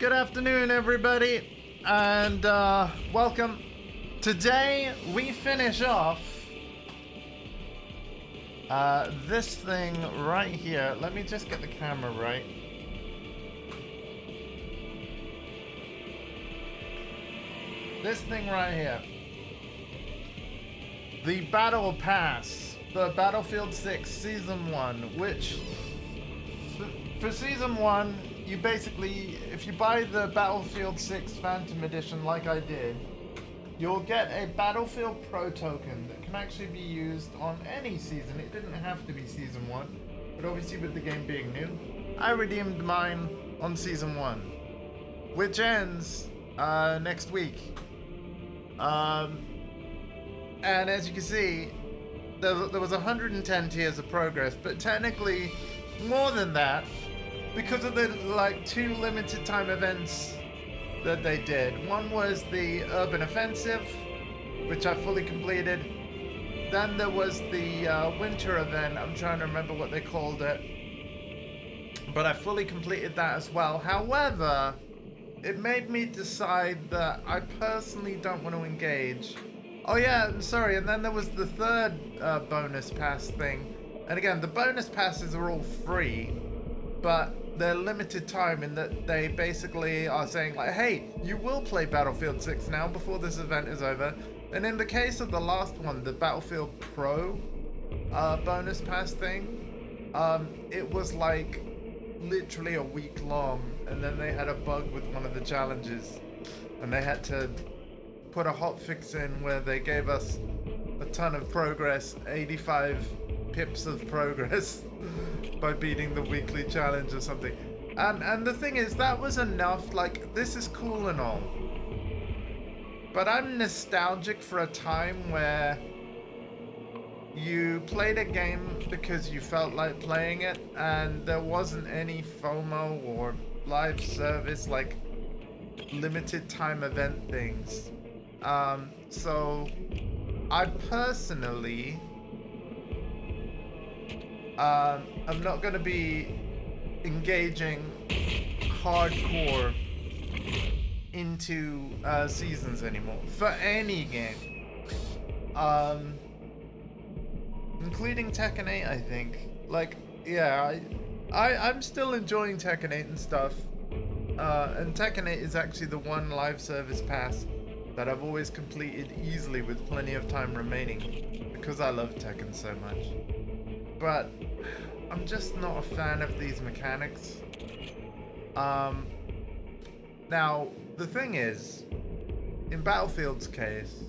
good afternoon, everybody, and welcome. Today we finish off this thing right here. Let me just get the camera right. This thing right here. The Battle Pass for Battlefield 6 Season 1, which for Season 1, you basically, if you buy the Battlefield 6 Phantom Edition like I did, you'll get a Battlefield Pro token that can actually be used on any season. It didn't have to be Season 1, but obviously with the game being new, I redeemed mine on Season 1, which ends next week. And as you can see, there was 110 tiers of progress, but technically more than that, because of the two limited time events that they did. One was the Urban Offensive, which I fully completed. Then there was the winter event. I'm trying to remember what they called it, but I fully completed that as well. However, it made me decide that I personally don't want to engage. Oh yeah, I'm sorry, and then there was the third bonus pass thing. And again, the bonus passes are all free, but they're limited time in that they basically are saying like, hey, you will play Battlefield 6 now before this event is over. And in the case of the last one, the Battlefield Pro bonus pass thing, it was like literally a week long, and then they had a bug with one of the challenges, and they had to put a hotfix in where they gave us a ton of progress, 85 pips of progress by beating the weekly challenge or something. And the thing is, that was enough. Like, this is cool and all, but I'm nostalgic for a time where you played a game because you felt like playing it, and there wasn't any FOMO or live service, like limited time event things. So I personally, I'm not going to be engaging hardcore into seasons anymore for any game, including Tekken 8. I think, like, yeah, I'm still enjoying Tekken 8 and stuff, and Tekken 8 is actually the one live service pass that I've always completed easily with plenty of time remaining, because I love Tekken so much. But I'm just not a fan of these mechanics. Now, the thing is, in Battlefield's case,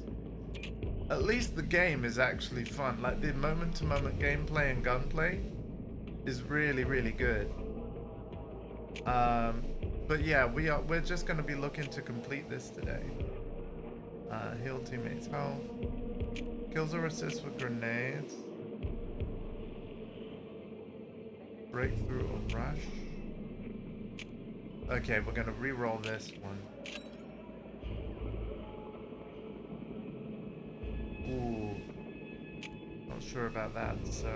at least the game is actually fun. Like, the moment-to-moment gameplay and gunplay is really, really good. But yeah, we're just going to be looking to complete this today. Heal teammates' health. Kills or assists with grenades. Breakthrough or rush. Okay, we're gonna re-roll this one. Ooh. Not sure about that, so...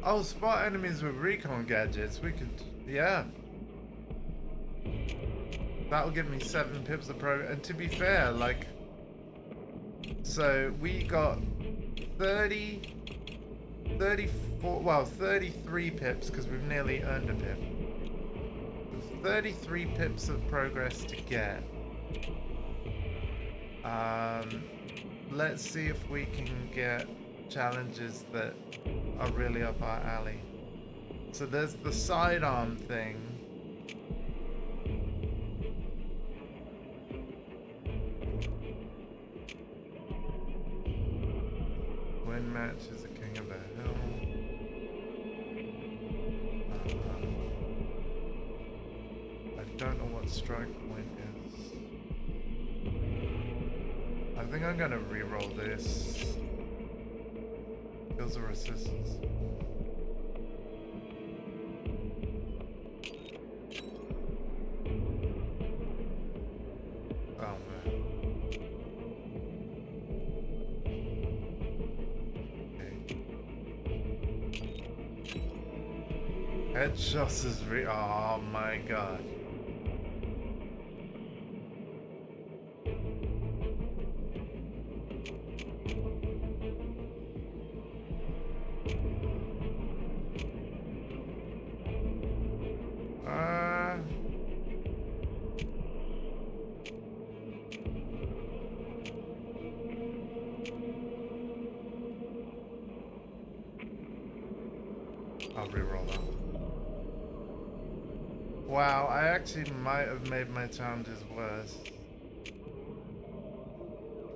Oh, spot enemies with recon gadgets. We could... yeah. That'll give me 7 pips of progress. And to be fair, like... So, we got 33 pips, because we've nearly earned a pip. With 33 pips of progress to get. Let's see if we can get challenges that are really up our alley. So there's the sidearm thing. Win match is the king of the hill. I don't know what strike point is. I think I'm gonna re-roll this. Kills or assists. Oh man. Okay. Headshots is oh my god. I'll reroll that. Wow, I actually might have made my challenges worse.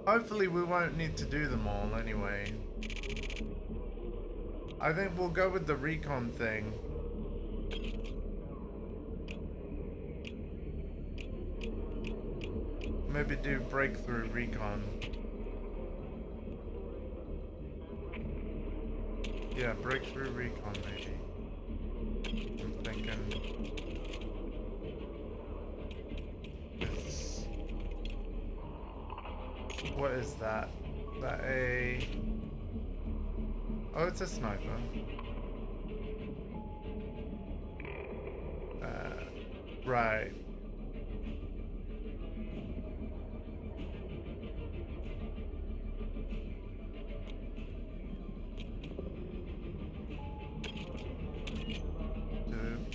Hopefully we won't need to do them all anyway. I think we'll go with the recon thing. Maybe do breakthrough recon. Yeah, breakthrough recon maybe. I'm thinking. What is that? Is that a... Oh, it's a sniper. Right.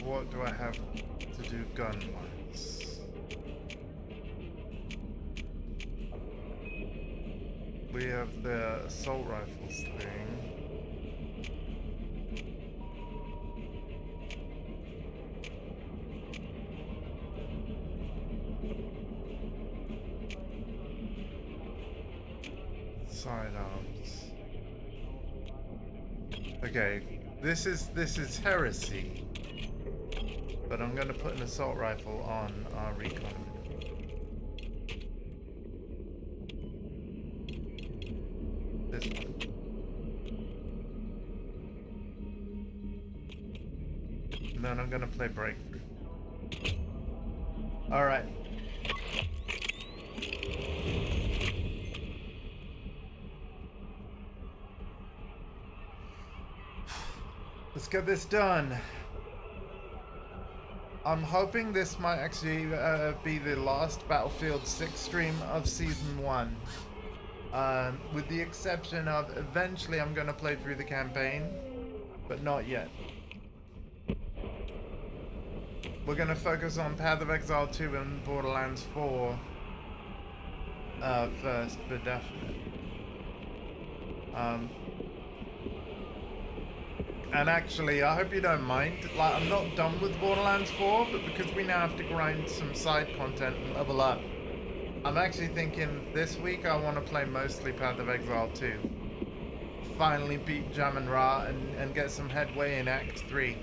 What do I have to do gun-wise? We have the assault rifles thing. Sidearms. Okay, this is heresy. But I'm gonna put an assault rifle on our recon. This one. And then I'm gonna play breakthrough. Alright. Let's get this done. I'm hoping this might actually be the last Battlefield 6 stream of Season 1. With the exception of eventually I'm going to play through the campaign, but not yet. We're going to focus on Path of Exile 2 and Borderlands 4 first, for definite. And actually, I hope you don't mind, like, I'm not done with Borderlands 4, but because we now have to grind some side content and level up, I'm actually thinking this week I want to play mostly Path of Exile 2. Finally beat Jam and Ra and get some headway in Act 3.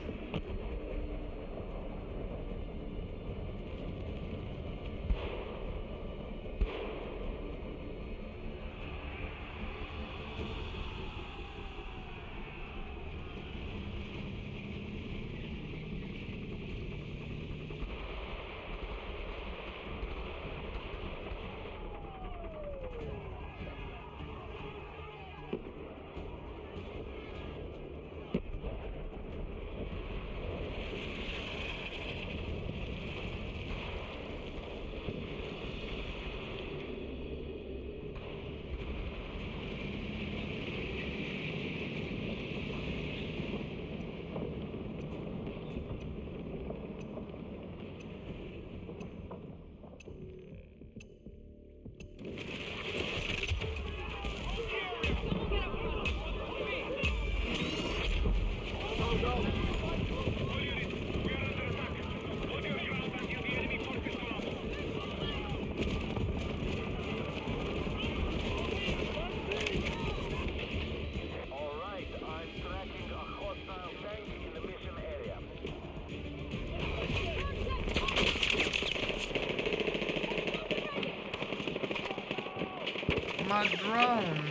My drone.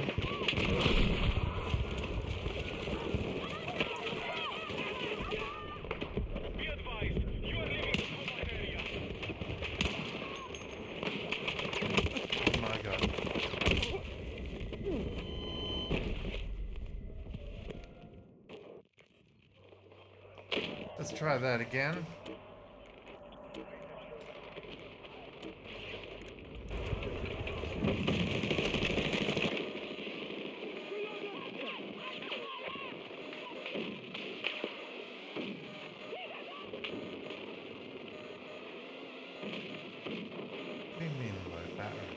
Be advised, you are leaving the combat area. Oh my god. Let's try try that again. What do you mean low battery?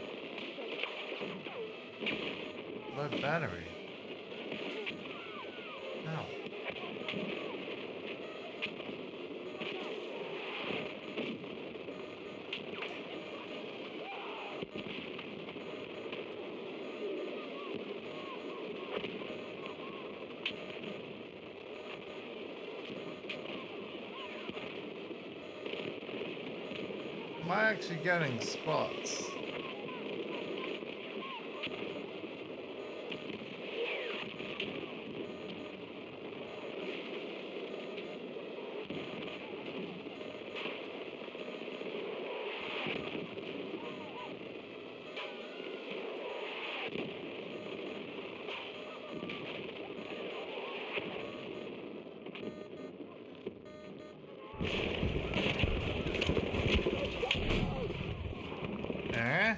Low battery? How? Am I actually getting spots? Eh?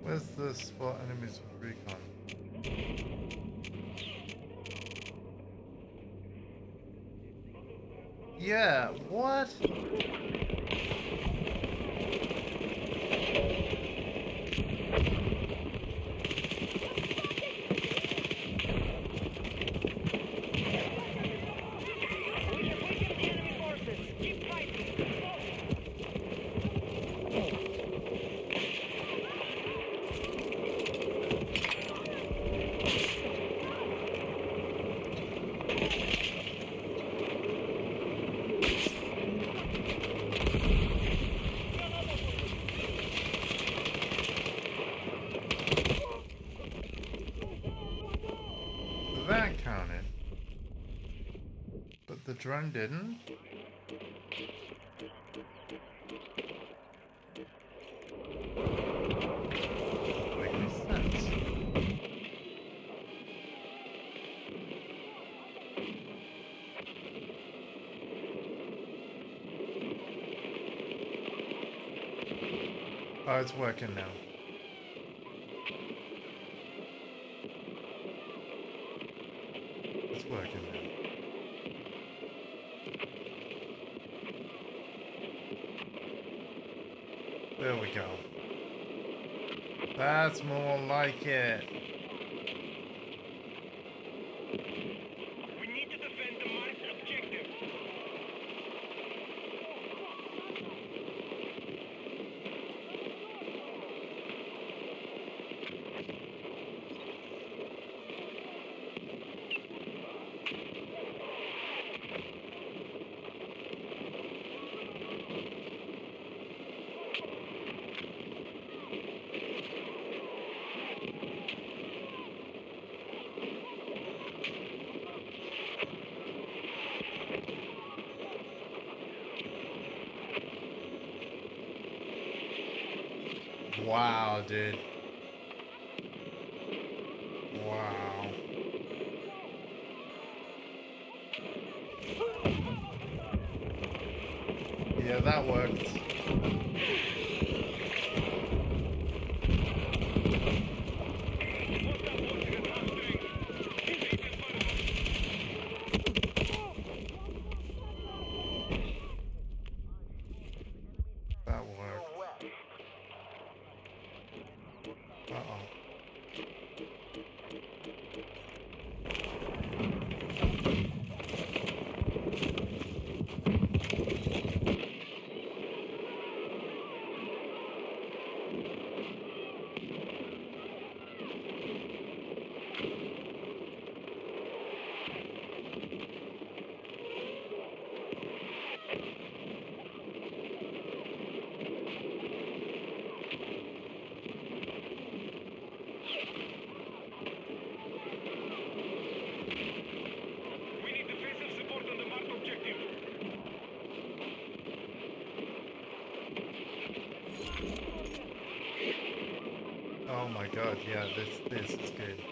Where's the spot enemies with recon? Yeah, what? That counted. But the drone didn't? Make any sense. Oh, it's working now. It's working now. There we go. That's more like it. We need to defend the marked objective. Wow, dude. Wow. Yeah, that worked. That worked. Uh-oh. Oh my god, yeah, this is good.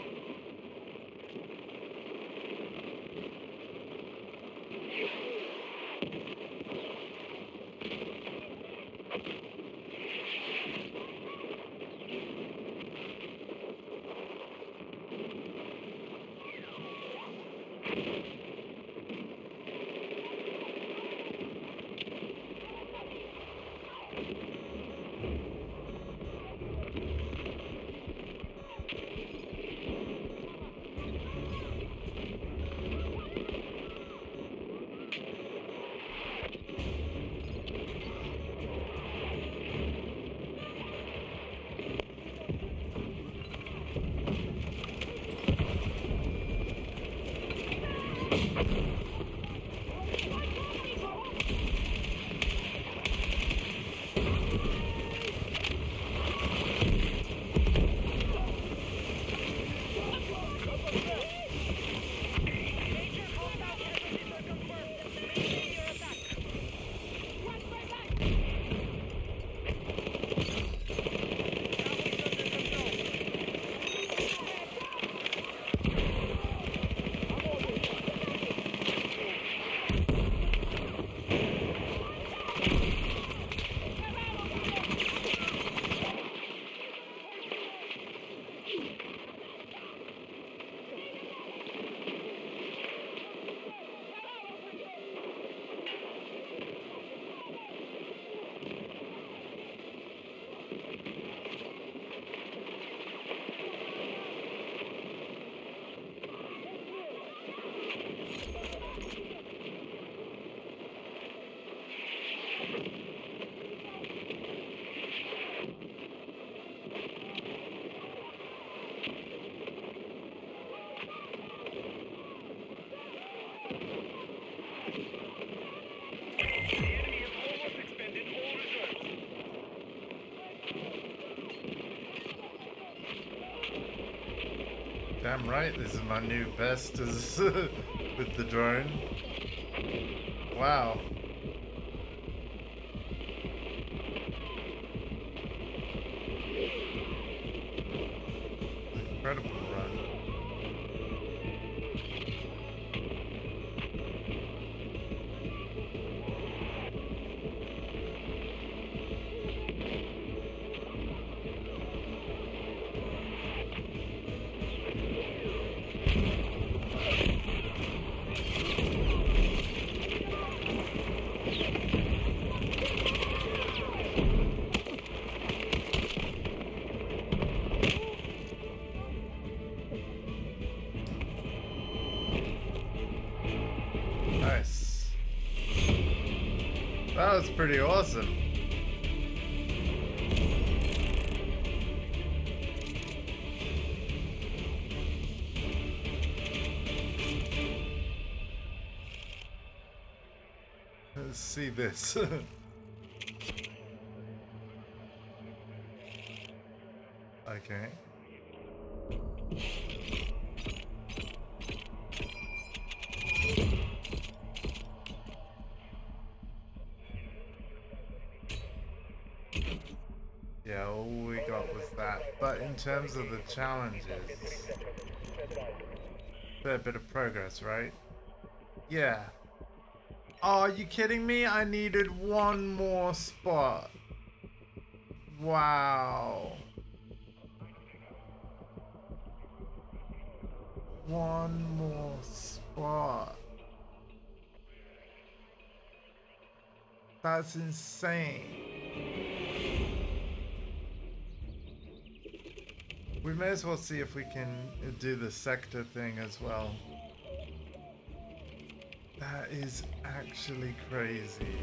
Damn right, this is my new best as with the drone. Wow. Incredible run. Nice. That was pretty awesome. Let's see this. Okay. Yeah, all we got was that. But in terms of the challenges, fair bit of progress, right? Yeah. Oh, are you kidding me? I needed one more spot. Wow. One more spot. That's insane. We may as well see if we can do the sector thing as well. That is actually crazy.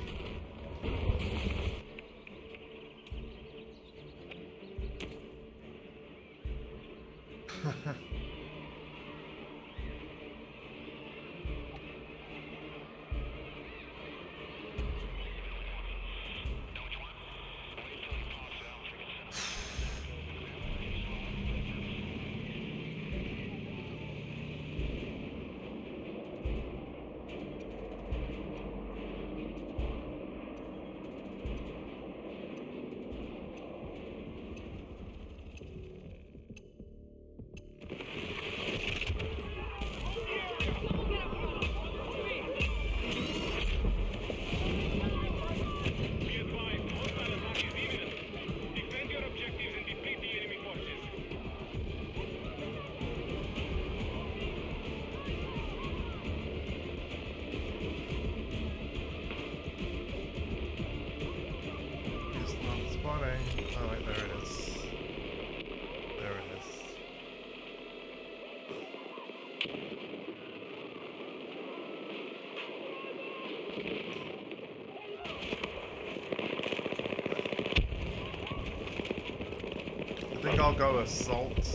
think I'll go assault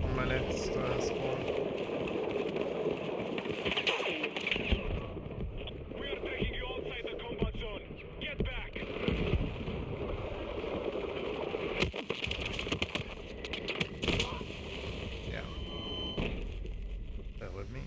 on my next spawn. We are taking you outside the combat zone. Get back. Yeah. Bear with me.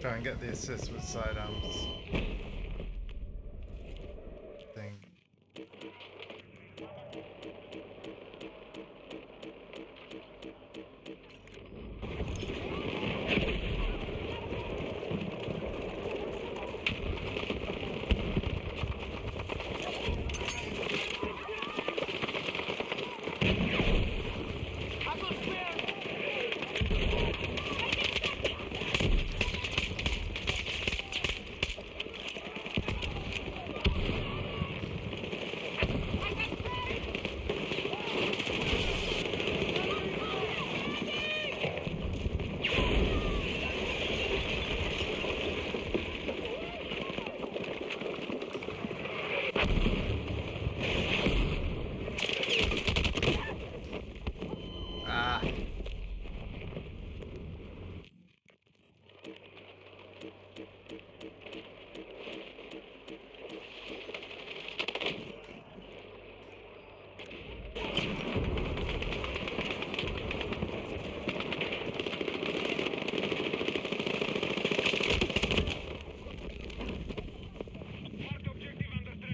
Try and get the assist with sidearms. Thing.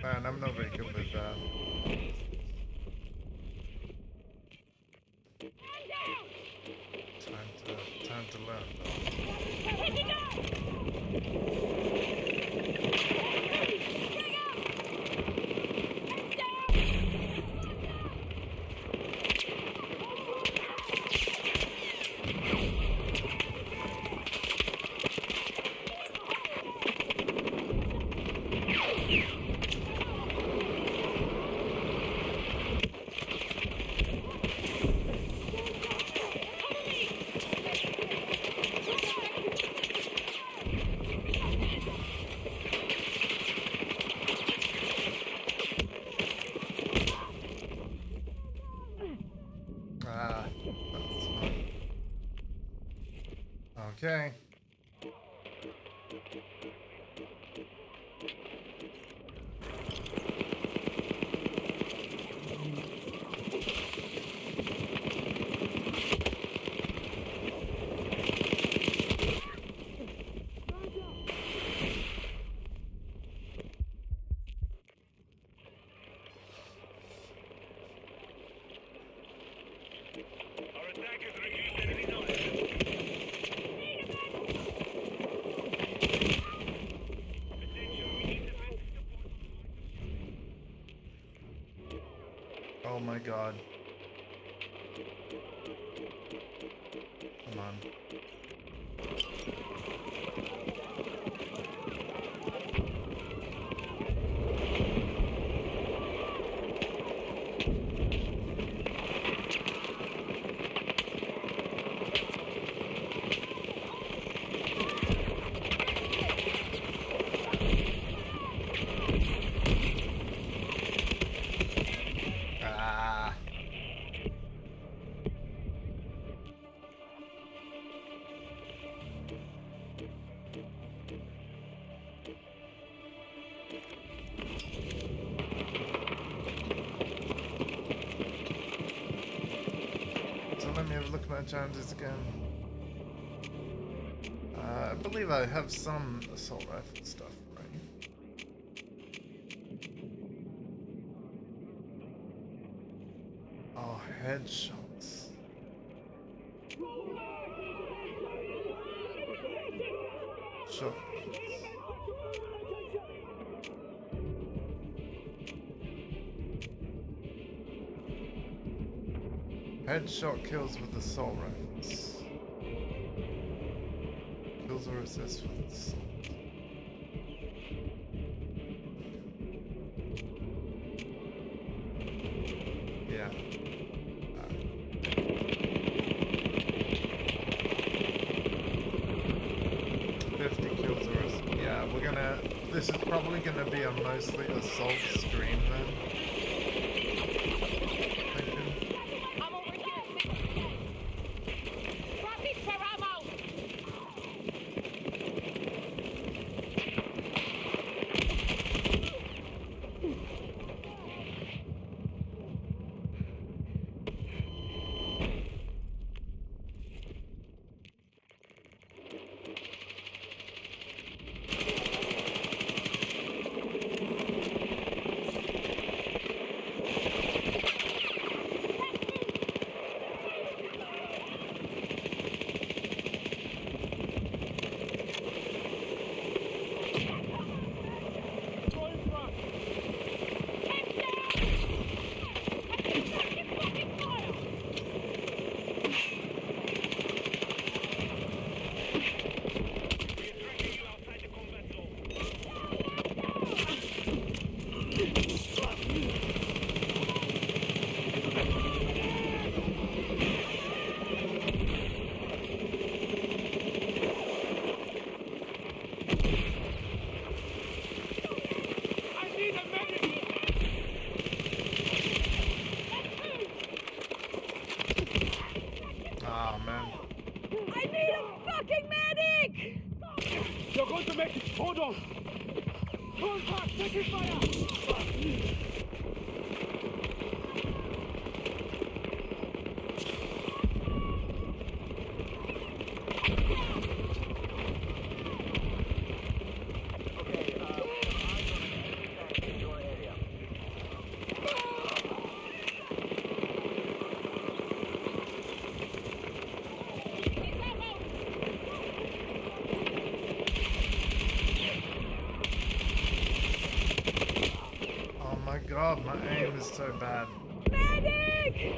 Man, I'm not very good with that. Time to learn though. Okay. Our attack has reduced enemy noise. Oh my god. Come on. So let me have a look at my challenges again. I believe I have some assault rifle stuff, right? Oh, headshots. Sure. Headshot kills with assault rifles. kills or assists with assault. Yeah. 50 kills or assault. Yeah, we're gonna... This is probably gonna be a mostly assault stream then. I'm over here. Traffic for ammo. Oh man. I need a fucking medic! You're going to make it. Hold on. Hold back. Taking fire. Oh my god, my aim is so bad. Medic!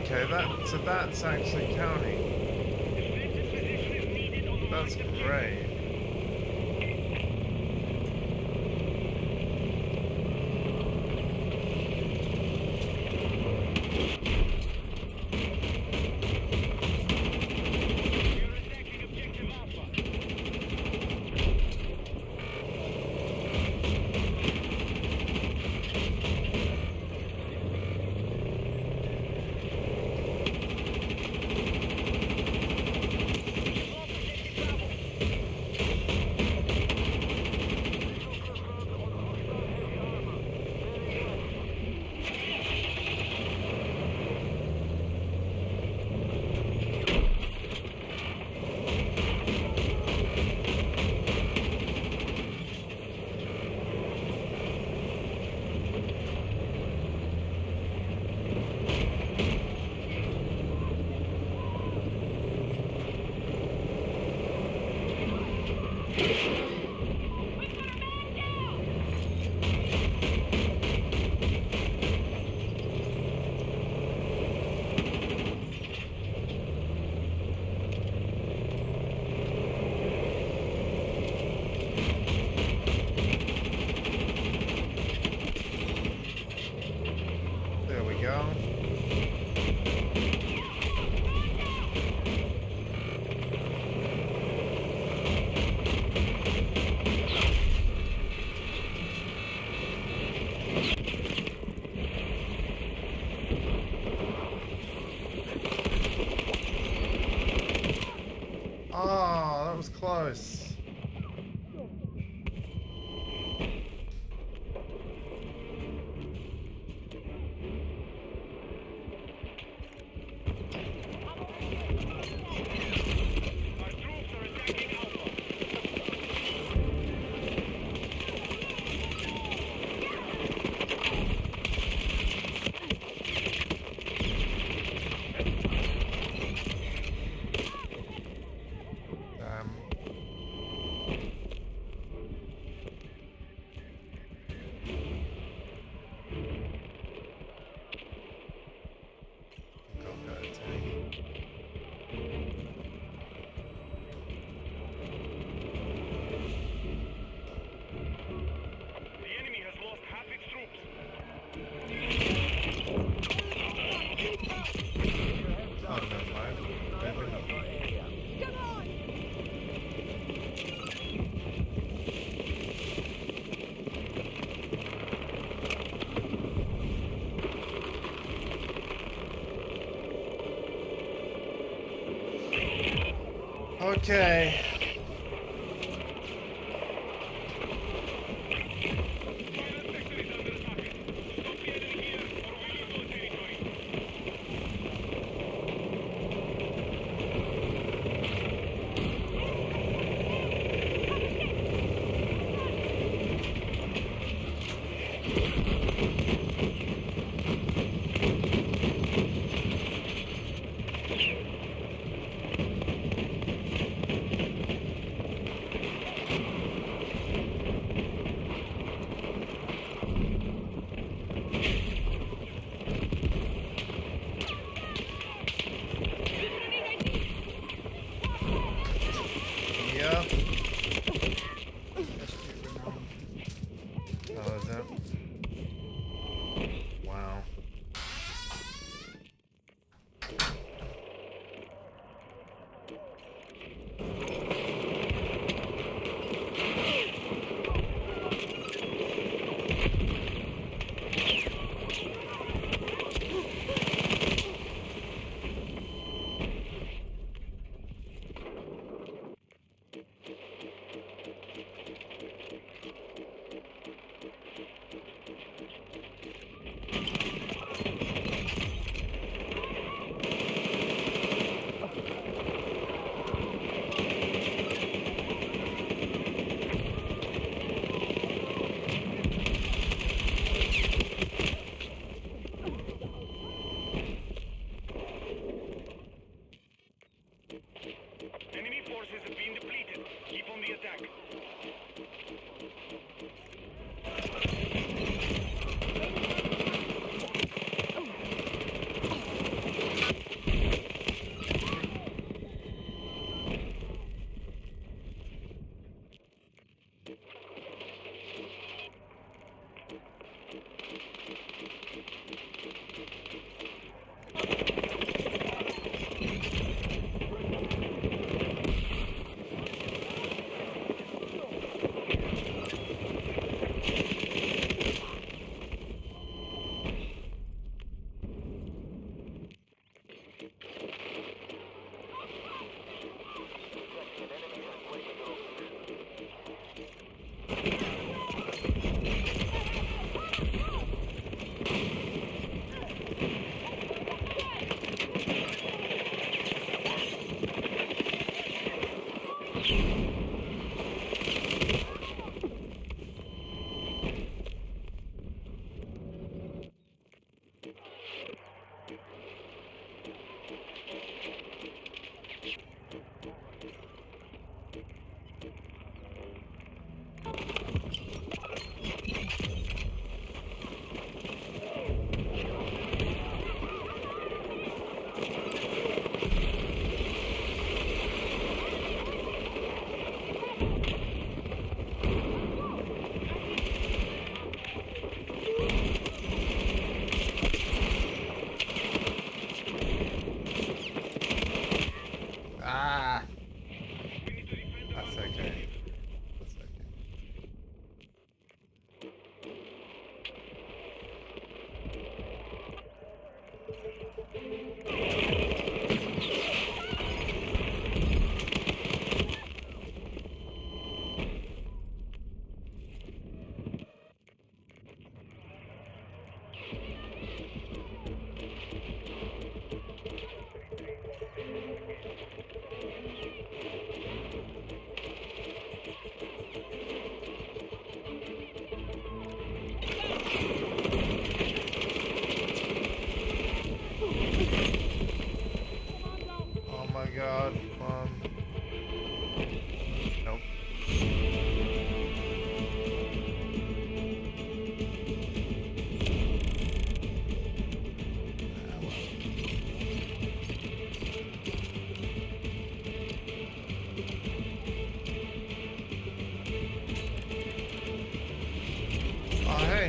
Okay, so that's actually counting. That's great. There we go. Oh, that was close. Our troops are attacking Alpha. Damn. Got that tank. The enemy has lost half its troops. Oh, never mind. Maybe not. Come on! Okay. Pilot sector is under attack. Stop the enemy here, or we lose all territory. Yep. Oh, is that? Wow.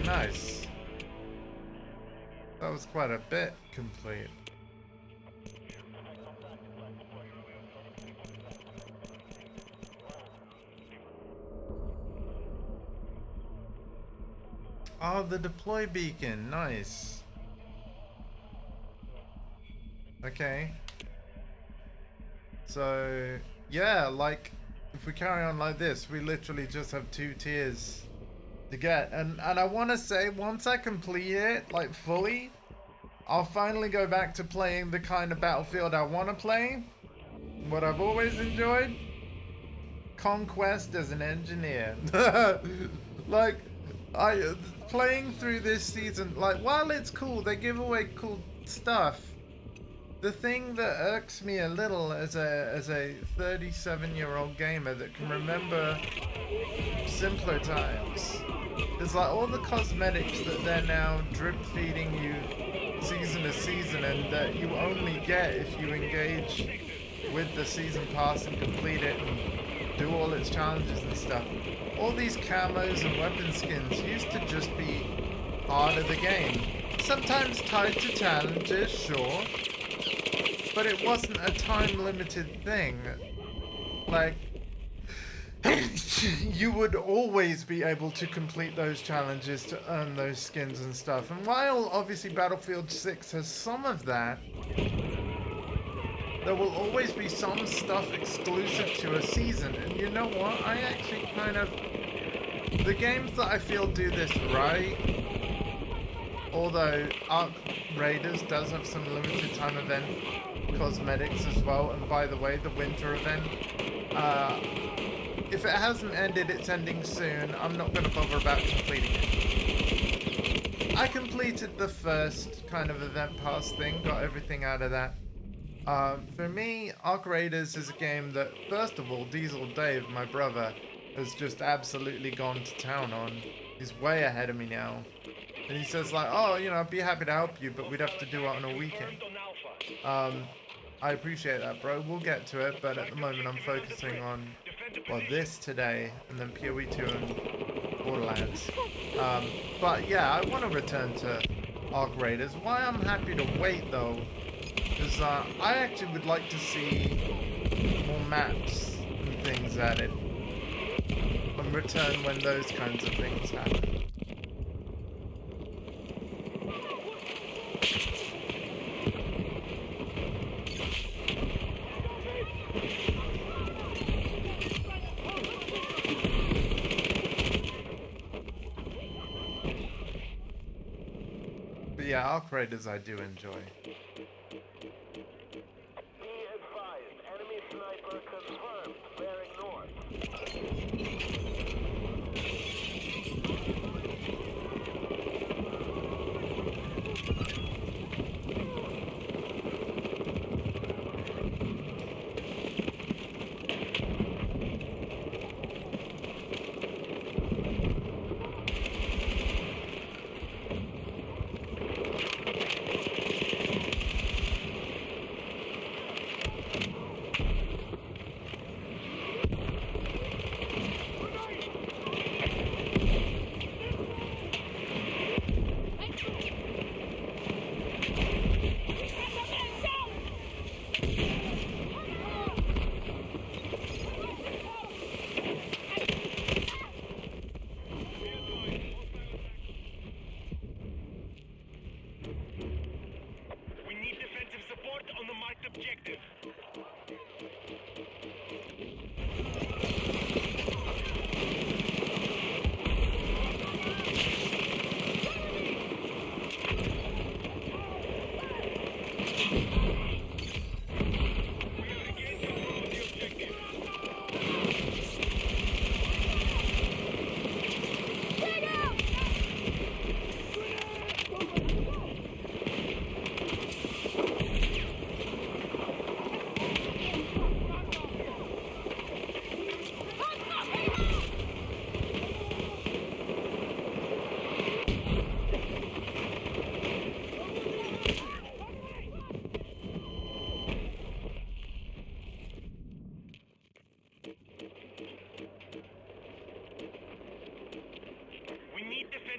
Okay, nice. That was quite a bit complete. Oh, the deploy beacon, nice. Okay. So, yeah, like, if we carry on like this, we literally just have 2 tiers to get. And I want to say, once I complete it, like, fully, I'll finally go back to playing the kind of Battlefield I want to play. What I've always enjoyed. Conquest as an engineer. Like, playing through this season, like, while it's cool, they give away cool stuff. The thing that irks me a little as a 37-year-old gamer that can remember simpler times is like all the cosmetics that they're now drip feeding you season to season, and that you only get if you engage with the season pass and complete it and do all its challenges and stuff. All these camos and weapon skins used to just be part of the game. Sometimes tied to challenges, sure, but it wasn't a time-limited thing. Like, you would always be able to complete those challenges to earn those skins and stuff. And while obviously Battlefield 6 has some of that, there will always be some stuff exclusive to a season. And you know what? I actually kind of... The games that I feel do this right, although Arc Raiders does have some limited time event cosmetics as well, and by the way, the winter event, if it hasn't ended, it's ending soon. I'm not going to bother about completing it. I completed the first kind of event pass thing, got everything out of that. For me, Arc Raiders is a game that, first of all, Diesel Dave, my brother, has just absolutely gone to town on. He's way ahead of me now. And he says like, oh, you know, I'd be happy to help you, but we'd have to do it on a weekend. I appreciate that, bro. We'll get to it, but at the moment I'm focusing on, well, this today, and then PoE 2 and Borderlands. But yeah, I want to return to Arc Raiders. Why I'm happy to wait, though, is I actually would like to see more maps and things added. And return when those kinds of things happen. But yeah, Arc Raiders I do enjoy. Enemy sniper confirmed, bearing north.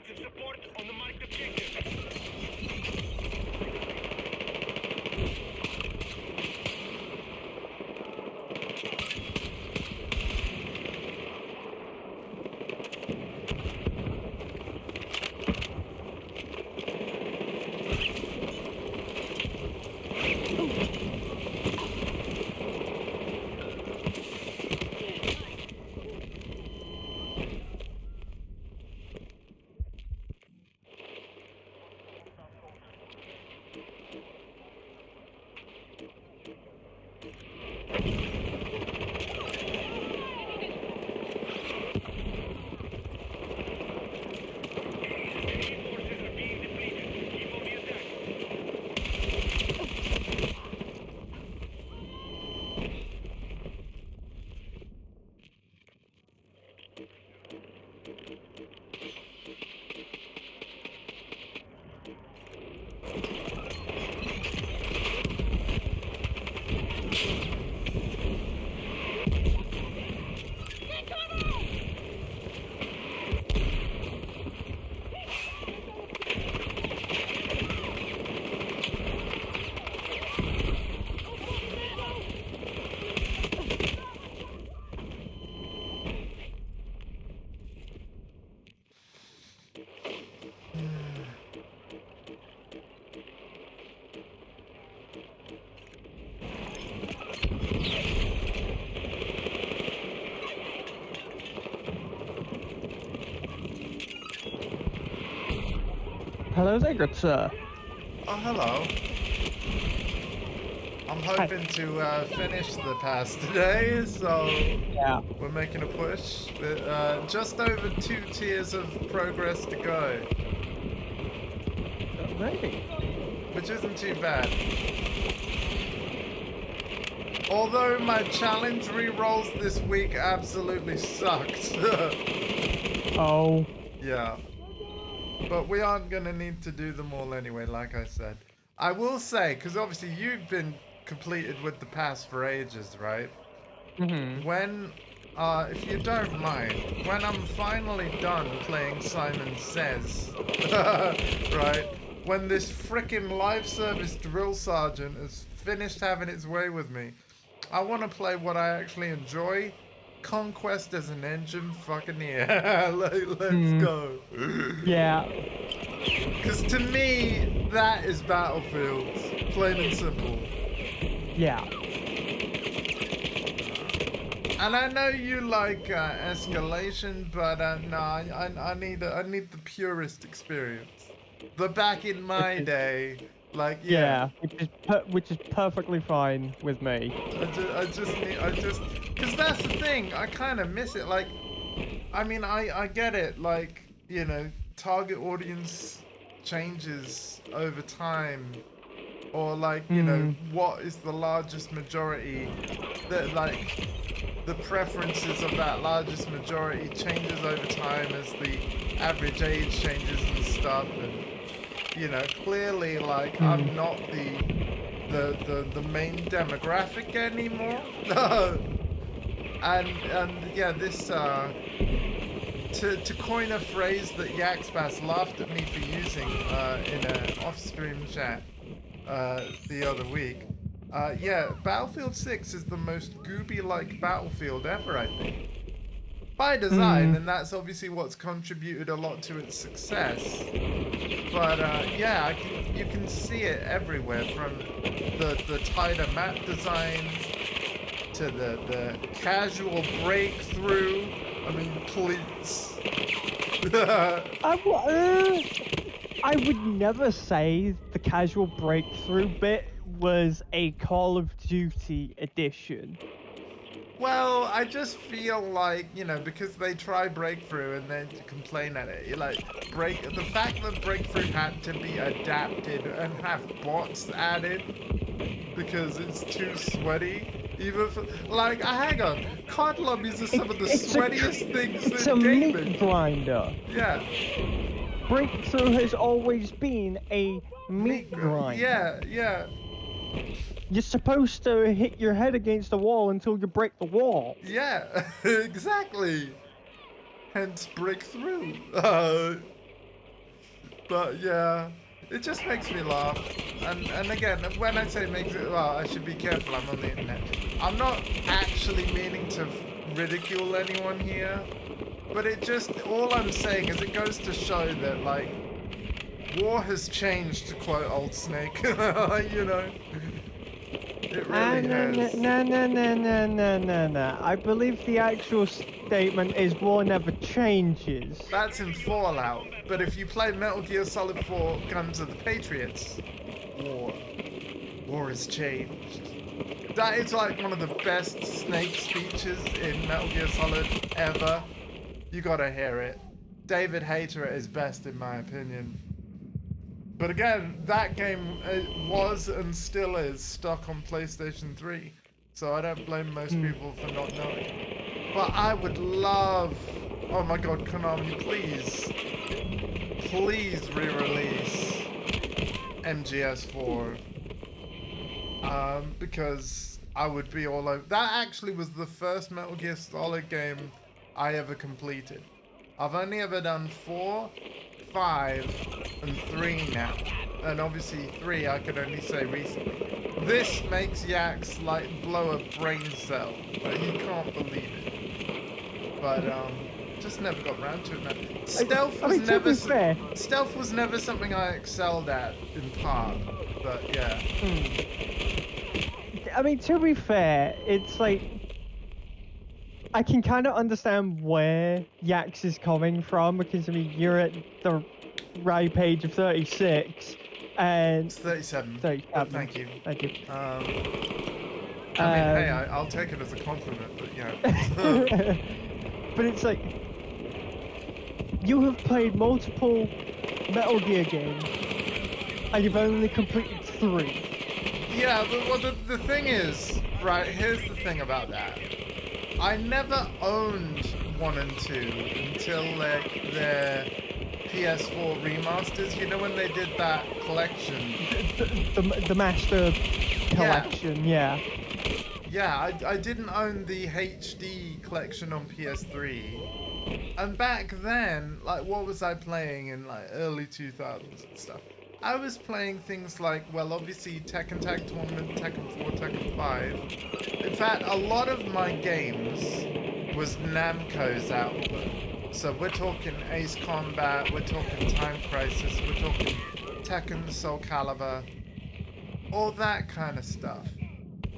defensive support on the marked objective. Hello there, good sir. Oh, hello. I'm hoping to finish the pass today, so Yeah. we're making a push. With, just over 2 tiers of progress to go, Maybe. which isn't too bad. Although my challenge re-rolls this week absolutely sucked. Oh. Yeah. But we aren't going to need to do them all anyway, like I said. I will say, because obviously you've been completed with the pass for ages, right? Mm-hmm. When, if you don't mind, when I'm finally done playing Simon Says, right? When this frickin' live service drill sergeant has finished having its way with me, I want to play what I actually enjoy. Conquest as an engine, fucking yeah. Let's go. Yeah. Because to me, that is Battlefield, plain and simple. Yeah. And I know you like escalation, but no, I need the purest experience. The back in my day, like yeah. Which is perfectly fine with me. I just, because that's the thing. I kind of miss it. Like, I mean, I get it. Like, you know, target audience changes over time, or like, you know, what is the largest majority? That like, the preferences of that largest majority changes over time as the average age changes and stuff. And you know, clearly, like, I'm not the main demographic anymore. and yeah, this to coin a phrase that Yaxbass laughed at me for using in an off-stream chat the other week. Yeah, Battlefield 6 is the most gooby-like Battlefield ever, I think. By design, and that's obviously what's contributed a lot to its success. But yeah, you can see it everywhere, from the tighter map design to the casual breakthrough. I mean, please. I would never say the casual breakthrough bit was a Call of Duty edition. Well, I just feel like, you know, because they try Breakthrough and then complain at it, like, the fact that Breakthrough had to be adapted and have bots added because it's too sweaty, even for, like, hang on, COD lobbies are some of the sweatiest things It's in a gaming. meat grinder. Yeah. Breakthrough has always been a meat grinder. Yeah. You're supposed to hit your head against the wall until you break the wall. Yeah, exactly. Hence Breakthrough. But yeah, it just makes me laugh. And again, when I say makes it, well, I should be careful. I'm on the internet. I'm not actually meaning to ridicule anyone here, but it just, all I'm saying is it goes to show that, like, war has changed, to quote old Snake. You know, it really has. No. I believe the actual statement is war never changes. That's in Fallout, but if you play Metal Gear Solid 4 Guns of the Patriots, war has changed. That is like one of the best Snake speeches in Metal Gear Solid ever. You gotta hear it. David Hayter at his best, in my opinion. But again, that game was and still is stuck on PlayStation 3, so I don't blame most people for not knowing. But I would love, oh my god, Konami, please re-release MGS4. Because I would be all over. That actually was the first Metal Gear Solid game I ever completed. I've only ever done 4, 5, and 3 now. And obviously 3 I could only say recently. This makes Yax like blow a brain cell. Like, he can't believe it. But just never got around to it, man. Stealth was never something I excelled at in part. But yeah. I mean, to be fair, it's like I can kind of understand where Yax is coming from, because I mean you're at the ripe age of 36, and It's 37. 37. Thank you. Thank you. I mean, hey, I'll take it as a compliment, but yeah. But it's like you have played multiple Metal Gear games, and you've only completed 3. Yeah, but well, the thing is, right, here's the thing about that. I never owned 1 and 2 until like their PS4 remasters. You know when they did that collection? The Master Collection, yeah. Yeah, I didn't own the HD collection on PS3. And back then, like, what was I playing in like early 2000s and stuff? I was playing things like, well, obviously Tekken Tag Tournament, Tekken 4, Tekken 5. In fact, a lot of my games was Namco's output. So we're talking Ace Combat, we're talking Time Crisis, we're talking Tekken, Soul Calibur, all that kind of stuff.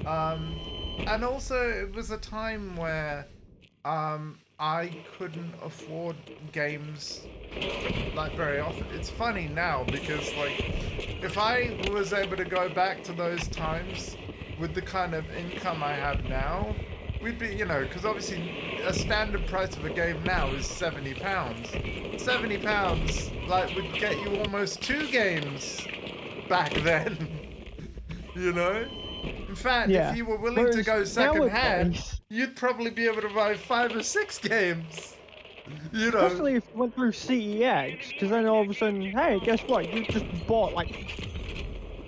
And also it was a time where I couldn't afford games like very often. It's funny now because like if I was able to go back to those times with the kind of income I have now, we'd be, you know, because obviously a standard price of a game now is £70. £70 like would get you almost 2 games back then. You know? In fact, if you were willing to go second hand, you'd probably be able to buy 5 or 6 games. You know? Especially if you went through CEX, because then all of a sudden, hey, guess what? You just bought like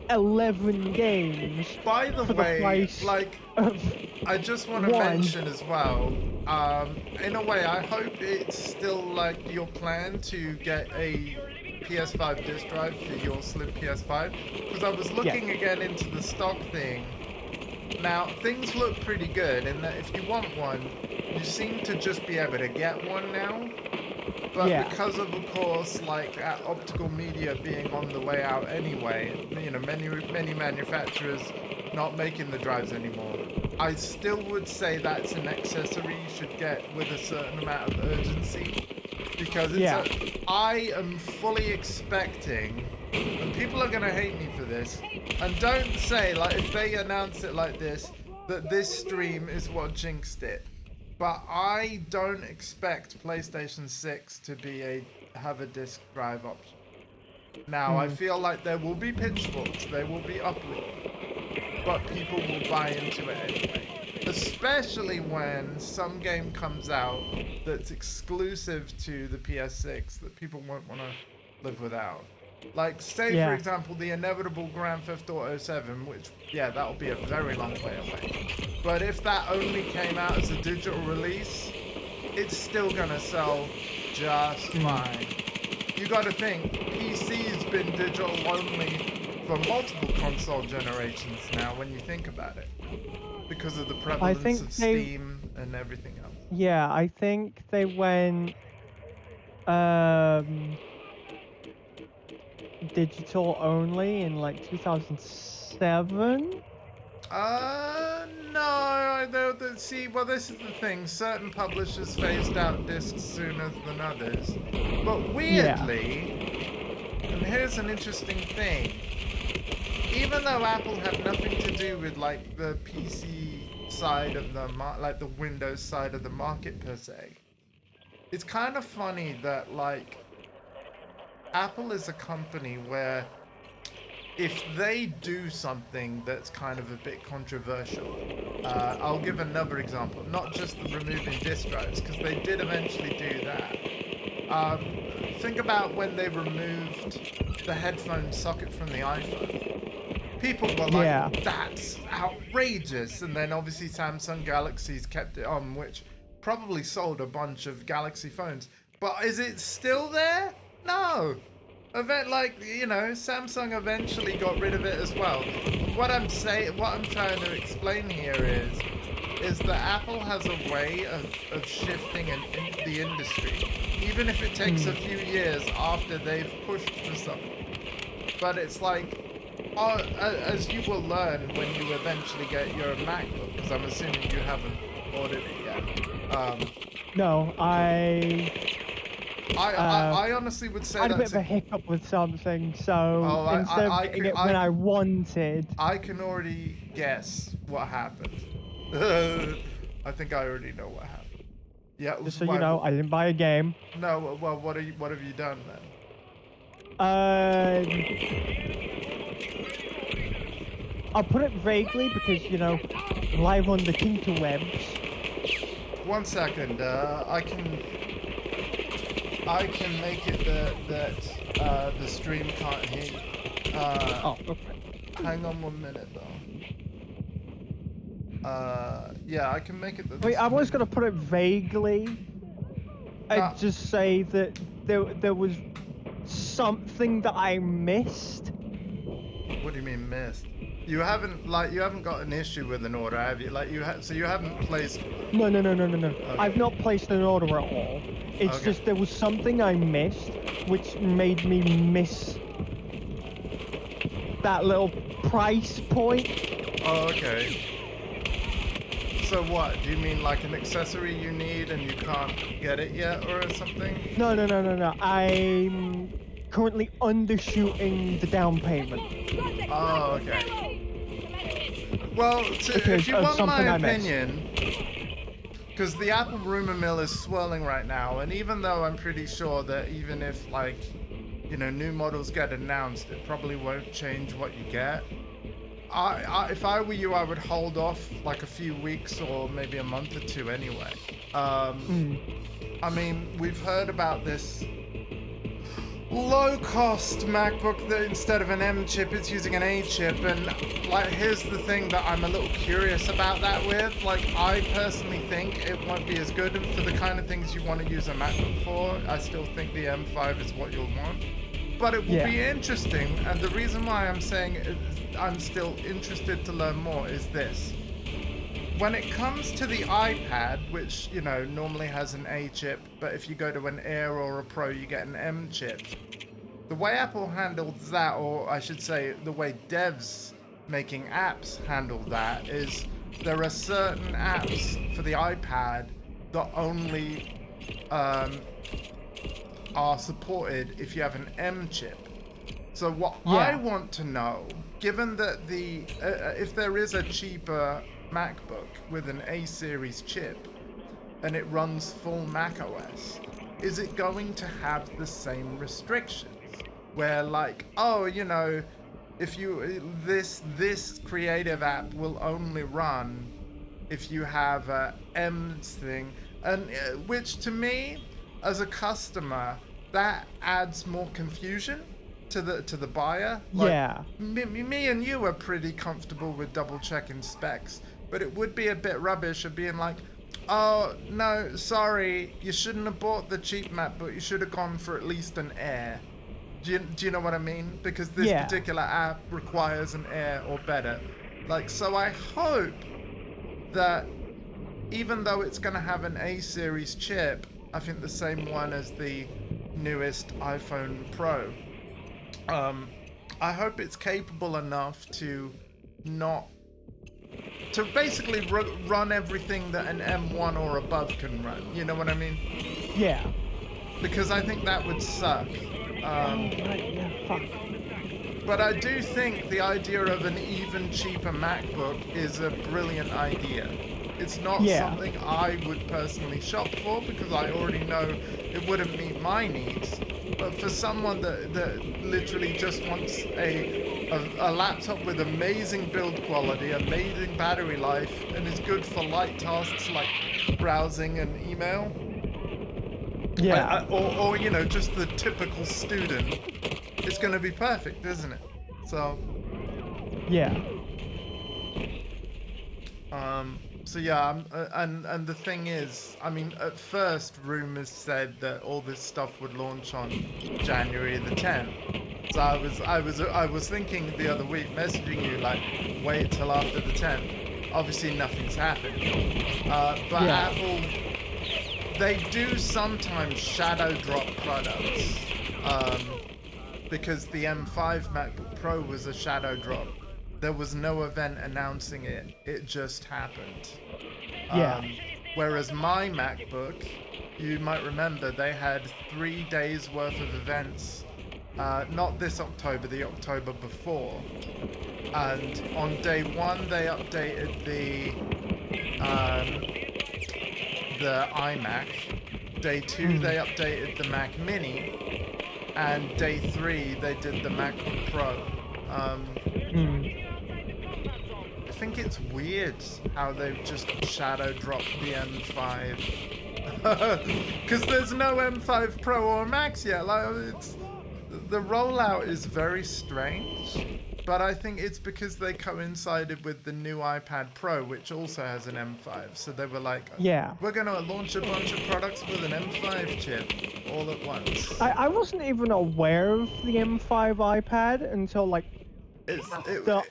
11 games. By the way, like, I just want to mention as well, in a way, I hope it's still like your plan to get a PS5 disc drive for your slim PS5, because I was looking again into the stock thing. Now, things look pretty good in that if you want one, you seem to just be able to get one now. But because of course, like optical media being on the way out anyway, you know, many manufacturers not making the drives anymore, I still would say that's an accessory you should get with a certain amount of urgency. Because it's I am fully expecting, and people are gonna hate me for this, and don't say, like, if they announce it like this, that this stream is what jinxed it. But I don't expect PlayStation 6 to have a disc drive option. Now, I feel like there will be pitchforks, there will be uproar, but people will buy into it anyway. Especially when some game comes out that's exclusive to the PS6 that people won't want to live without. Like, say for example, the inevitable Grand Theft Auto 7, which, that'll be a very long way away. But if that only came out as a digital release, it's still gonna sell just fine. you got to think PC's been digital only for multiple console generations now. When you think about it, because of the prevalence think of they- Steam and everything else. Yeah, I think they went digital only in like 2007. No, I don't see. Well, this is the thing. Certain publishers phased out discs sooner than others. But weirdly, and here's an interesting thing. Even though Apple had nothing to do with like the PC side of the like the Windows side of the market per se, it's kind of funny that like Apple is a company where if they do something that's kind of a bit controversial, I'll give another example, not just the removing disk drives, because they did eventually do that. Think about when they removed the headphone socket from the iPhone. People were like, Yeah. that's outrageous. And then obviously Samsung Galaxies kept it on, which probably sold a bunch of Galaxy phones. But is it still there? No. Samsung eventually got rid of it as well. What I'm trying to explain here is that Apple has a way of shifting in the industry, even if it takes a few years after they've pushed for something. But it's like, as you will learn when you eventually get your MacBook, because I'm assuming you haven't ordered it yet. No, I I honestly would say had a bit that's of a hiccup with something, so Oh, instead of getting it when I wanted, I can already guess what happened. I think I already know what happened. Yeah. just so you know, I didn't buy a game. No. Well, what have you done then? I'll put it vaguely because, you know, live on the interwebs. 1 second. I can make it that the stream can't hear you. Oh, okay. Hang on 1 minute though. Yeah, I can make it that. Wait, I was gonna put it vaguely. I'd just say that there was something that I missed. What do you mean missed? You haven't got an issue with an order, have you? Like so you haven't placed. No. Okay. I've not placed an order at all. It's Okay. just there was something I missed, which made me miss that little price point. Oh, okay. So what? Do you mean like an accessory you need and you can't get it yet, or something? No. I'm currently undershooting the down payment. Oh, okay. Well, Because if you of want my something I missed. opinion, because the Apple rumor mill is swirling right now, and even though I'm pretty sure that even if new models get announced, it probably won't change what you get. If I were you, I would hold off like a few weeks or maybe a month or two anyway. I mean, we've heard about this low-cost MacBook that instead of an M chip, it's using an A chip, and like here's the thing that I'm a little curious about that with. Like, I personally think it won't be as good for the kind of things you want to use a MacBook for. I still think the M5 is what you'll want. But it will be interesting, and the reason why I'm saying I'm still interested to learn more is this. When it comes to the iPad, which, normally has an A chip, but if you go to an Air or a Pro, you get an M chip. The way Apple handles that, or I should say, the way devs making apps handle that, is there are certain apps for the iPad that only are supported if you have an M chip. So what I want to know, given that if there is a cheaper MacBook with an A series chip and it runs full Mac OS, is it going to have the same restrictions? Where like, if you this creative app will only run if you have a M thing, and which to me as a customer that adds more confusion to the buyer. Like, me and you are pretty comfortable with double checking specs, but it would be a bit rubbish of being like, Oh, no, sorry. You shouldn't have bought the cheap MacBook. You should have gone for at least an Air. Do you know what I mean? Because this Yeah. particular app requires an Air or better. Like, so I hope that even though it's going to have an A series chip, I think the same one as the newest iPhone Pro, I hope it's capable enough to not to basically run everything that an M1 or above can run. You know what I mean? Yeah. Because I think that would suck. Right, yeah, fuck. But I do think the idea of an even cheaper MacBook is a brilliant idea. It's not something I would personally shop for because I already know it wouldn't meet my needs. But for someone that literally just wants a laptop with amazing build quality, amazing battery life, and is good for light tasks like browsing and email, Yeah. or you know, just the typical student, it's going to be perfect, isn't it? So. Yeah. So yeah, and the thing is, I mean, at first rumors said that all this stuff would launch on January the 10th. So I was thinking the other week, messaging you like, wait till after the 10th. Obviously, nothing's happened. But Yeah. Apple, they do sometimes shadow drop products. Because the M5 MacBook Pro was a shadow drop. There was no event announcing it. It just happened. Yeah. Whereas my MacBook, you might remember, they had 3 days worth of events. Not this October, the October before. And on day 1, they updated the iMac. Day 2, they updated the Mac Mini. And day 3, they did the MacBook Pro. I think it's weird how they've just shadow dropped the M5. Because there's no M5 Pro or Max yet. Like, the rollout is very strange. But I think it's because they coincided with the new iPad Pro, which also has an M5. So they were like, we're going to launch a bunch of products with an M5 chip all at once. I wasn't even aware of the M5 iPad until like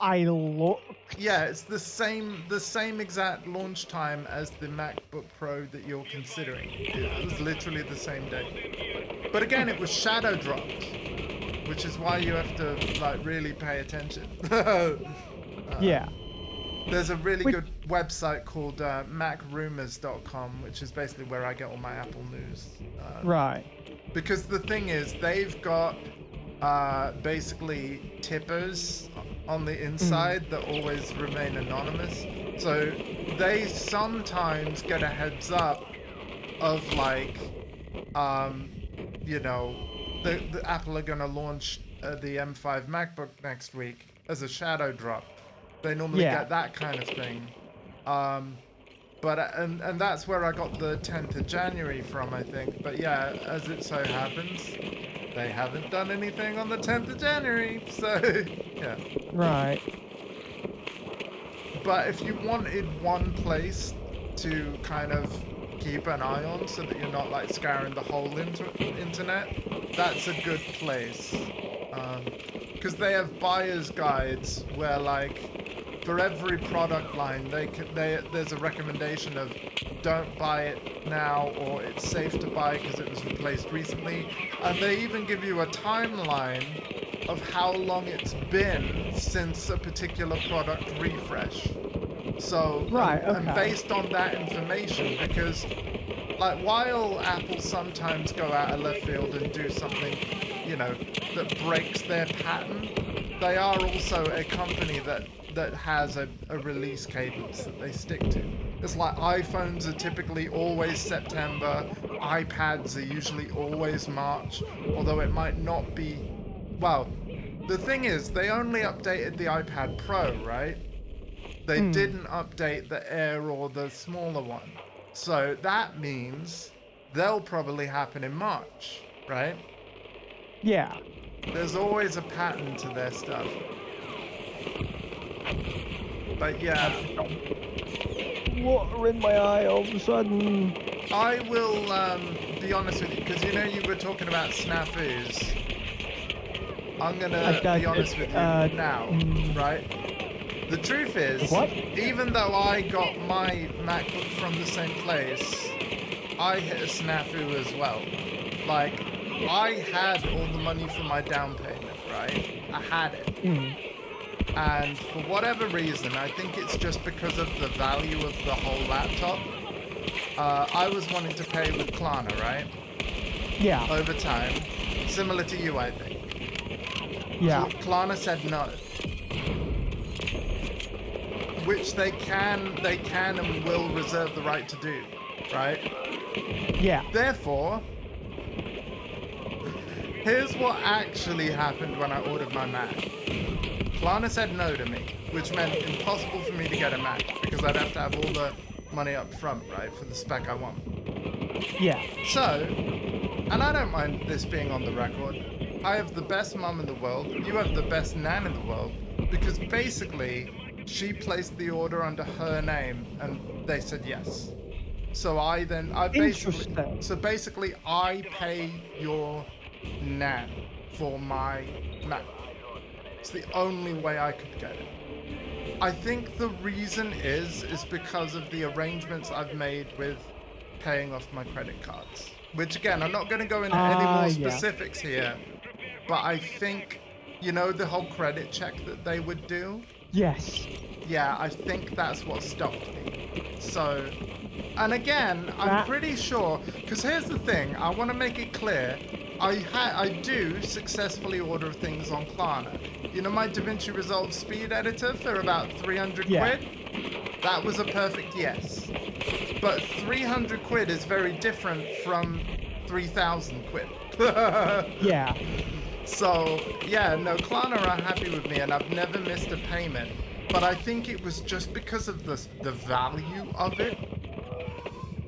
I looked. Yeah, it's the same exact launch time as the MacBook Pro that you're considering. It was literally the same day. But again, it was shadow dropped, which is why you have to like really pay attention. Yeah. There's a really good website called macrumors.com, which is basically where I get all my Apple news. Right. Because the thing is, they've got basically tippers on the inside that always remain anonymous. So they sometimes get a heads up of like, you know, the Apple are going to launch the M5 MacBook next week as a shadow drop. They normally get that kind of thing. But and that's where I got the 10th of January from, I think. But yeah, as it so happens, they haven't done anything on the 10th of January. So yeah. Right. But if you wanted one place to kind of keep an eye on so that you're not like scouring the whole internet, that's a good place. Because they have buyer's guides where like for every product line there's a recommendation of don't buy it now or it's safe to buy because it was replaced recently, and they even give you a timeline of how long it's been since a particular product refresh. So and based on that information, because like while Apple sometimes go out of left field and do something, you know, that breaks their pattern, they are also a company that has a release cadence that they stick to. It's like iPhones are typically always September, iPads are usually always March, although it might not be. Well, the thing is, they only updated the iPad Pro, right? They didn't update the Air or the smaller one. So that means they'll probably happen in March, right? Yeah. There's always a pattern to their stuff. But yeah, water in my eye all of a sudden. I will be honest with you, because you know you were talking about snafus. I'm gonna be honest with you now, right? The truth is, What? even though I got my MacBook from the same place, I hit a snafu as well. Like, I had all the money for my down payment, right? I had it. And for whatever reason, I think it's just because of the value of the whole laptop, I was wanting to pay with Klarna, right? Yeah. Over time. Similar to you, I think. Yeah. Klarna said no. Which they can and will reserve the right to do, right? Yeah. Therefore, here's what actually happened when I ordered my Mac. Klarna said no to me, which meant impossible for me to get a Mac because I'd have to have all the money up front, right, for the spec I want. Yeah. So, and I don't mind this being on the record, I have the best mum in the world, you have the best nan in the world, because basically, she placed the order under her name and they said yes. So basically I pay your nan for my Mac. It's the only way I could get it. I think the reason is because of the arrangements I've made with paying off my credit cards. Which again, I'm not going to go into any more specifics here, but I think, you know, the whole credit check that they would do? Yes. Yeah, I think that's what stopped me. So, and again, I'm pretty sure, because here's the thing, I want to make it clear, I do successfully order things on Klarna. You know my DaVinci Resolve speed editor for about 300 quid? That was a perfect yes. But 300 quid is very different from 3,000 quid. Yeah. So, yeah, no, Klarna are happy with me and I've never missed a payment. But I think it was just because of the value of it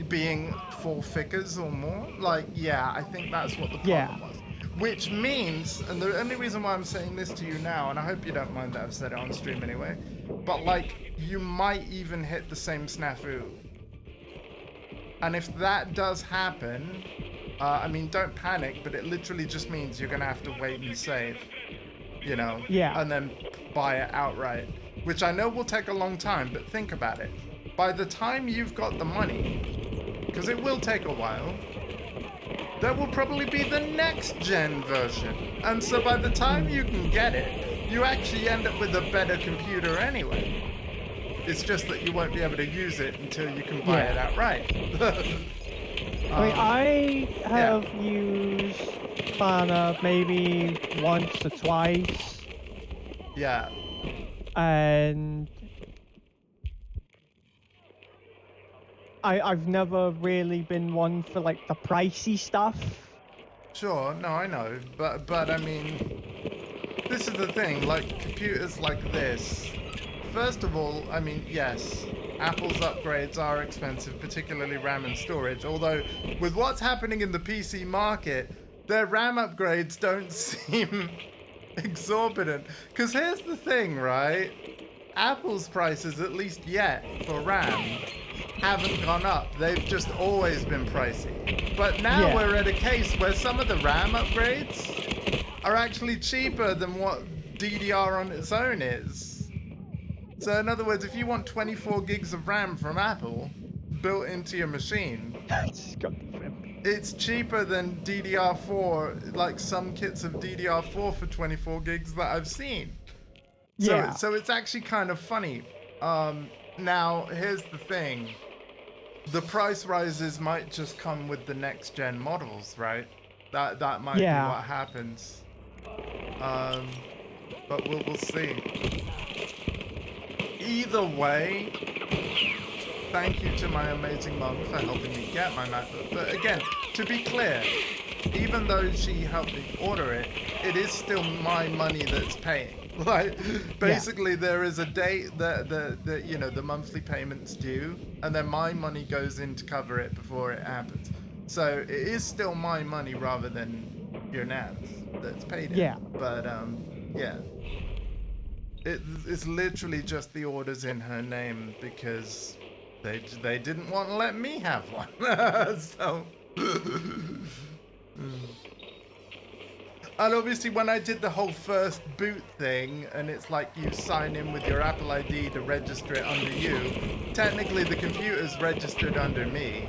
being 4 figures or more. Like, yeah, I think that's what the problem was. Which means, and the only reason why I'm saying this to you now, and I hope you don't mind that I've said it on stream anyway, but like, you might even hit the same snafu. And if that does happen, I mean, don't panic, but it literally just means you're going to have to wait and save, you know, and then buy it outright, which I know will take a long time, but think about it. By the time you've got the money, because it will take a while, there will probably be the next gen version. And so by the time you can get it, you actually end up with a better computer anyway. It's just that you won't be able to use it until you can buy it outright. I mean, I have used Klarna maybe once or twice. Yeah. And I've never really been one for like the pricey stuff. Sure, no, I know, but I mean, this is the thing, like computers like this. First of all, I mean, yes, Apple's upgrades are expensive, particularly RAM and storage, although with what's happening in the PC market, their RAM upgrades don't seem exorbitant. Because here's the thing, right? Apple's prices, at least yet, for RAM, haven't gone up. They've just always been pricey. But now we're at a case where some of the RAM upgrades are actually cheaper than what DDR on its own is. So in other words, if you want 24 gigs of RAM from Apple built into your machine, it's cheaper than DDR4, like some kits of DDR4 for 24 gigs that I've seen. So it's actually kind of funny. Now, here's the thing. The price rises might just come with the next gen models, right? That might be what happens. But we'll see. Either way, thank you to my amazing mum for helping me get my MacBook. But again, to be clear, even though she helped me order it, it is still my money that's paying. Like, basically, there is a date that the monthly payment's due, and then my money goes in to cover it before it happens. So it is still my money rather than your nan's that's paid it. Yeah. But it's literally just the orders in her name because they didn't want to let me have one. So. And obviously when I did the whole first boot thing, and it's like you sign in with your Apple ID to register it under you, technically the computer's registered under me.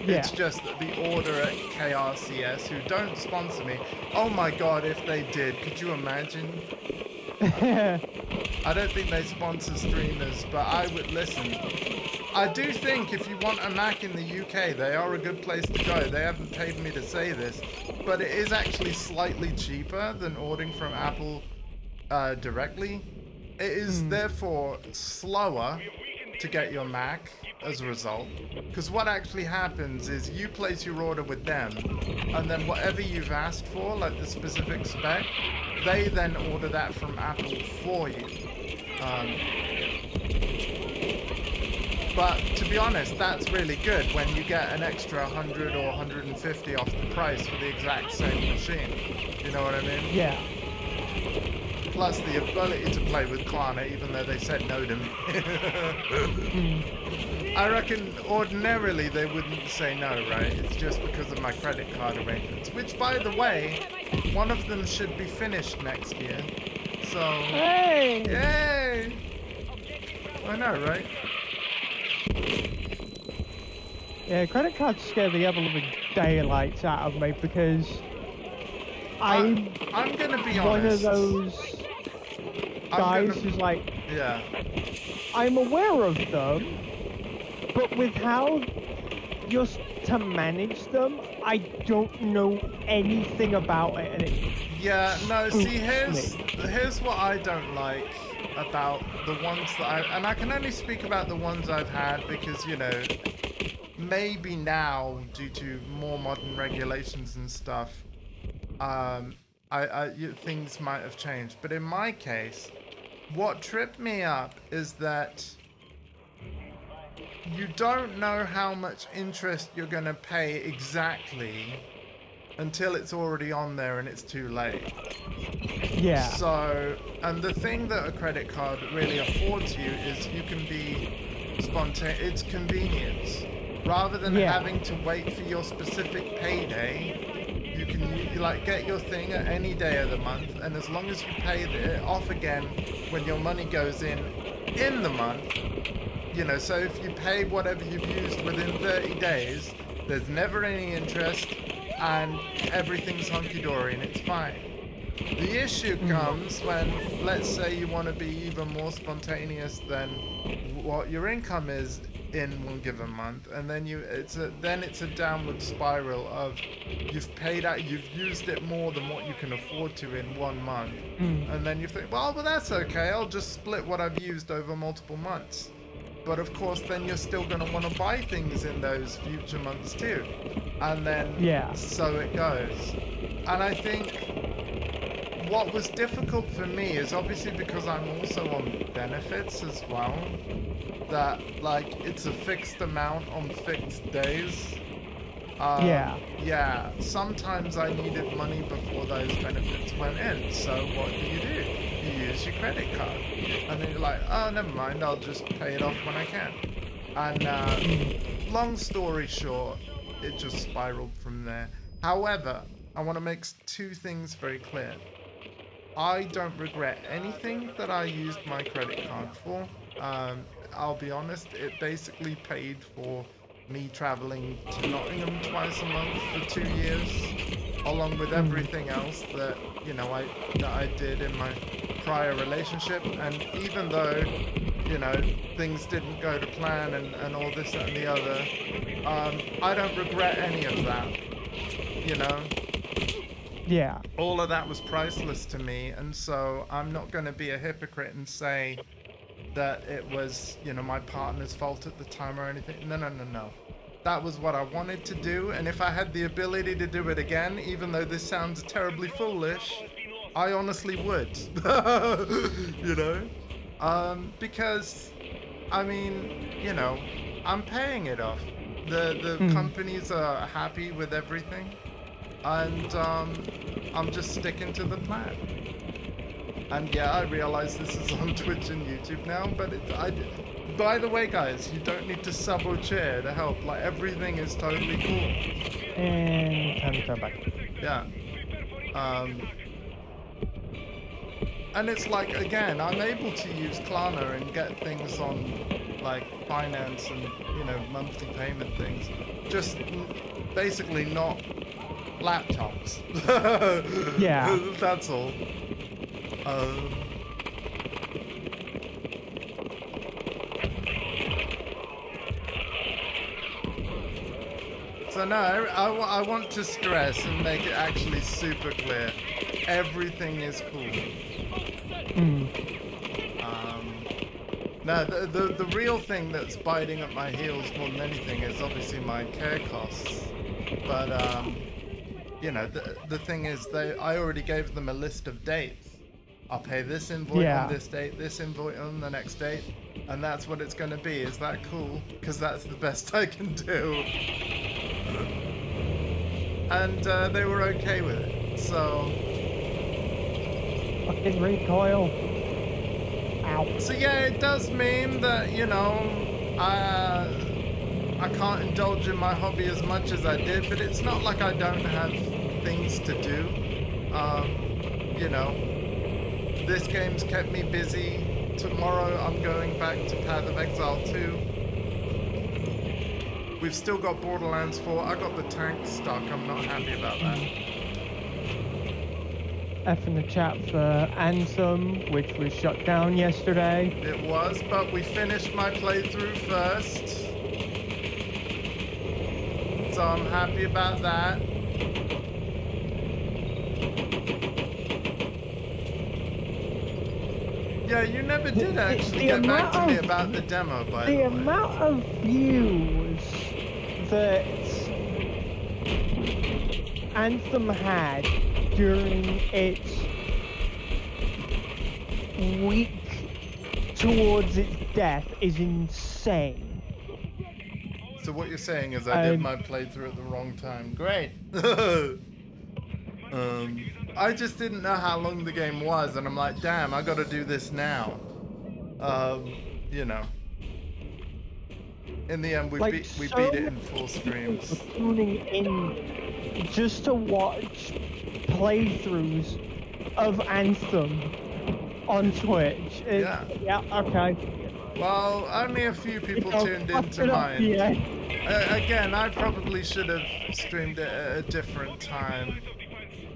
Yeah. It's just that the order at KRCS, who don't sponsor me, oh my god, if they did, could you imagine? I don't think they sponsor streamers, but I would listen. I do think if you want a Mac in the UK, they are a good place to go. They haven't paid me to say this, but it is actually slightly cheaper than ordering from Apple directly. It is therefore slower to get your Mac as a result, because what actually happens is you place your order with them, and then whatever you've asked for, like the specific spec, they then order that from Apple for you. But to be honest, that's really good when you get an extra 100 or 150 off the price for the exact same machine. You know what I mean? Yeah. Plus the ability to play with Klarna, even though they said no to me. I reckon ordinarily they wouldn't say no, right? It's just because of my credit card arrangements. Which, by the way, one of them should be finished next year. So, Hey! yay! I know, right? Yeah, credit cards scare the ever-living daylights out of me because I'm gonna be one honest. of those guys who's like, Yeah. I'm aware of them, but with how you're to manage them, I don't know anything about it, and it Yeah, no, see, spooks here's what I don't like about the ones that and I can only speak about the ones I've had because, you know, maybe now, due to more modern regulations and stuff, things might have changed. But in my case, what tripped me up is that you don't know how much interest you're going to pay exactly until it's already on there and it's too late. Yeah. So, and the thing that a credit card really affords you is you can be spontaneous. It's convenience. Rather than having to wait for your specific payday, you can like get your thing at any day of the month, and as long as you pay it off again when your money goes in the month, you know, so if you pay whatever you've used within 30 days, there's never any interest, and everything's hunky-dory and it's fine. The issue comes when, let's say you want to be even more spontaneous than what your income is in one given month, and then it's a downward spiral of you've used it more than what you can afford to in 1 month, and then you think, well, that's okay, I'll just split what I've used over multiple months. But of course, then you're still going to want to buy things in those future months too, and then so it goes. And I think what was difficult for me is obviously because I'm also on benefits as well, that like it's a fixed amount on fixed days. Yeah, sometimes I needed money before those benefits went in, so what do? You use your credit card. And then you're like, oh, never mind, I'll just pay it off when I can. And long story short, it just spiraled from there. However, I want to make two things very clear. I don't regret anything that I used my credit card for. I'll be honest, it basically paid for me traveling to Nottingham twice a month for 2 years, along with everything else that, you know, I did in my prior relationship. And even though, you know, things didn't go to plan and all this and the other, I don't regret any of that, you know? Yeah. All of that was priceless to me, and so I'm not going to be a hypocrite and say that it was, you know, my partner's fault at the time or anything. No. That was what I wanted to do, and if I had the ability to do it again, even though this sounds terribly foolish, I honestly would. You know? Because, I mean, you know, I'm paying it off. The companies are happy with everything, and I'm just sticking to the plan. And yeah, I realize this is on Twitch and YouTube now, but By the way, guys, you don't need to sub or cheer to help. Like, everything is totally cool. And time to turn back. Yeah. And it's like, again, I'm able to use Klarna and get things on, like, finance and, you know, monthly payment things. Just basically not laptops. Yeah. That's all. So no, I want to stress and make it actually super clear. Everything is cool. No, the real thing that's biting at my heels more than anything is obviously my care costs. But you know, the thing is, I already gave them a list of dates. I'll pay this invoice on this date, this invoice on the next date, and that's what it's going to be. Is that cool? Because that's the best I can do. And they were okay with it. So. Fucking recoil. Ow. So yeah, it does mean that, you know, I can't indulge in my hobby as much as I did, but it's not like I don't have things to do. You know, this game's kept me busy. Tomorrow I'm going back to Path of Exile 2. We've still got Borderlands 4. I got the tank stuck. I'm not happy about that. F in the chat for Anthem, which was shut down yesterday. It was, but we finished my playthrough first. So I'm happy about that. Yeah, you never did actually get back to me about the demo, by the way. The amount of views that Anthem had during its week towards its death is insane. So what you're saying is I did my playthrough at the wrong time. Great. I just didn't know how long the game was, and I'm like, damn, I gotta do this now. You know. In the end, we beat it in 4 streams. Tuning in just to watch playthroughs of Anthem on Twitch. Yeah. Yeah. Okay. Well, only a few people tuned fuck into it up, mine. yeah. Again, I probably should have streamed it at a different time.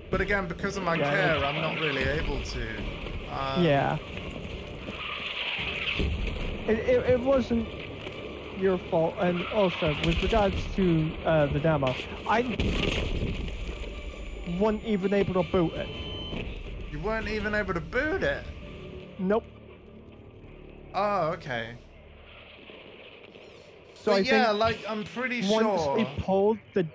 But again, because of my care, I'm not really able to. Yeah. It wasn't your fault, and also with regards to the demo, I wasn't even able to boot it. You weren't even able to boot it? Nope. Oh, okay. So But I yeah, think like, I'm pretty once sure. they pulled the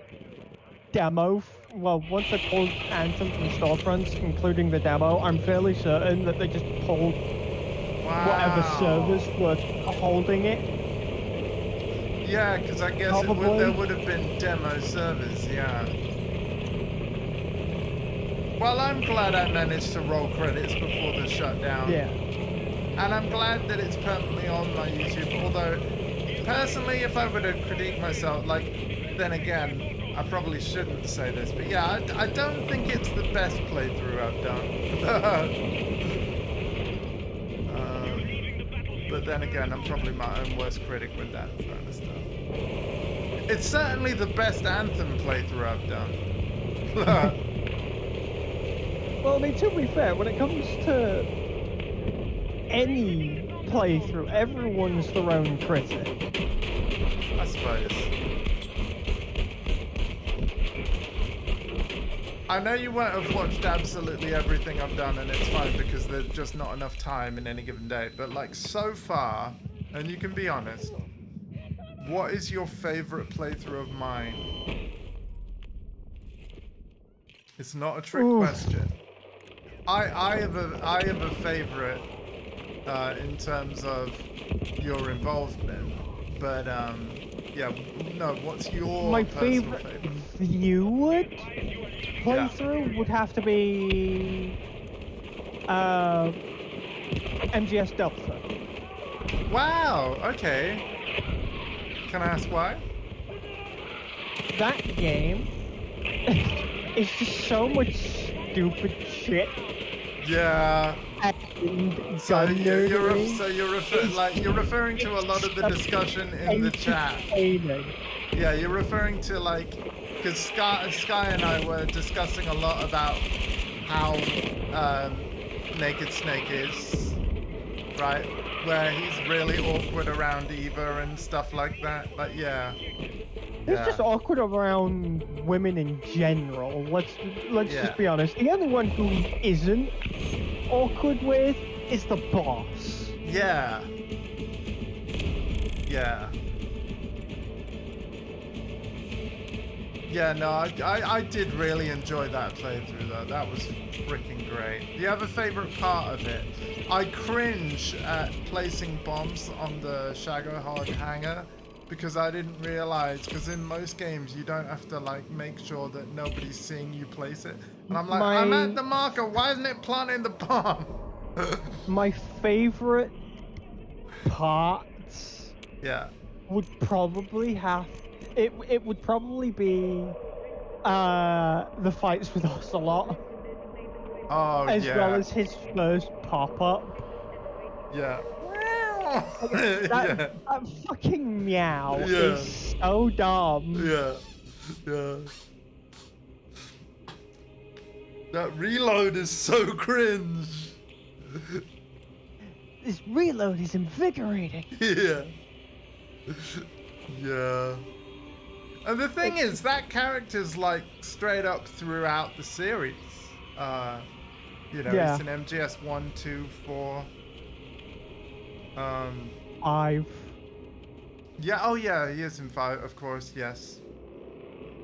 demo, once they pulled Anthem from storefronts, including the demo, I'm fairly certain that they just pulled whatever servers were holding it. Yeah, because I guess there would have been demo servers, yeah. Well, I'm glad I managed to roll credits before the shutdown. Yeah. And I'm glad that it's permanently on my YouTube, although, personally, if I were to critique myself, like, then again, I probably shouldn't say this, but yeah, I don't think it's the best playthrough I've done. But then again, I'm probably my own worst critic with that kind of stuff. It's certainly the best Anthem playthrough I've done. Well, I mean, to be fair, when it comes to any playthrough, everyone's their own critic. I suppose. I know you won't have watched absolutely everything I've done, and it's fine because there's just not enough time in any given day. But like so far, and you can be honest, what is your favorite playthrough of mine? It's not a trick question. I have a favorite in terms of your involvement, but yeah, no. What's your My personal favorite viewed playthrough would have to be MGS Delta. Wow. Okay. Can I ask why? That game is just so much stupid shit. Yeah. And So gun you're nerdery. you're referring to a lot of the discussion in the chat. Entertaining. Yeah, you're referring to like, because Sky and I were discussing a lot about how Naked Snake is, right? Where he's really awkward around Eva and stuff like that. But yeah. It's just awkward around women in general. Let's Yeah. just be honest. The only one who isn't awkward with is the boss. Yeah. Yeah. Yeah, no, I did really enjoy that playthrough though. That was freaking great. Do you have a favorite part of it? I cringe at placing bombs on the Shagohod hangar because I didn't realize, because in most games you don't have to like make sure that nobody's seeing you place it. And I'm like, I'm at the marker, why isn't it planting the bomb? My favorite parts Yeah. would probably have it would probably be the fights with Ocelot, Oh, as yeah. well as his first pop-up. Yeah. That fucking meow Yeah. is so dumb. Yeah. Yeah. That reload is so cringe. This reload is invigorating. Yeah. Yeah. And the thing is, that character's like straight up throughout the series. You know, Yeah. it's in MGS 1, 2, 4. 5. Yeah, oh yeah, he is in 5, of course, yes.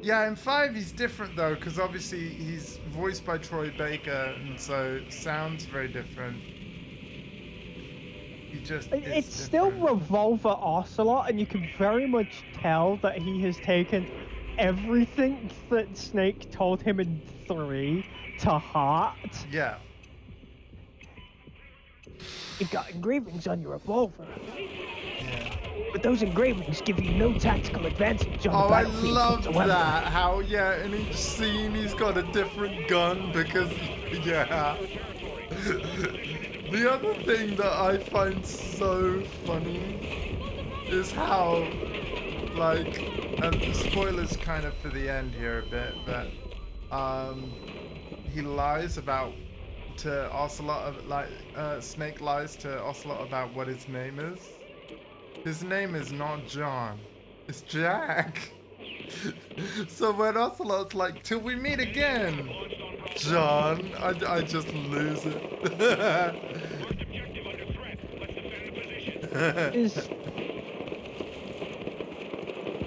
Yeah, in 5 he's different though, because obviously he's voiced by Troy Baker, and so sounds very different. He just It's still Revolver Ocelot, and you can very much tell that he has taken everything that Snake told him in 3 to heart. Yeah. You've got engravings on your revolver, Yeah. but those engravings give you no tactical advantage on Oh, the I battlefield love whatsoever. that. How, yeah, in each scene he's got a different gun because, yeah. The other thing that I find so funny is how, like, and spoilers kind of for the end here a bit, but, he lies about to Ocelot, like, Snake lies to Ocelot about what his name is. His name is not John, it's Jack. So when Ocelot's like, till we meet again, John, I just lose it. Is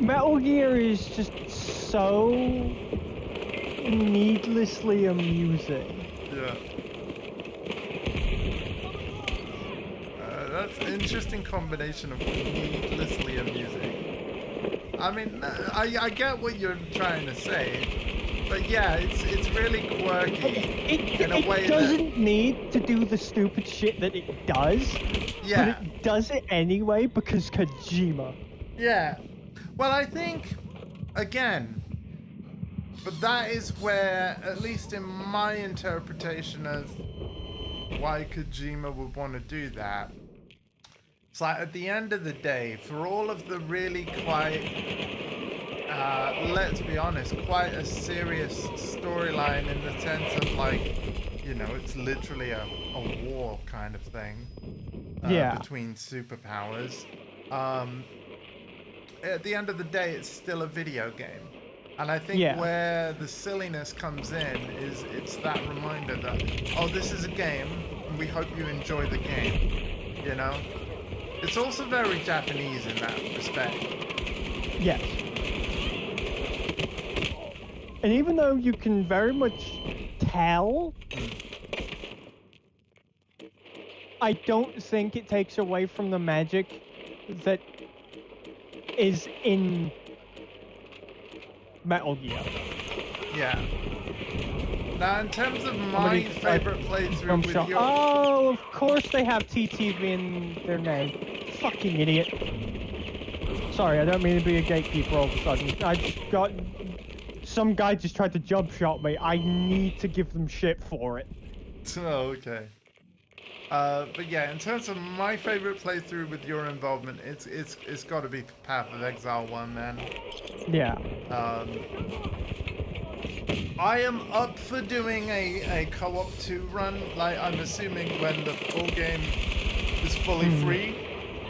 Metal Gear is just so needlessly amusing. Yeah. That's an interesting combination of needlessly amusing. I mean, I get what you're trying to say, but yeah, it's really quirky in a way It doesn't need to do the stupid shit that it does, Yeah. but it does it anyway because Kojima. Yeah. Well, I think, again, but that is where, at least in my interpretation of why Kojima would want to do that, it's like at the end of the day, for all of the really quite, let's be honest, quite a serious storyline in the sense of like, you know, it's literally a war kind of thing between superpowers. At the end of the day, it's still a video game. And I think where the silliness comes in is it's that reminder that, oh, this is a game, and we hope you enjoy the game, you know? It's also very Japanese in that respect. Yes. And even though you can very much tell, I don't think it takes away from the magic that is in Metal Gear. Yeah. Now, in terms of my favorite playthrough with your... Oh, of course they have TTV in their name. fucking idiot. Sorry, I don't mean to be a gatekeeper all of a sudden. I just got... Some guy just tried to jump shot me. I need to give them shit for it. Oh, okay. But yeah, in terms of my favorite playthrough with your involvement, it's got to be Path of Exile 1, man. Yeah. I am up for doing a co-op 2 run. Like, I'm assuming when the full game is fully free.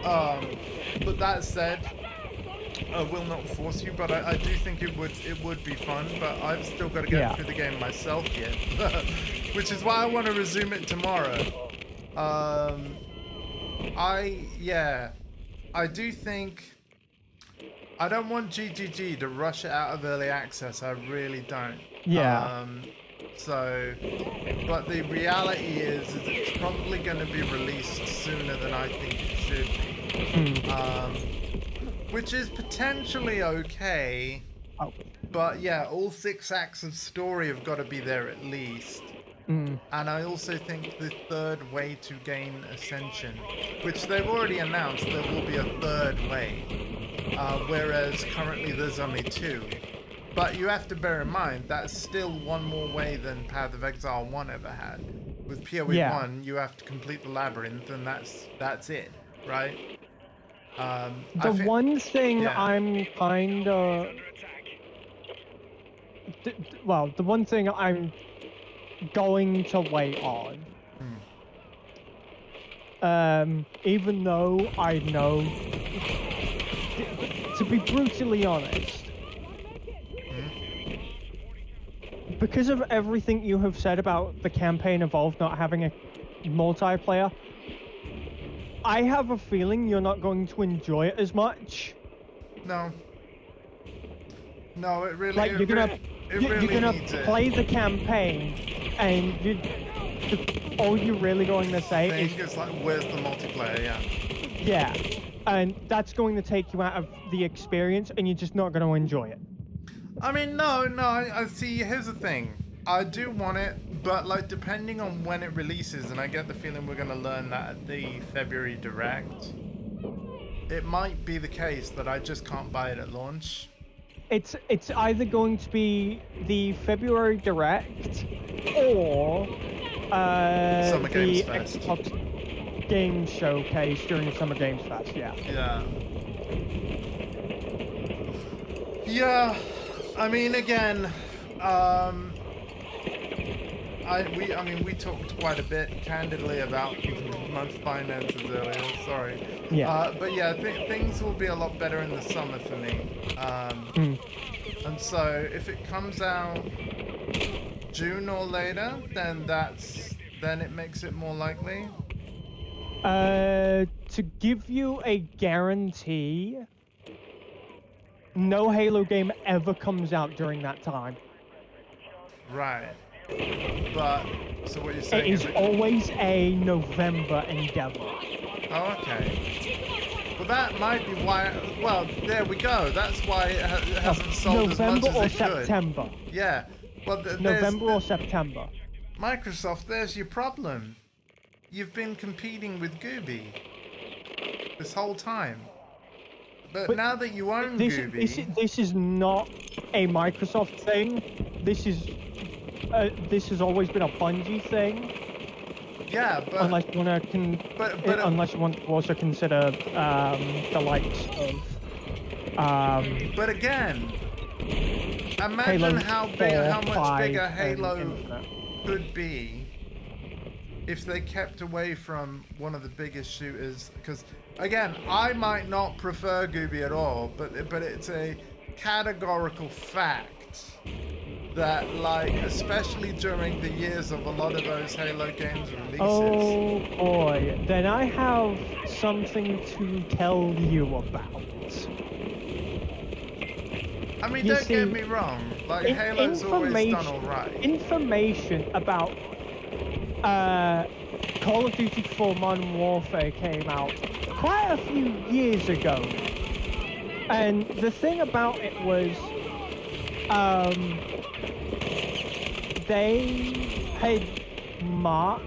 But that said, I will not force you. But I do think it would be fun. But I've still got to get through the game myself yet, which is why I want to resume it tomorrow. I do think I don't want GGG to rush it out of early access. I really don't. Yeah. But the reality is it's probably going to be released sooner than I think it should be. Which is potentially okay. Oh. But yeah, all 6 acts of story have got to be there at least. And I also think the third way to gain Ascension, which they've already announced, there will be a third way, whereas currently there's only 2. But you have to bear in mind, that's still one more way than Path of Exile 1 ever had. With PoE 1, you have to complete the labyrinth, and that's it, right? The one thing I'm kind of... well, the one thing I'm going to wait on, even though I know, to be brutally honest, because of everything you have said about the campaign Evolve not having a multiplayer, I have a feeling you're not going to enjoy it as much. No, it really... Like, you're gonna play the campaign, and all you're really going to say is... It's like, where's the multiplayer, Yeah, and that's going to take you out of the experience, and you're just not going to enjoy it. I mean, no, I see, here's the thing. I do want it, but like, depending on when it releases, and I get the feeling we're going to learn that at the February Direct, it might be the case that I just can't buy it at launch. It's either going to be the February Direct, or Summer Games the Fest. Xbox Game Showcase during the Summer Games Fest, Yeah, I mean, again, we talked quite a bit candidly about my finances earlier. Sorry. Yeah. But yeah, things will be a lot better in the summer for me. And so if it comes out June or later, then it makes it more likely. To give you a guarantee, no Halo game ever comes out during that time. Right. But, so what you're saying is always a November endeavor. Oh, okay. Well, that might be why... Well, there we go. That's why it hasn't sold November as much as it or September. could. Yeah. Well, November or September. Microsoft, there's your problem. You've been competing with Gooby this whole time. But now that you own Gooby... This is not a Microsoft thing. This has always been a Bungie thing. Yeah, but... Unless you want to unless you want to also consider the likes of... but again, imagine Halo how much bigger Halo could be if they kept away from one of the biggest shooters. Because, again, I might not prefer Gooby at all, but it's a categorical fact that, like, especially during the years of a lot of those Halo games releases... Oh boy, then I have something to tell you about. I mean, don't get me wrong, like, Halo's always done alright. Information about Call of Duty 4 Modern Warfare came out quite a few years ago. And the thing about it was, they had marked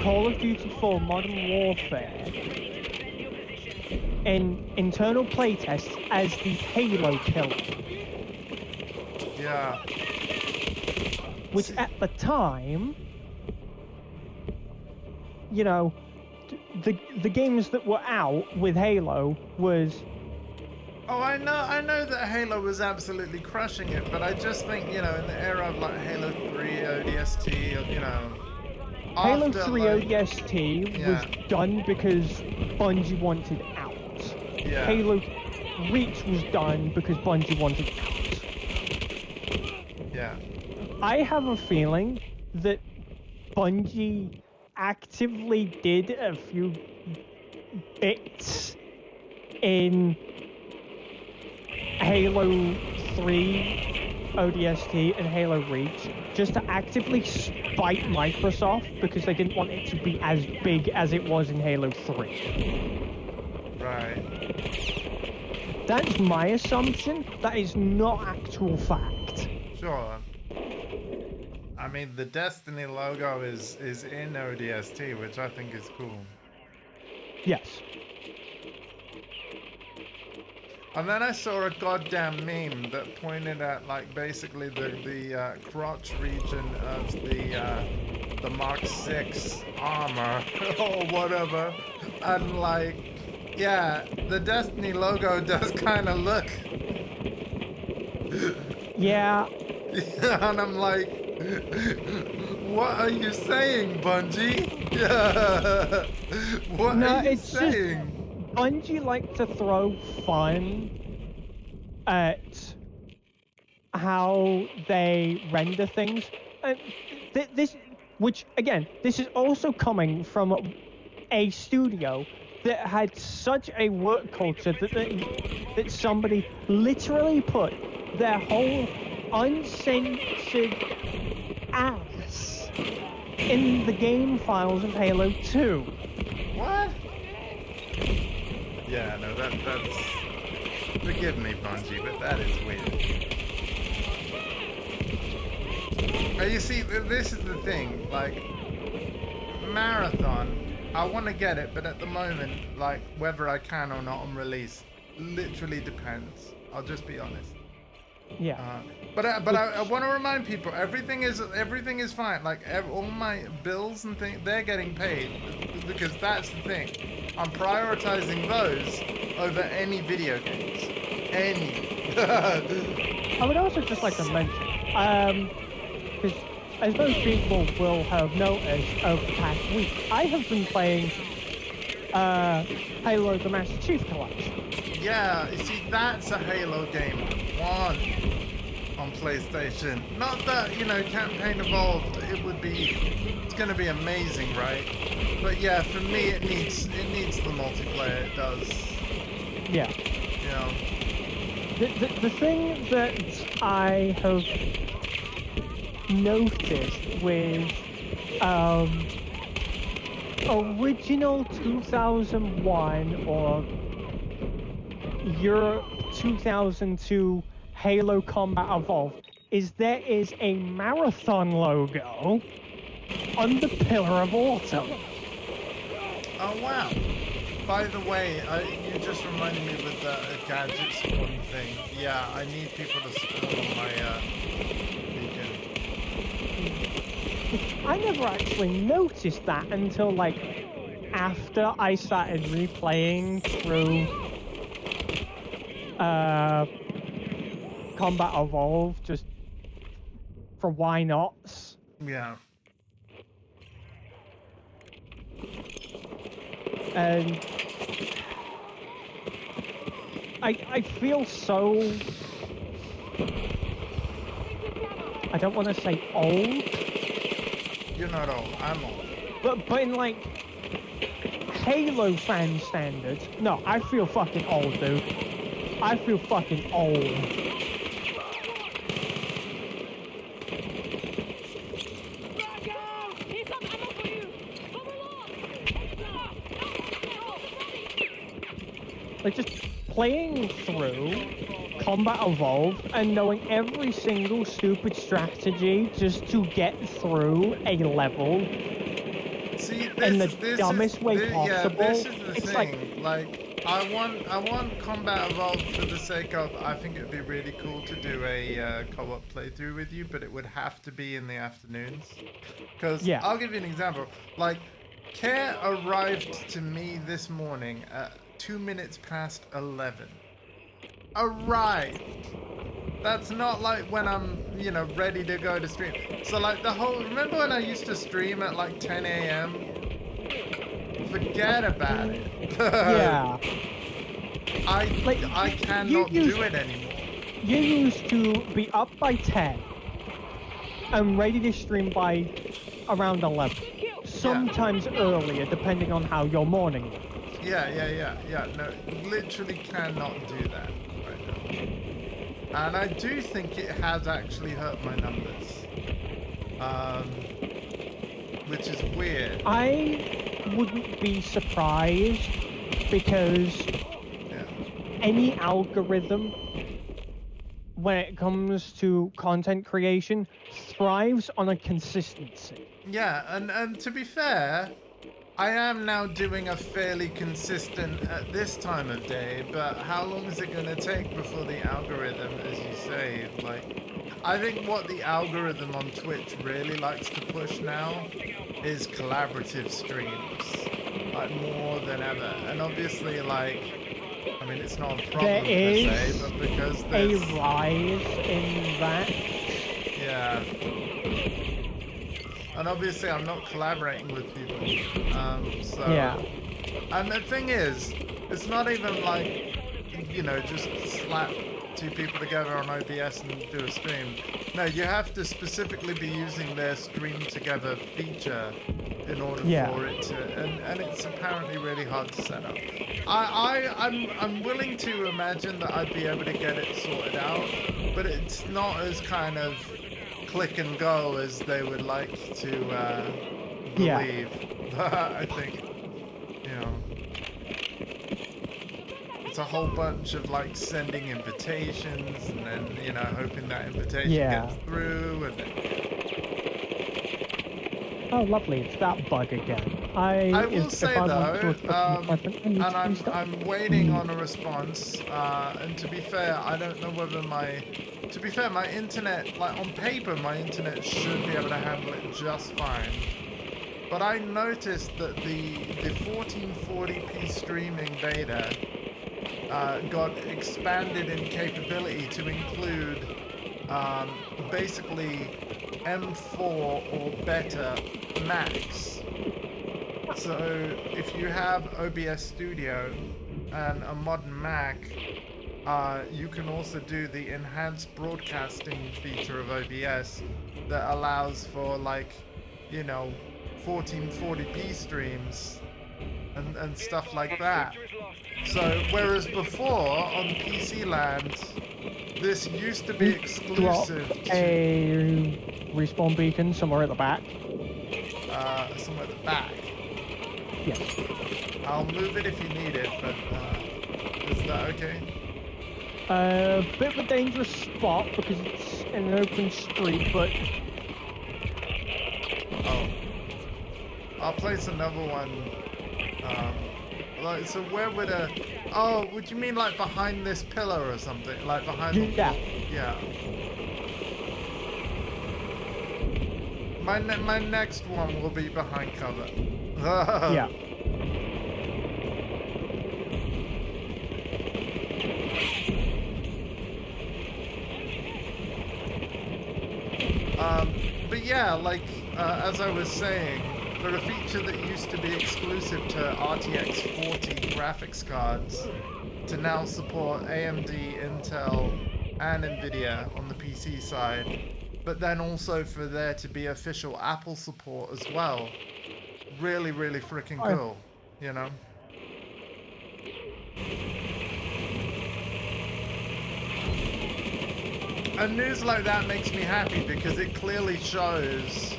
Call of Duty 4 Modern Warfare in internal playtests as the Halo killer, Yeah. which at the time, you know, the games that were out with Halo was Oh, I know that Halo was absolutely crushing it, but I just think, you know, in the era of like Halo 3, ODST, you know, Halo after, 3 like, ODST yeah. was done because Bungie wanted out. Yeah. Halo Reach was done because Bungie wanted out. Yeah. I have a feeling that Bungie actively did a few bits in Halo 3 ODST and Halo Reach just to actively spite Microsoft because they didn't want it to be as big as it was in Halo 3. Right. That's my assumption. That is not actual fact. Sure. I mean, the Destiny logo is in ODST, which I think is cool. Yes. And then I saw a goddamn meme that pointed at like basically the crotch region of the Mark 6 armor or whatever, and like, yeah, the Destiny logo does kind of look. Yeah. And I'm like, what are you saying, Bungie? Yeah. What No, are you it's just- saying? Bungie like to throw fun at how they render things. This, which again, this is also coming from a studio that had such a work culture that somebody literally put their whole uncensored ass in the game files of Halo 2. What? Yeah, no, that's... Forgive me, Bungie, but that is weird. You see, this is the thing, like, Marathon, I want to get it, but at the moment, like, whether I can or not on release, literally depends. I'll just be honest. Yeah. But I want to remind people, everything is fine. Like all my bills and things, they're getting paid because that's the thing. I'm prioritizing those over any video games. Any. I would also just like to mention, because as most people will have noticed over the past week, I have been playing Halo the Master Chief Collection. Yeah, you see, that's a Halo game I want on PlayStation. Not that, you know, campaign evolved, it's gonna be amazing, right? But yeah, for me it needs the multiplayer, it does. Yeah. You know. The thing that I have noticed with original 2001 or Europe 2002 Halo Combat Evolved is there is a Marathon logo on the Pillar of Autumn. Oh wow. By the way, you just reminded me with the gadget spawn thing. Yeah, I need people to spawn on my beacon. I never actually noticed that until like after I started replaying through Combat Evolved just for why nots. Yeah. And I feel so, I don't want to say old, You're not old. I'm old. but in like Halo fan standards, no, I feel fucking old, dude. I feel fucking old. Back out! Here's some ammo for you! Come along! Like just playing through Combat Evolved and knowing every single stupid strategy just to get through a level See, in the this dumbest way yeah, possible. this is the It's thing. Like, I want Combat Evolved for the sake of, I think it would be really cool to do a co-op playthrough with you, but it would have to be in the afternoons. Because Yeah. I'll give you an example. Like, Care arrived to me this morning at 2 minutes past 11. Arrived. That's not like when I'm, you know, ready to go to stream. So like remember when I used to stream at like 10 a.m.? Forget about it. Yeah. I cannot do it anymore. You used to be up by 10 and ready to stream by around 11. Sometimes earlier, depending on how your morning was. Yeah. No, literally cannot do that right now. And I do think it has actually hurt my numbers. Which is weird. I wouldn't be surprised because any algorithm, when it comes to content creation, thrives on a consistency. Yeah, and to be fair, I am now doing a fairly consistent at this time of day, but how long is it going to take before the algorithm, as you say, like, I think what the algorithm on Twitch really likes to push now is collaborative streams, like more than ever. And obviously, like, I mean, it's not a problem There is per se, but because a there's rise in that. yeah. And obviously I'm not collaborating with people. So Yeah. And the thing is, it's not even like, you know, just slap two people together on OBS and do a stream. No, you have to specifically be using their stream together feature in order for it to, and it's apparently really hard to set up. I'm willing to imagine that I'd be able to get it sorted out, but it's not as kind of click and go as they would like to believe. I think, you know, it's a whole bunch of like sending invitations and then, you know, hoping that invitation gets through and then... Oh, lovely! It's that bug again. I will say though, and I'm waiting on a response. And to be fair, I don't know whether my internet, like on paper, my internet should be able to handle it just fine. But I noticed that the 1440p streaming beta got expanded in capability to include basically M4 or better Max. So if you have OBS Studio and a modern Mac, you can also do the enhanced broadcasting feature of OBS that allows for, like, you know, 1440p streams and stuff like that. So whereas before on PC land, this used to be exclusive to a respawn beacon somewhere at the back. Somewhere at the back. Yes. I'll move it if you need it, but is that okay? Bit of a dangerous spot because it's in an open street, but... Oh. I'll place another one. Like, so where would a... Oh, would you mean like behind this pillar or something? Like behind the... Yeah. Yeah. My next one will be behind cover. Yeah. But yeah, like, as I was saying, for a feature that used to be exclusive to RTX 40 graphics cards, to now support AMD, Intel, and Nvidia on the PC side, but then also for there to be official Apple support as well. Really, really freaking cool, you know? And news like that makes me happy because it clearly shows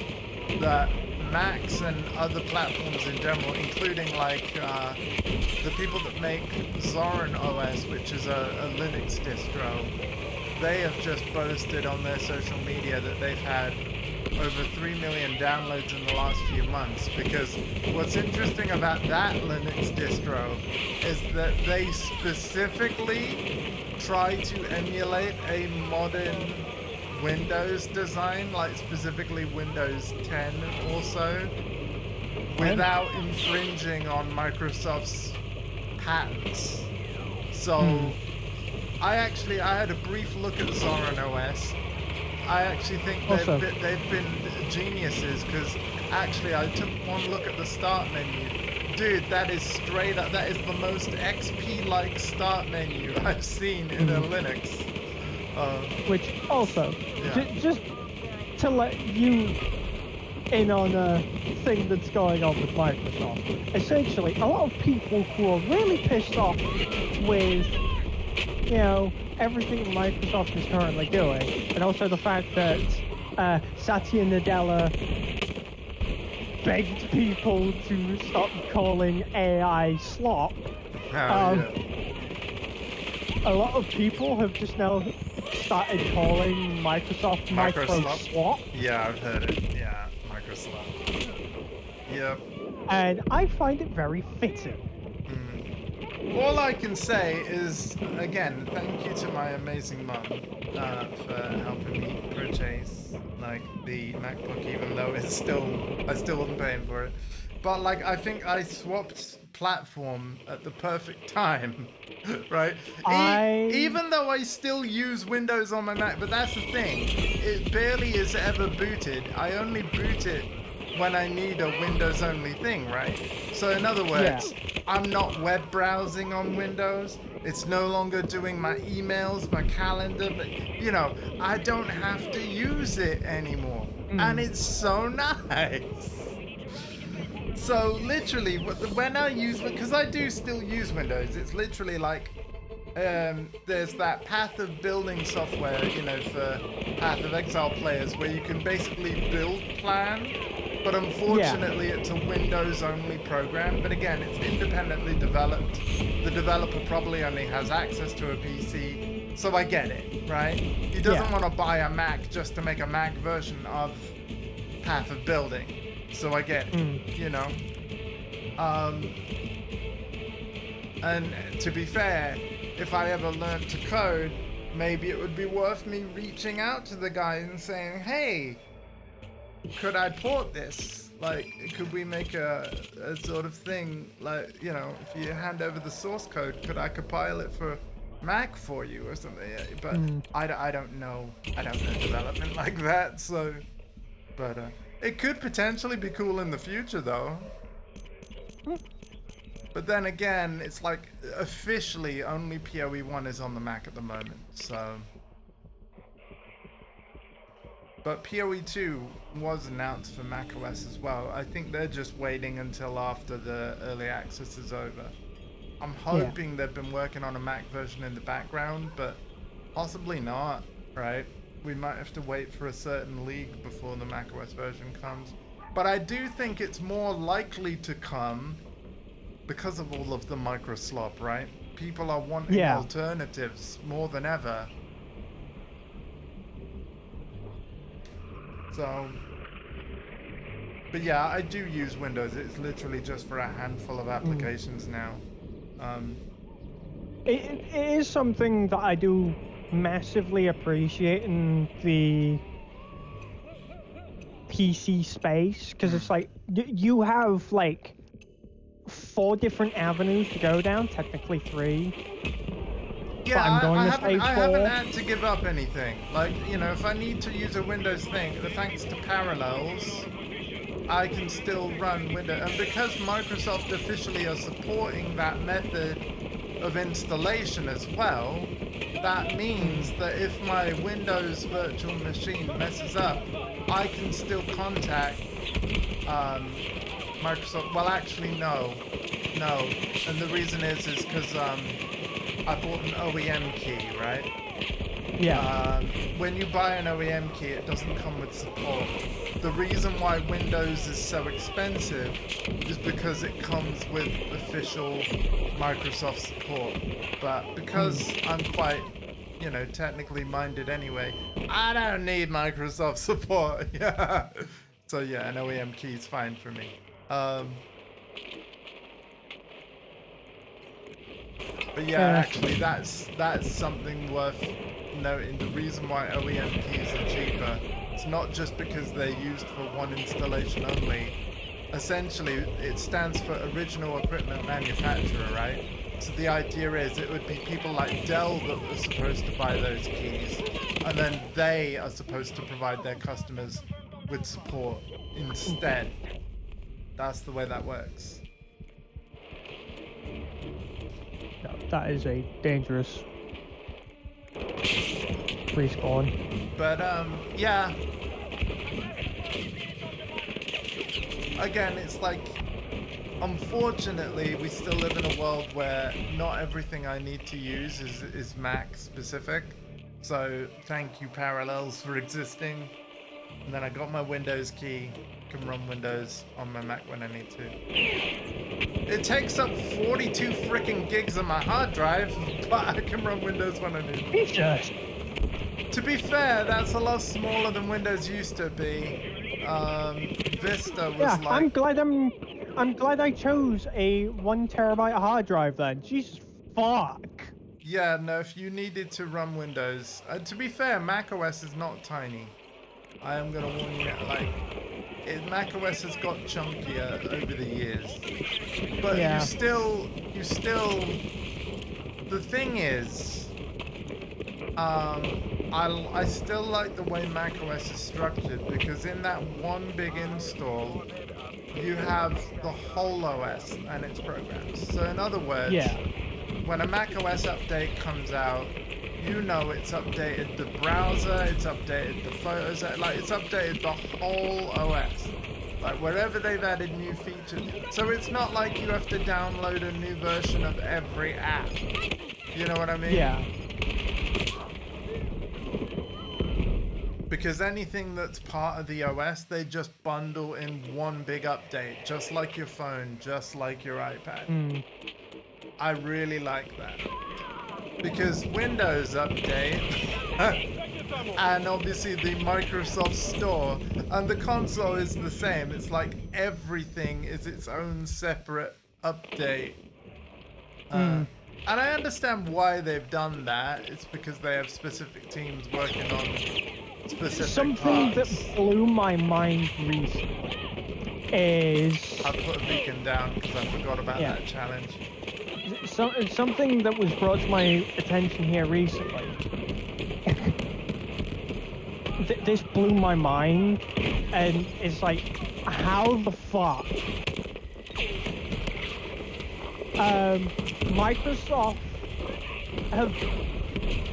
that Macs and other platforms in general, including like the people that make Zorin OS, which is a Linux distro, they have just boasted on their social media that they've had over 3 million downloads in the last few months, because what's interesting about that Linux distro is that they specifically try to emulate a modern Windows design, like specifically Windows 10 also, without infringing on Microsoft's patents. So I had a brief look at Zorin OS. I actually think they've been geniuses, because actually I took one look at the start menu. Dude, that is straight up, that is the most XP-like start menu I've seen in a Linux. Which also, Yeah. just to let you in on a thing that's going on with Microsoft. Essentially, a lot of people who are really pissed off with, you know, everything Microsoft is currently doing, and also the fact that Satya Nadella begged people to stop calling AI slop. A lot of people have just now started calling Microsoft Microslop. Yeah, I've heard it. Yeah, Microslop. Yep. And I find it very fitting. All I can say is, again, thank you to my amazing mum for helping me purchase like the MacBook, even though I still wasn't paying for it. But like, I think I swapped platform at the perfect time, right? Even though I still use Windows on my Mac, but that's the thing, it barely is ever booted. I only boot it when I need a Windows only thing, right? So in other words, I'm not web browsing on Windows. It's no longer doing my emails, my calendar, but you know, I don't have to use it anymore. And it's so nice. So literally, when I use, because I do still use Windows, it's literally like, there's that Path of Building software, you know, for Path of Exile players, where you can basically build plan, but unfortunately it's a Windows only program. But again, it's independently developed. The developer probably only has access to a PC, so I get it, right? He doesn't want to buy a Mac just to make a Mac version of Path of Building. So I get it, you know. And to be fair, if I ever learned to code, maybe it would be worth me reaching out to the guy and saying, hey, could I port this? Like, could we make a sort of thing, like, you know, if you hand over the source code, could I compile it for Mac for you or something? But I don't know. I don't know development like that, so, but, it could potentially be cool in the future, though. But then again, it's like officially only PoE 1 is on the Mac at the moment, so. But PoE 2 was announced for macOS as well. I think they're just waiting until after the early access is over. I'm hoping they've been working on a Mac version in the background, but possibly not, right? We might have to wait for a certain league before the macOS version comes. But I do think it's more likely to come because of all of the microslop, right? People are wanting alternatives more than ever. So, but yeah, I do use Windows. It's literally just for a handful of applications now. It is something that I do massively appreciate in the PC space, because it's like you have like 4 different avenues to go down, technically 3. Yeah, I'm going I to say haven't 4. had to give up anything. Like, you know, if I need to use a Windows thing, thanks to Parallels, I can still run Windows. And because Microsoft officially are supporting that method of installation as well, that means that if my Windows virtual machine messes up, I can still contact Microsoft. Well, actually, no. And the reason is because I bought an OEM key, right? Yeah. When you buy an OEM key, it doesn't come with support. The reason why Windows is so expensive is because it comes with official Microsoft support. But because I'm quite you know, technically minded anyway. I don't need Microsoft support. Yeah. So yeah, an OEM key is fine for me. But yeah, actually, that's something worth noting. The reason why OEM keys are cheaper, it's not just because they're used for one installation only. Essentially, it stands for original equipment manufacturer, right? So the idea is it would be people like Dell that are supposed to buy those keys, and then they are supposed to provide their customers with support instead. That's the way that works. That is a dangerous respawn. But yeah. Again, it's like, unfortunately, we still live in a world where not everything I need to use is Mac specific. So thank you Parallels for existing. And then I got my Windows key, can run Windows on my Mac when I need to. It takes up 42 freaking gigs on my hard drive, but I can run Windows when I need to. Jesus. To be fair, that's a lot smaller than Windows used to be. Vista was Yeah, like... I'm glad I chose a 1 terabyte hard drive then. Jesus fuck. Yeah, no, if you needed to run Windows... to be fair, macOS is not tiny. I am gonna warn you, like... macOS has got chunkier over the years. But Yeah. you still... The thing is... I still like the way macOS is structured, because in that one big install, you have the whole OS and its programs. So in other words, Yeah. when a macOS update comes out, you know it's updated the browser, it's updated the photos, like it's updated the whole OS. Like wherever they've added new features. So it's not like you have to download a new version of every app. You know what I mean? Yeah. Because anything that's part of the OS, they just bundle in one big update, just like your phone, just like your iPad. I really like that. Because Windows Update, and obviously the Microsoft Store, and the console is the same. It's like everything is its own separate update. And I understand why they've done that. It's because they have specific teams working on specific Something parts. that blew my mind recently is I put a beacon down because I forgot about Yeah. that challenge. something that was brought to my attention here recently. This blew my mind, and it's like, how the fuck? Microsoft have,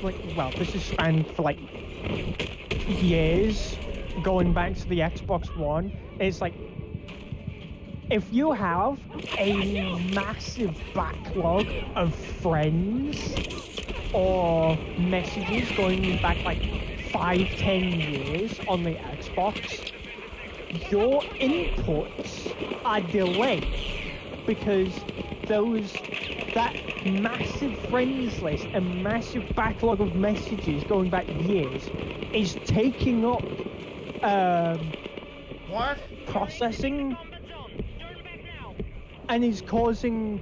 like, well, this is spanned for like years, going back to the Xbox One. It's like, if you have a massive backlog of friends or messages going back like 5-10 years on the Xbox, your inputs are delayed because that massive friends list and massive backlog of messages going back years is taking up What? processing and is causing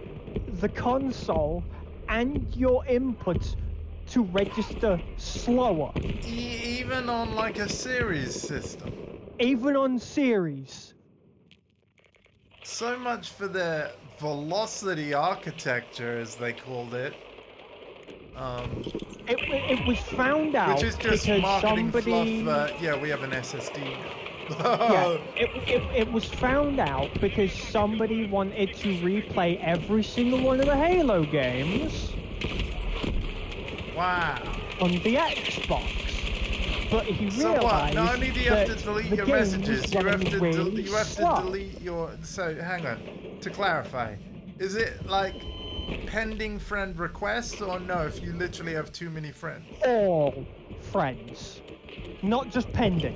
the console and your inputs to register slower, Even on like a series system. even on series. So much for their velocity architecture, as they called it. It was found out Which is just because marketing somebody. fluff. Yeah, we have an SSD now. Yeah, it was found out because somebody wanted to replay every single one of the Halo games Wow. on the Xbox. But he So what? realized Not only do you have to that delete the your game messages, was you have running to really slow. delete your. So hang on. To clarify, is it like pending friend requests, or no? If you literally have too many friends. All friends, not just pending.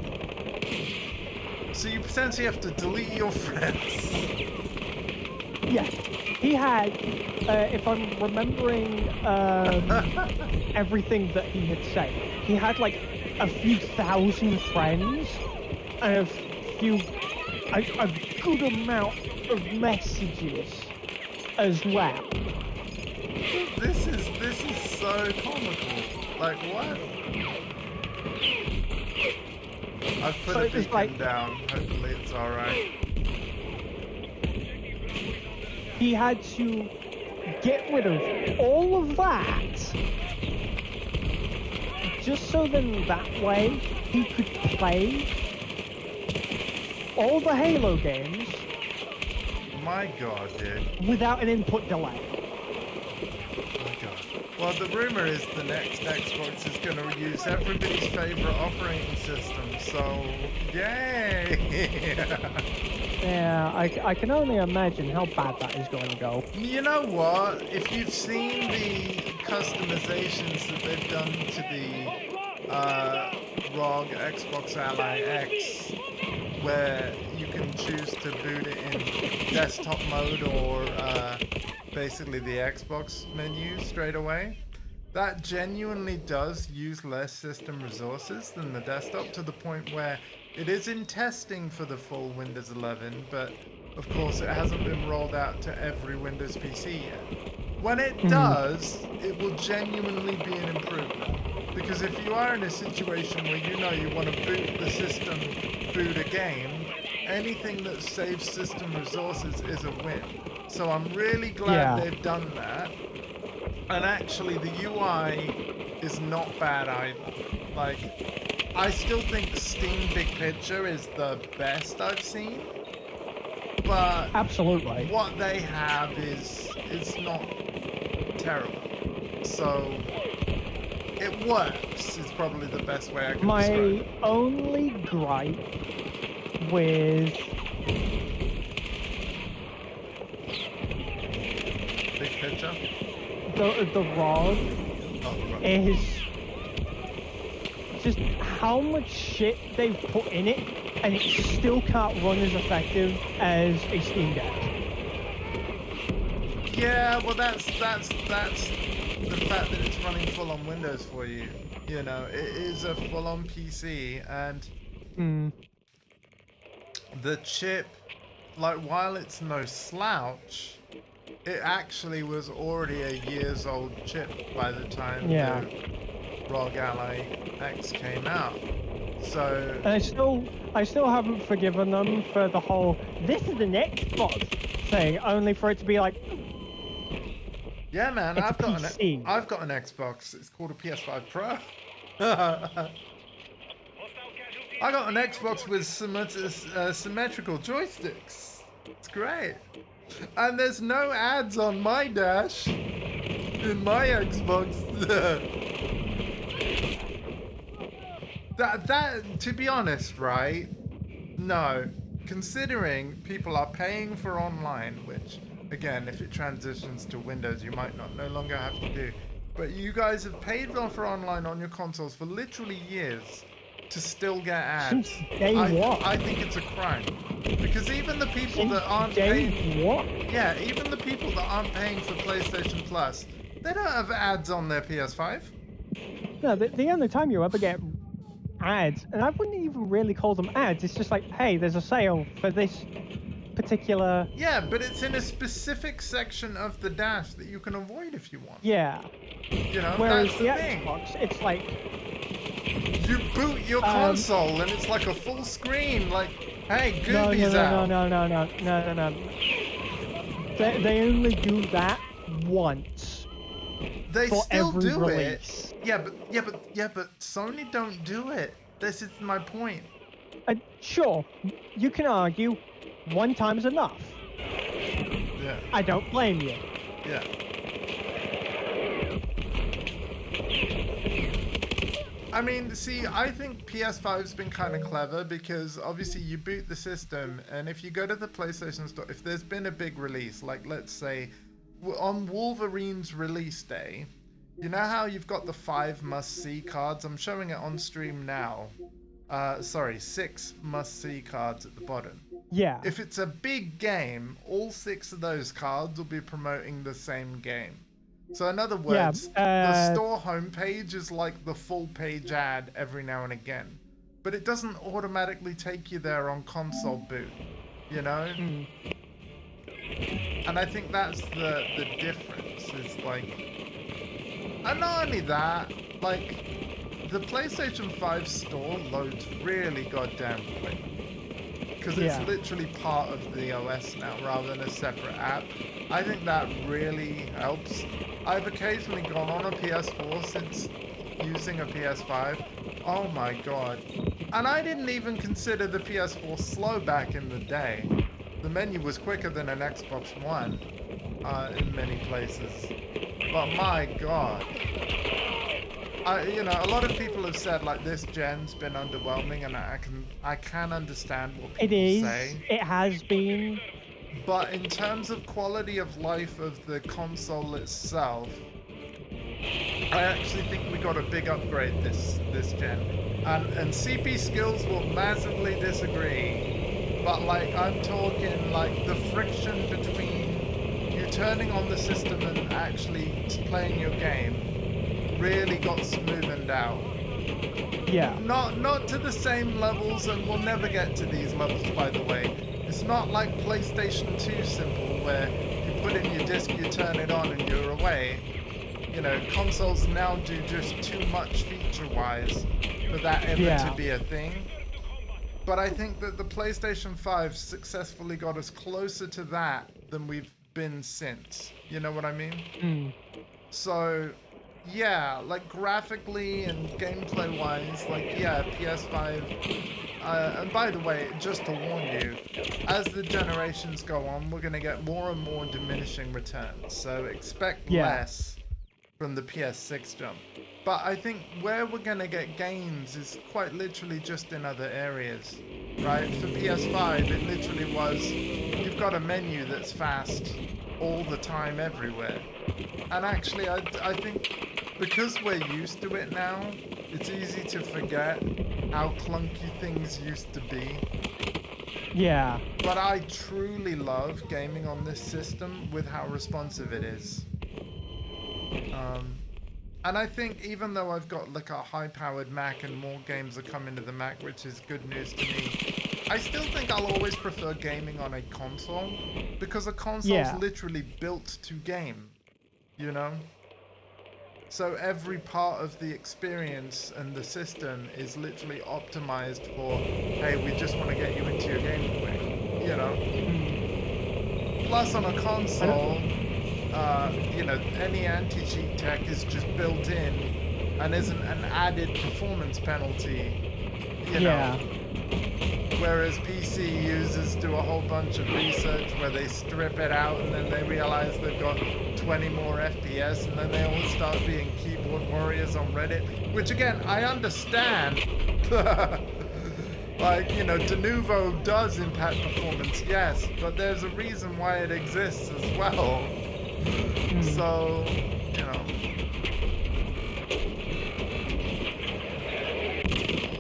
So you potentially have to delete your friends. Yeah, he had, if I'm remembering everything that he had said, he had like a few thousand friends and a good amount of messages as well. This is so comical. Like what? I've put So a it was beacon like- down. Hopefully it's alright. He had to get rid of all of that just so then that way he could play all the Halo games My god, dude. without an input delay. My god. Well, the rumor is the next Xbox is going to use everybody's favorite operating system, so yay! Yeah, I can only imagine how bad that is going to go. You know what? If you've seen the customizations that they've done to the ROG Xbox Ally X, where you can choose to boot it in desktop mode or basically the Xbox menu straight away, that genuinely does use less system resources than the desktop, to the point where it is in testing for the full Windows 11, but of course it hasn't been rolled out to every Windows PC yet. When it does, it will genuinely be an improvement. Because if you are in a situation where you know you want to boot the system, boot a game, anything that saves system resources is a win. So I'm really glad they've done that. And actually the UI is not bad either. Like, I still think Steam Big Picture is the best I've seen. But Absolutely. what they have is not terrible. So it works is probably the best way I can describe My it. only gripe with Big Picture. the ROG Oh, right. is just how much shit they've put in it, and it still can't run as effective as a Steam Deck. Yeah, well, that's the fact that it's running full on Windows for you. You know, it is a full on PC, and the chip, like, while it's no slouch, it actually was already a years old chip by the time the ROG Ally X came out. So And I still haven't forgiven them for the whole "this is an Xbox" thing, only for it to be like, yeah, man, It's I've got PC. I've got an Xbox. It's called a PS5 Pro. I got an Xbox with symmetrical joysticks. It's great. And there's no ads on my dash in my Xbox. that to be honest, right? No. Considering people are paying for online, which again, if it transitions to Windows, you might no longer have to do. But you guys have paid for online on your consoles for literally years to still get ads. Since day one. I think it's a crime. Because even the people that aren't day paying, what? yeah, even the people that aren't paying for PlayStation Plus, they don't have ads on their PS5. No, the only time you ever get ads, and I wouldn't even really call them ads, it's just like, hey, there's a sale for this particular... Yeah, but it's in a specific section of the dash that you can avoid if you want. Yeah. You know, Whereas that's the the thing. Xbox, it's like, You boot your console and it's like a full screen, like, hey, Gooby's out. no. They only do that once. They for still every do release. it. Yeah, but Sony don't do it. This is my point. Sure, you can argue one time's enough. Yeah, I don't blame you. yeah. I mean, see, I think PS5's been kind of clever because obviously you boot the system, and if you go to the PlayStation Store, if there's been a big release, like let's say on Wolverine's release day, you know how you've got the 5 must-see cards? I'm showing it on stream now. Sorry, 6 must-see cards at the bottom. Yeah. If it's a big game, all 6 of those cards will be promoting the same game. So in other words, the store homepage is like the full page ad every now and again. But it doesn't automatically take you there on console boot, you know? And I think that's the difference, is like... And not only that, like, the PlayStation 5 store loads really goddamn quick. Because it's literally part of the OS now rather than a separate app. I think that really helps. I've occasionally gone on a PS4 since using a PS5. Oh my god. And I didn't even consider the PS4 slow back in the day. The menu was quicker than an Xbox One in many places. But my god. You know, a lot of people have said like this gen's been underwhelming, and I can understand what people say. It has been. But in terms of quality of life of the console itself, I actually think we got a big upgrade this gen. And CP Skills will massively disagree. But like, I'm talking like the friction between you turning on the system and actually playing your game really got smoothened out. Yeah. Not to the same levels, and we'll never get to these levels, by the way. It's not like PlayStation 2 simple, where you put in your disc, you turn it on, and you're away. You know, consoles now do just too much feature-wise for that ever to be a thing. But I think that the PlayStation 5 successfully got us closer to that than we've been since. You know what I mean? So... yeah, like graphically and gameplay wise, like yeah, PS5. And by the way, just to warn you, as the generations go on, we're gonna get more and more diminishing returns. So expect less from the PS6 jump. But I think where we're gonna get gains is quite literally just in other areas, right? For PS5, it literally was, you've got a menu that's fast all the time everywhere. And actually, I think because we're used to it now, it's easy to forget how clunky things used to be. Yeah. But I truly love gaming on this system with how responsive it is. And I think even though I've got like a high-powered Mac and more games are coming to the Mac, which is good news to me, I still think I'll always prefer gaming on a console, because a console's literally built to game, you know? So every part of the experience and the system is literally optimized for, hey, we just want to get you into your game quick, you know? Plus on a console, you know, any anti-cheat tech is just built in and isn't an added performance penalty, you know? Whereas PC users do a whole bunch of research where they strip it out and then they realize they've got 20 more FPS, and then they all start being keyboard warriors on Reddit, which again, I understand. Like, you know, de novo does impact performance, yes, but there's a reason why it exists as well. So, you know.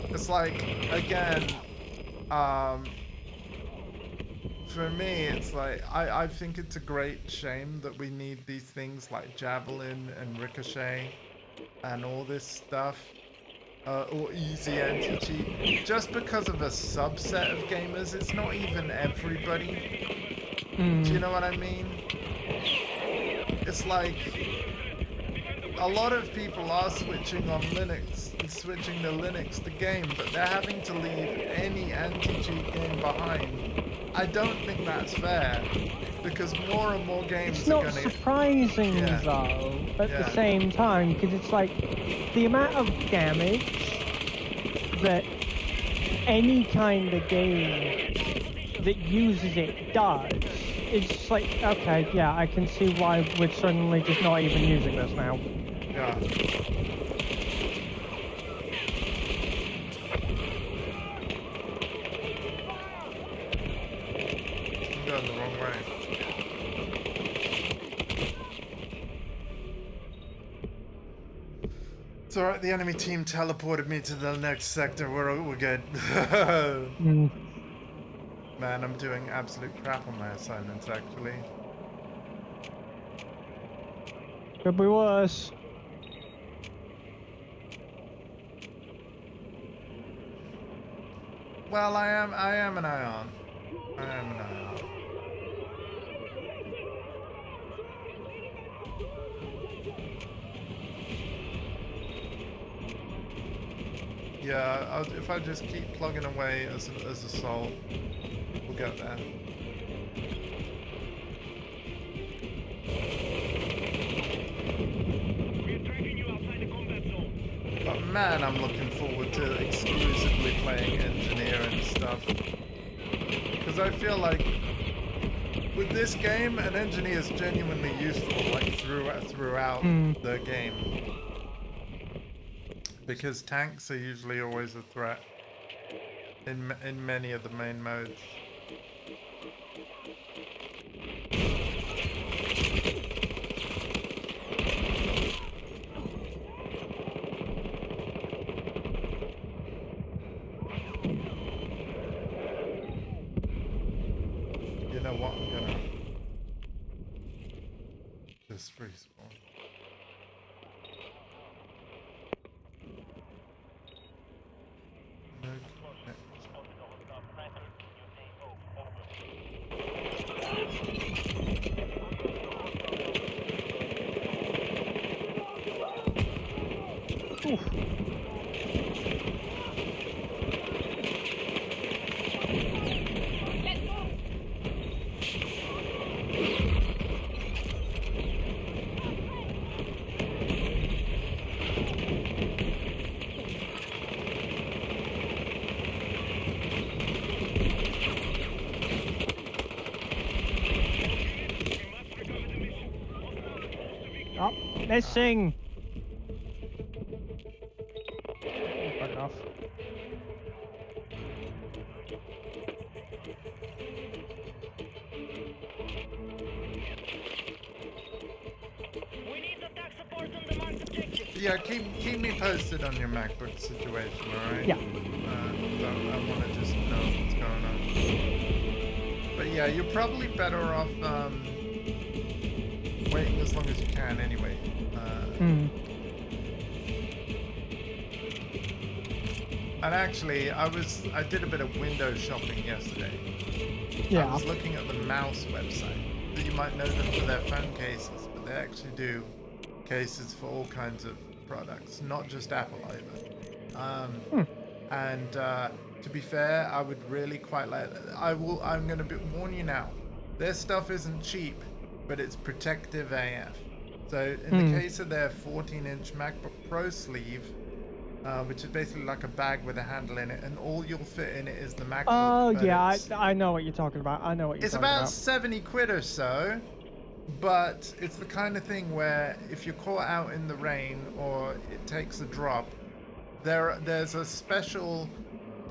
It's like, again, for me, it's like, I think it's a great shame that we need these things like Javelin and Ricochet and all this stuff, or easy anti-cheat, just because of a subset of gamers. It's not even everybody. Do you know what I mean? It's like, a lot of people are switching on Linux, switching to Linux to game, but they're having to leave any anti-cheat game behind. I don't think that's fair, because more and more games are going to... It's not surprising, though, at the same time, because it's like, the amount of damage that any kind of game that uses it does, it's just like, okay, yeah, I can see why we're suddenly just not even using this now. Yeah. I'm going the wrong way. It's alright, the enemy team teleported me to the next sector. We're good. Man, I'm doing absolute crap on my assignments, actually. Could be worse. Well, I am an ion. I am an ion. Yeah, if I just keep plugging away as a soul, we'll get there. We're tracking you outside the combat zone. But man, I'm looking forward to exclusively playing engineer and stuff. Because I feel like with this game, an engineer is genuinely useful, like throughout the game. Because tanks are usually always a threat in many of the main modes. You know what? I'm gonna just respawn. Oof. Let's go. Oh, missing. Bug it off. We need attack support on the marked objective. Yeah, keep me posted on your MacBook situation, alright? Yeah. I want to just know what's going on. But yeah, you're probably better off waiting as long as you can anyway. And actually, I did a bit of window shopping yesterday. Yeah. I was looking at the Mouse website. You might know them for their phone cases, but they actually do cases for all kinds of products, not just Apple either. And to be fair, I would really quite like. I'm going to warn you now. Their stuff isn't cheap, but it's protective AF. So in the case of their 14-inch MacBook Pro sleeve, which is basically like a bag with a handle in it, and all you'll fit in it is the MacBook. Oh but yeah, it's- I know what you're talking about. I know what you're it's talking about about. 70 quid or so, but it's the kind of thing where if you're caught out in the rain or it takes a drop, there's a special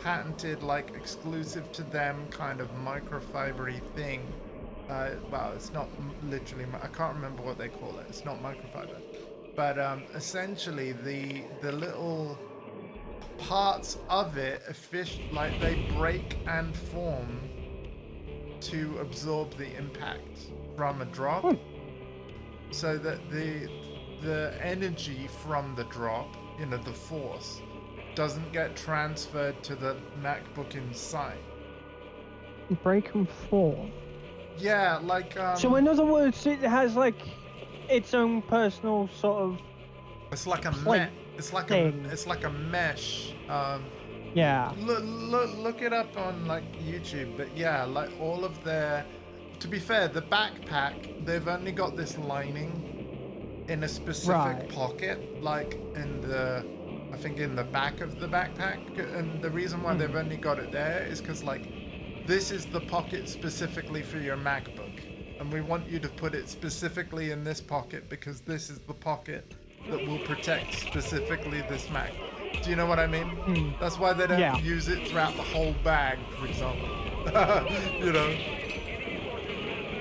patented, like exclusive to them kind of microfibery thing. Well, it's not literally, I can't remember what they call it. It's not microfiber. But essentially the little parts of it, like they break and form to absorb the impact from a drop, so that the energy from the drop, the force, doesn't get transferred to the MacBook inside. Break and form. Yeah, like So in other words, it has like its own personal sort of. it's like a plate it's like thing. it's like a mesh. Yeah. Look it up on like YouTube, but yeah, like all of their. To be fair, the backpack, they've only got this lining in a specific Right. pocket, like I think in the back of the backpack, and the reason why they've only got it there is because like this is the pocket specifically for your MacBook, and we want you to put it specifically in this pocket because this is the pocket that will protect specifically this MacBook. Do you know what I mean? That's why they don't Yeah. use it throughout the whole bag, for example.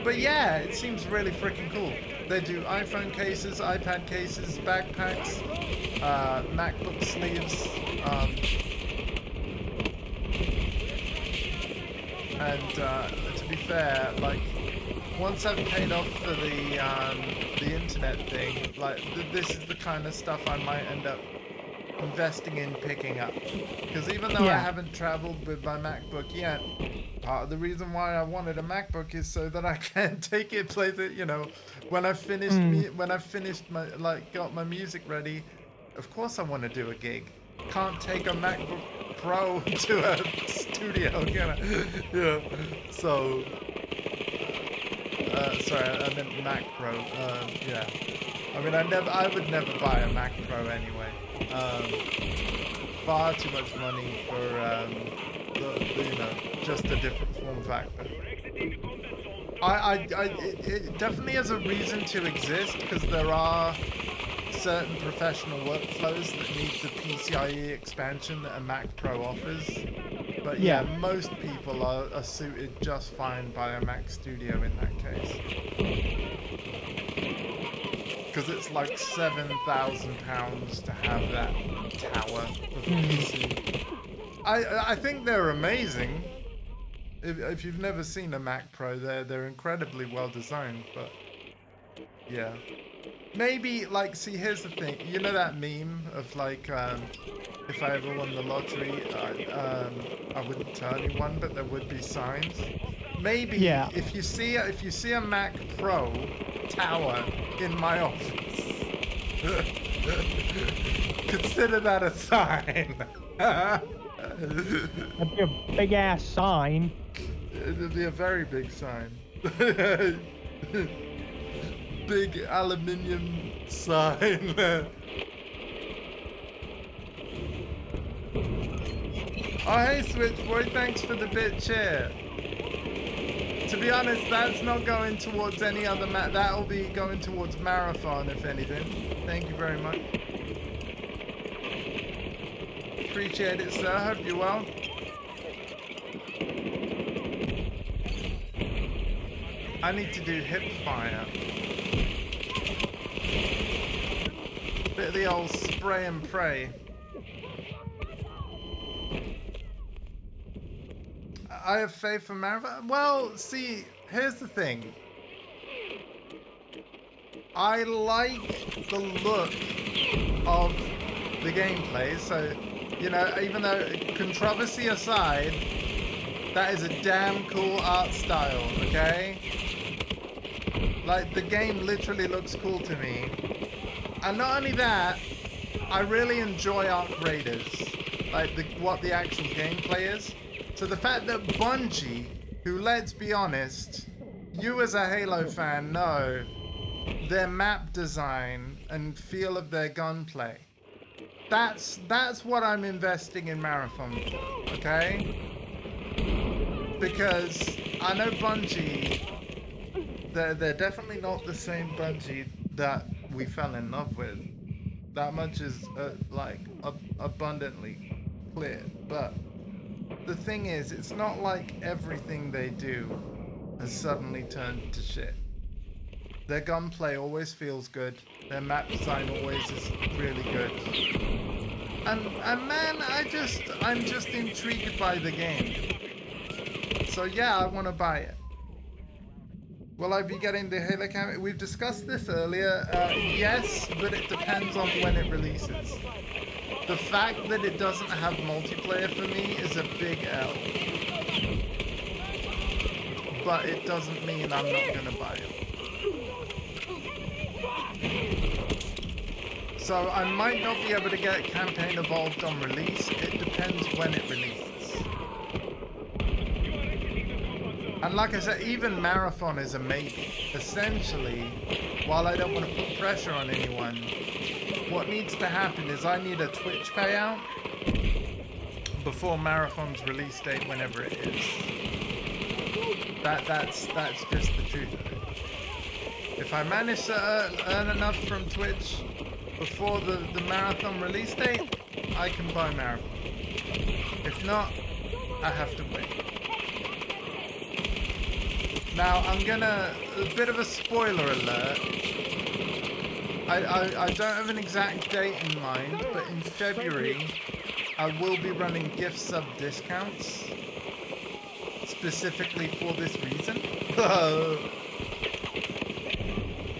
But yeah, it seems really freaking cool. They do iPhone cases, iPad cases, backpacks, MacBook sleeves, And to be fair, like once I've paid off for the internet thing, like this is the kind of stuff I might end up investing in picking up. Because even though I haven't traveled with my MacBook yet, part of the reason why I wanted a MacBook is so that I can take it, play it, you know, when I've finished my, like, got my music ready. Of course I want to do a gig. Can't take a MacBook Pro to a studio, can I? Yeah. So, sorry, I meant Mac Pro. Yeah. I mean, I would never buy a Mac Pro anyway. Far too much money for, you know, just a different form factor. It definitely has a reason to exist because there are certain professional workflows that need the PCIe expansion that a Mac Pro offers. But yeah, most people are suited just fine by a Mac Studio in that case. Because it's like £7,000 to have that tower of PC. I think they're amazing. If you've never seen a Mac Pro, they're incredibly well designed. But yeah, maybe like, see, here's the thing. You know that meme of like, if I ever won the lottery, I wouldn't tell anyone, but there would be signs. Maybe if you see a Mac Pro tower in my office, consider that a sign. That'd be a big ass sign. It'd be a very big sign. Big aluminium sign. Oh hey Switchboy, thanks for the bit cheer. To be honest, that's not going towards any other that'll be going towards Marathon, if anything. Thank you very much. Appreciate it, sir. Hope you're well. I need to do hip fire. Bit of the old spray and pray. I have faith for Marathon. Well, see, here's the thing. I like the look of the gameplay, so, you know, even though controversy aside, that is a damn cool art style, okay? Like, the game literally looks cool to me. And not only that, I really enjoy Arc Raiders, like what the actual gameplay is. So the fact that Bungie, who, let's be honest, you as a Halo fan know their map design and feel of their gunplay. That's what I'm investing in Marathon for, okay? Because I know Bungie, they're definitely not the same Bungie that we fell in love with. That much is like abundantly clear. But the thing is, it's not like everything they do has suddenly turned to shit. Their gunplay always feels good. Their map design always is really good. And man, I'm just intrigued by the game. So yeah, I want to buy it. Will I be getting the Halo campaign? We've discussed this earlier. Yes, but it depends on when it releases. The fact that it doesn't have multiplayer for me is a big L. But it doesn't mean I'm not going to buy it. So I might not be able to get Campaign Evolved on release. It depends when it releases. And like I said, even Marathon is a maybe. Essentially, while I don't want to put pressure on anyone, what needs to happen is I need a Twitch payout before Marathon's release date, whenever it is. That's just the truth of it. If I manage to earn enough from Twitch before the Marathon release date, I can buy Marathon. If not, I have to wait. Now, I'm gonna, a bit of a spoiler alert. I don't have an exact date in mind, but in February, I will be running gift sub discounts. specifically for this reason.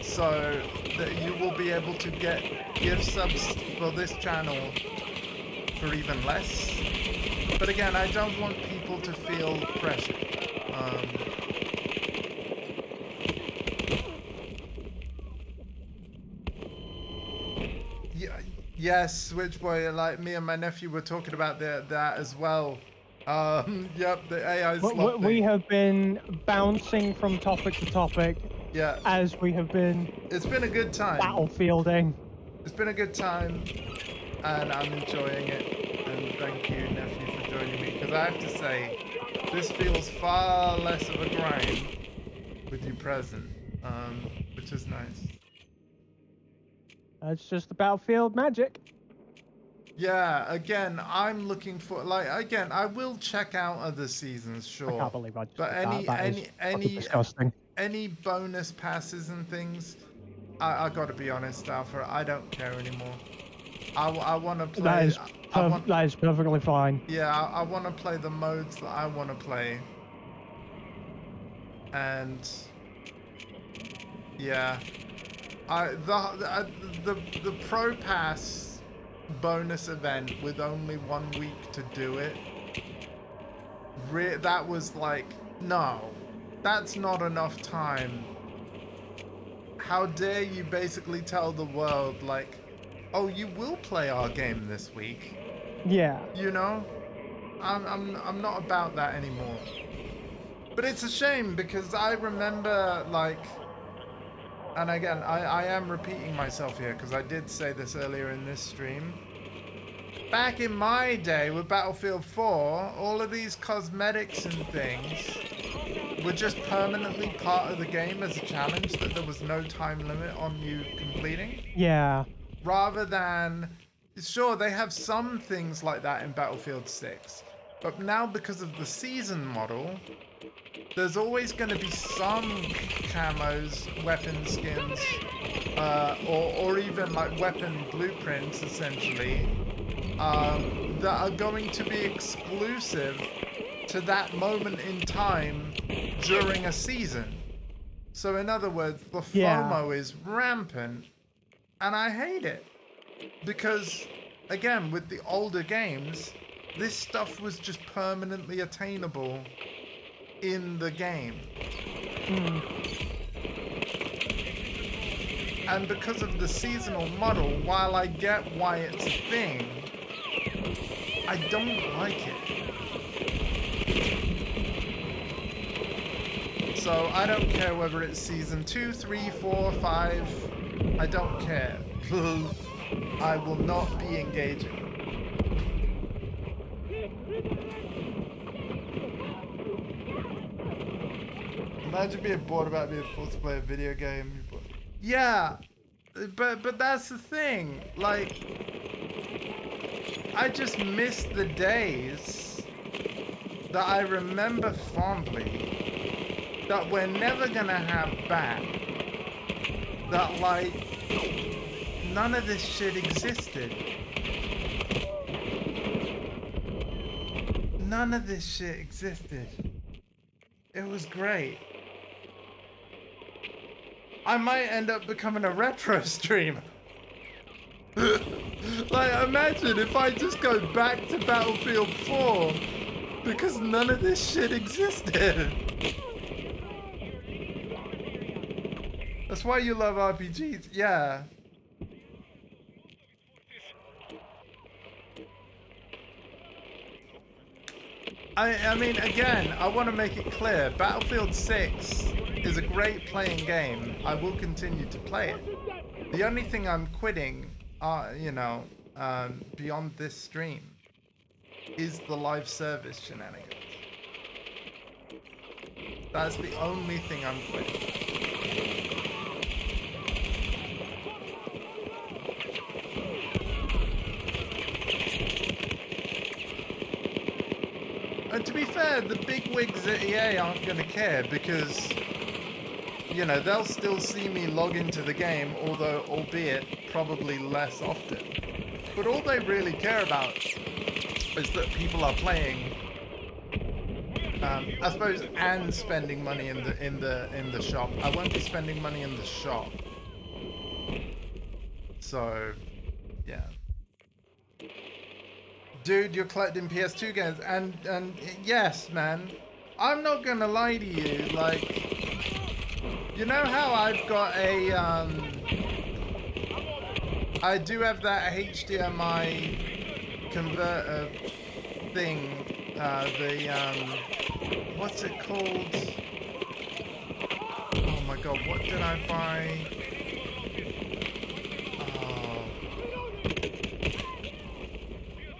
So that you will be able to get gift subs for this channel for even less. But again, I don't want people to feel pressure. Yes, Switch Boy, like me and my nephew were talking about that as well. Yep, the AI slot We thing. have been bouncing from topic to topic Yeah, as we have been it's been a good time. battlefielding. It's been a good time, and I'm enjoying it. And thank you, nephew, for joining me. Because I have to say, this feels far less of a grind with you present, which is nice. It's just the battlefield magic. Yeah, again, I'm looking for, like, again, I will check out other seasons, I sure. can't believe I just But did that. That is fucking disgusting. any bonus passes and things, I gotta be honest, Alpha, I don't care anymore. I want to play. That is perfectly fine. Yeah, I want to play the modes that I want to play. And yeah, the Pro Pass bonus event with only 1 week to do it. That was like, no, that's not enough time. How dare you basically tell the world, like, oh, you will play our game this week. Yeah. You know, I'm not about that anymore. But it's a shame because I remember, like, and again, I am repeating myself here because I did say this earlier in this stream. Back in my day with Battlefield 4, all of these cosmetics and things were just permanently part of the game as a challenge that there was no time limit on you completing. Yeah. Rather than, sure, they have some things like that in Battlefield 6, but now because of the season model, there's always going to be some camos, weapon skins, or even like weapon blueprints, essentially, that are going to be exclusive to that moment in time during a season. So in other words, the FOMO is rampant. And I hate it because, again, with the older games, this stuff was just permanently attainable in the game. And because of the seasonal model, while I get why it's a thing, I don't like it. So I don't care whether it's season 2, 3, 4, 5. I don't care. I will not be engaging. Imagine being bored about being forced to play a video game. Yeah, but that's the thing. Like, I just miss the days that I remember fondly that we're never gonna have back. That, like, none of this shit existed. None of this shit existed. It was great. I might end up becoming a retro streamer. Like, imagine if I just go back to Battlefield 4 because none of this shit existed. That's why you love RPGs, yeah. I mean, again, I want to make it clear, Battlefield 6 is a great playing game. I will continue to play it. The only thing I'm quitting, beyond this stream, is the live service shenanigans. That's the only thing I'm quitting. And to be fair, the big wigs at EA aren't going to care because, you know, they'll still see me log into the game, although, albeit, probably less often. But all they really care about is that people are playing I suppose, and spending money in the shop. I won't be spending money in the shop. So, yeah. Dude, you're collecting PS2 games, and yes, man. I'm not gonna lie to you, like, you know how I've got a I do have that HDMI converter thing. What's it called? Oh my god, what did I buy? Oh.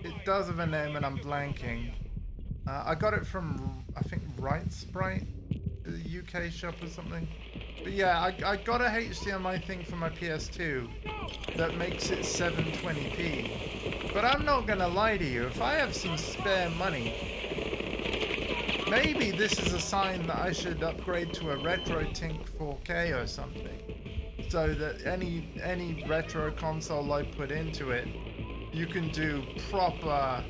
It does have a name and I'm blanking. I got it from, I think, Right Sprite, the UK shop or something. But yeah, I got a HDMI thing for my PS2 that makes it 720p. But I'm not gonna lie to you, if I have some spare money, maybe this is a sign that I should upgrade to a RetroTink 4K or something. So that any retro console I put into it, you can do proper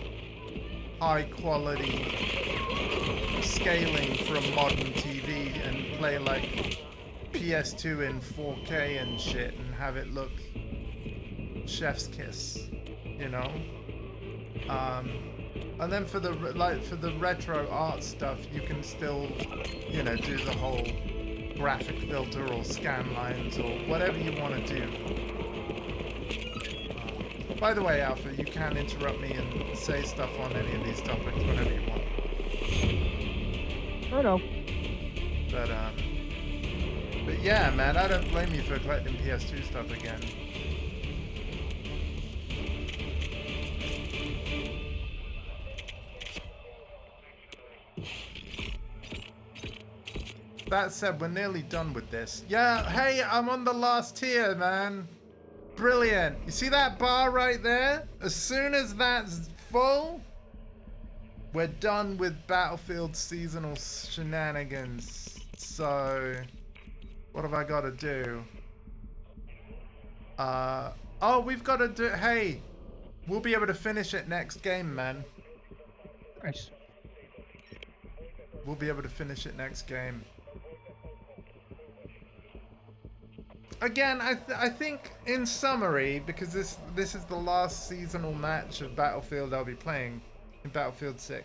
high quality scaling from modern TV and play like PS2 in 4K and shit and have it look chef's kiss, you know. And then for the retro art stuff, you can still, you know, do the whole graphic filter or scan lines or whatever you want to do. By the way, Alpha, you can interrupt me and say stuff on any of these topics whenever you want. I know. But yeah, man, I don't blame you for collecting PS2 stuff again. That said, we're nearly done with this. Yeah, hey, I'm on the last tier, man. Brilliant. You see that bar right there? As soon as that's full, we're done with Battlefield seasonal shenanigans. So, what have I got to do? Oh, we've got to do, hey, we'll be able to finish it next game, man. Nice. We'll be able to finish it next game. Again, I think in summary, because this is the last seasonal match of Battlefield I'll be playing in Battlefield 6.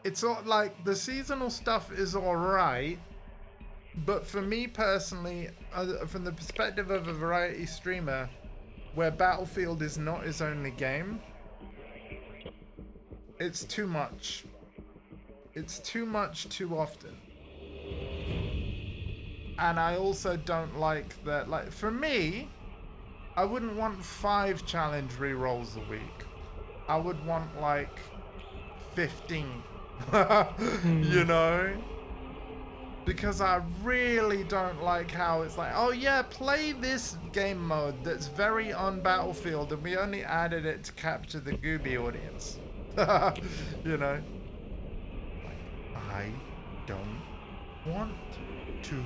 It's all like the seasonal stuff is alright, but for me personally, from the perspective of a variety streamer, where Battlefield is not his only game, it's too much. It's too much too often. And I also don't like that, like, for me, I wouldn't want 5 challenge rerolls a week. I would want, like, 15. You know? Because I really don't like how it's like, oh yeah, play this game mode that's very on Battlefield and we only added it to capture the Gooby audience. You know? I don't want to.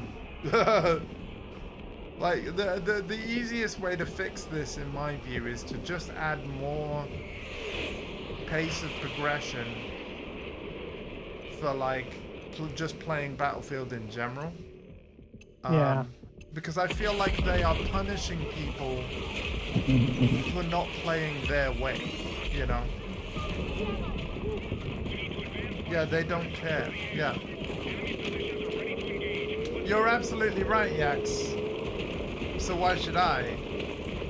Like the easiest way to fix this in my view is to just add more pace of progression for like just playing Battlefield in general. Yeah. Because I feel like they are punishing people for not playing their way, you know? Yeah, they don't care. Yeah. You're absolutely right, Yax. So why should I?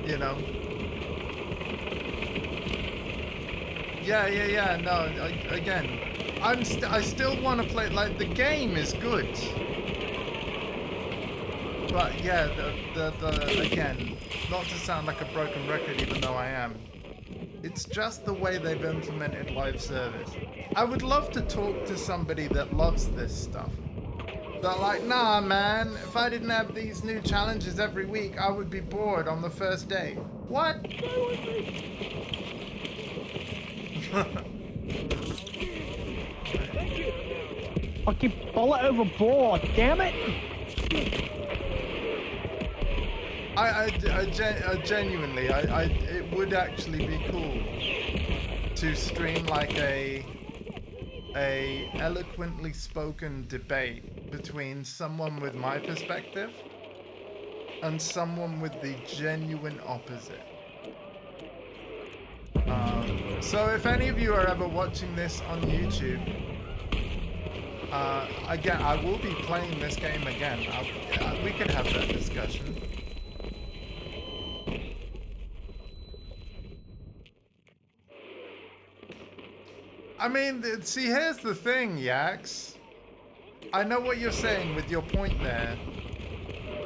You know? Yeah. No, again, I still want to play. Like the game is good, but yeah, the again, not to sound like a broken record, even though I am. It's just the way they've implemented live service. I would love to talk to somebody that loves this stuff. They're like, nah, man, if I didn't have these new challenges every week, I would be bored on the first day. What? Fucking bullet overboard, damn it! I genuinely, it would actually be cool to stream like a eloquently spoken debate between someone with my perspective and someone with the genuine opposite. So if any of you are ever watching this on YouTube, again, I will be playing this game again. We could have that discussion. I mean, see, here's the thing, Yax. I know what you're saying with your point there.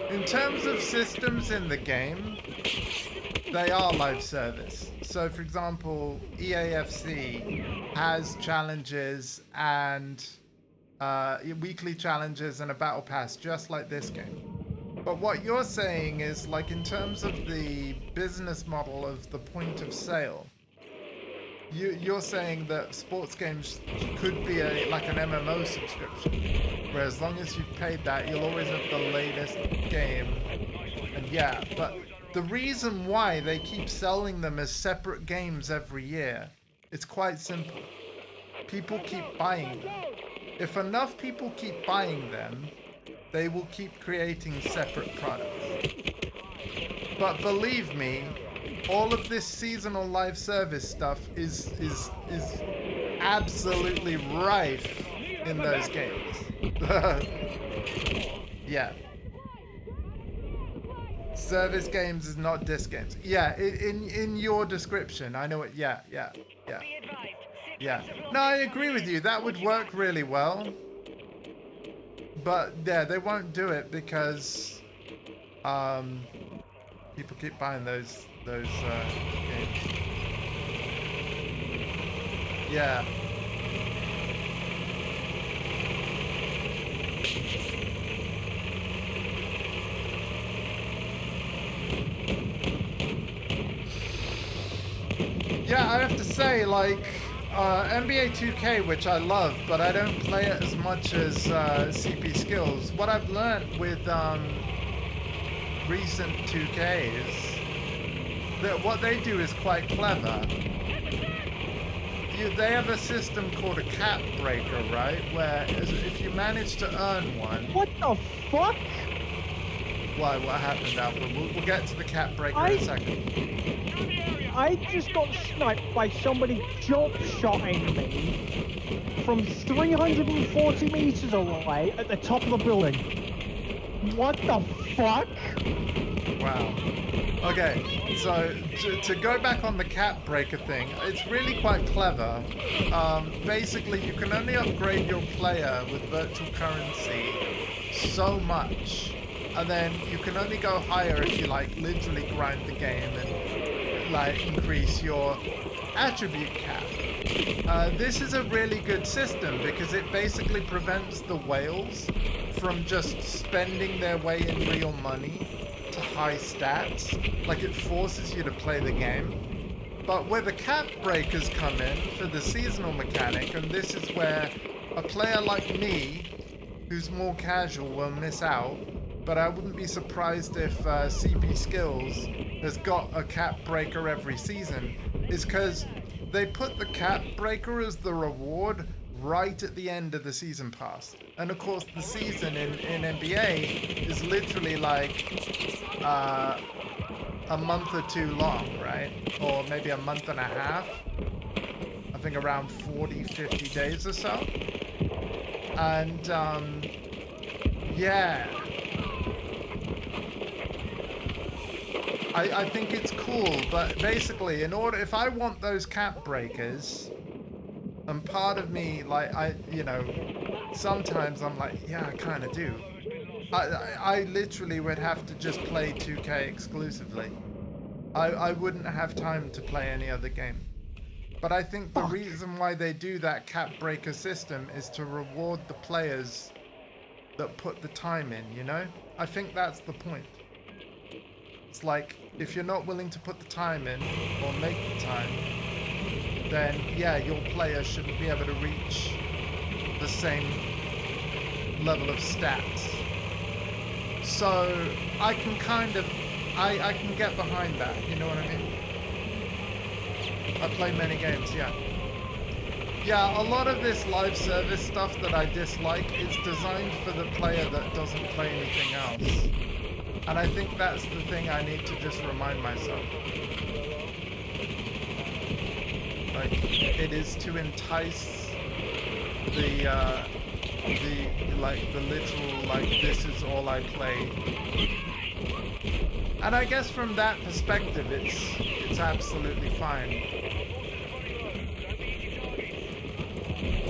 In terms of systems in the game, they are live service. So, for example, EAFC has challenges and weekly challenges and a battle pass, just like this game. But what you're saying is, like, in terms of the business model of the point of sale, you're saying that sports games could be like an MMO subscription, where as long as you've paid that, you'll always have the latest game. And yeah, but the reason why they keep selling them as separate games every year, it's quite simple. People keep buying them. If enough people keep buying them, they will keep creating separate products. But believe me, all of this seasonal live service stuff is absolutely rife in those games. Yeah. Service games is not disc games. Yeah, in your description, I know it. Yeah. No, I agree with you. That would work really well. But yeah, they won't do it because people keep buying those games. Yeah. Yeah, I have to say, like, NBA 2K, which I love, but I don't play it as much as CP Skills. What I've learned with recent 2Ks, that what they do is quite clever. They have a system called a cap breaker, right? Where if you manage to earn one... What the fuck? Why? What happened, Alpha? We'll get to the cap breaker in a second. I just got sniped by somebody jump shotting me from 340 meters away at the top of the building. What the fuck? Wow. Okay, so to go back on the cap breaker thing, it's really quite clever. Basically, you can only upgrade your player with virtual currency so much, and then you can only go higher if you like literally grind the game and like increase your attribute cap. This is a really good system because it basically prevents the whales from just spending their way in real money to high stats. Like, it forces you to play the game. But where the cap breakers come in for the seasonal mechanic, and this is where a player like me, who's more casual, will miss out. But I wouldn't be surprised if CP Skills has got a cap breaker every season, is because they put the cap breaker as the reward right at the end of the season pass. And of course, the season in NBA is literally like a month or two long, right? Or maybe a month and a half. I think around 40, 50 days or so. And yeah. I think it's cool, but basically, if I want those cap breakers, and part of me, like, sometimes I'm like, yeah, I kind of do. I literally would have to just play 2K exclusively. I wouldn't have time to play any other game. But I think the reason why they do that cap breaker system is to reward the players that put the time in, you know? I think that's the point. It's like, if you're not willing to put the time in, or make the time, then yeah, your player shouldn't be able to reach the same level of stats. So I can kind of, I can get behind that, you know what I mean? I play many games, yeah. Yeah, a lot of this live service stuff that I dislike is designed for the player that doesn't play anything else. And I think that's the thing I need to just remind myself. Like, it is to entice the literal, like, this is all I play. And I guess from that perspective, it's absolutely fine.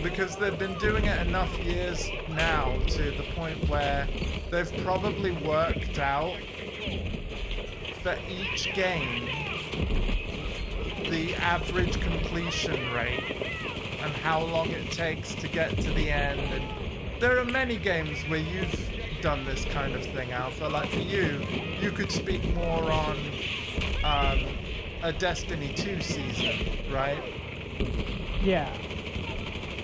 Because they've been doing it enough years now to the point where they've probably worked out for each game the average completion rate and how long it takes to get to the end. And there are many games where you've done this kind of thing, Alpha. Like for you could speak more on a Destiny 2 season, right? Yeah.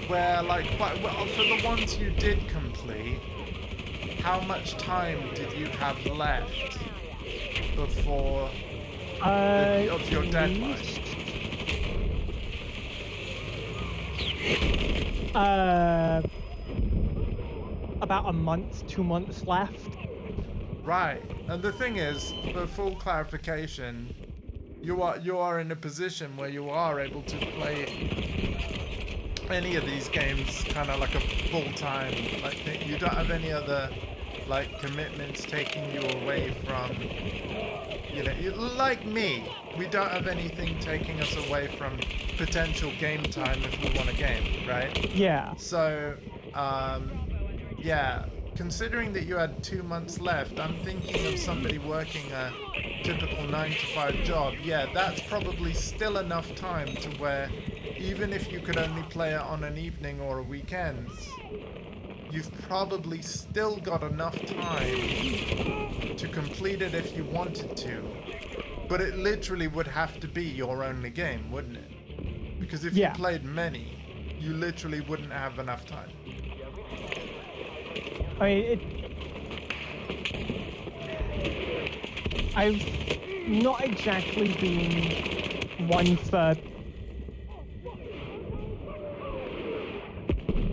Where, like, quite well, for the ones you did complete, how much time did you have left before of your deadline? About a month, 2 months left. Right, and the thing is, for full clarification, you are in a position where you are able to play any of these games kind of like a full-time, like, you don't have any other, like, commitments taking you away from, you know, like me, we don't have anything taking us away from potential game time if we want a game, right? Yeah. So, yeah, considering that you had 2 months left, I'm thinking of somebody working a typical 9-to-5 job. Yeah, that's probably still enough time to where even if you could only play it on an evening or a weekend, you've probably still got enough time to complete it if you wanted to. But it literally would have to be your only game, wouldn't it? Because if you played many, you literally wouldn't have enough time. I mean, I've not exactly been one for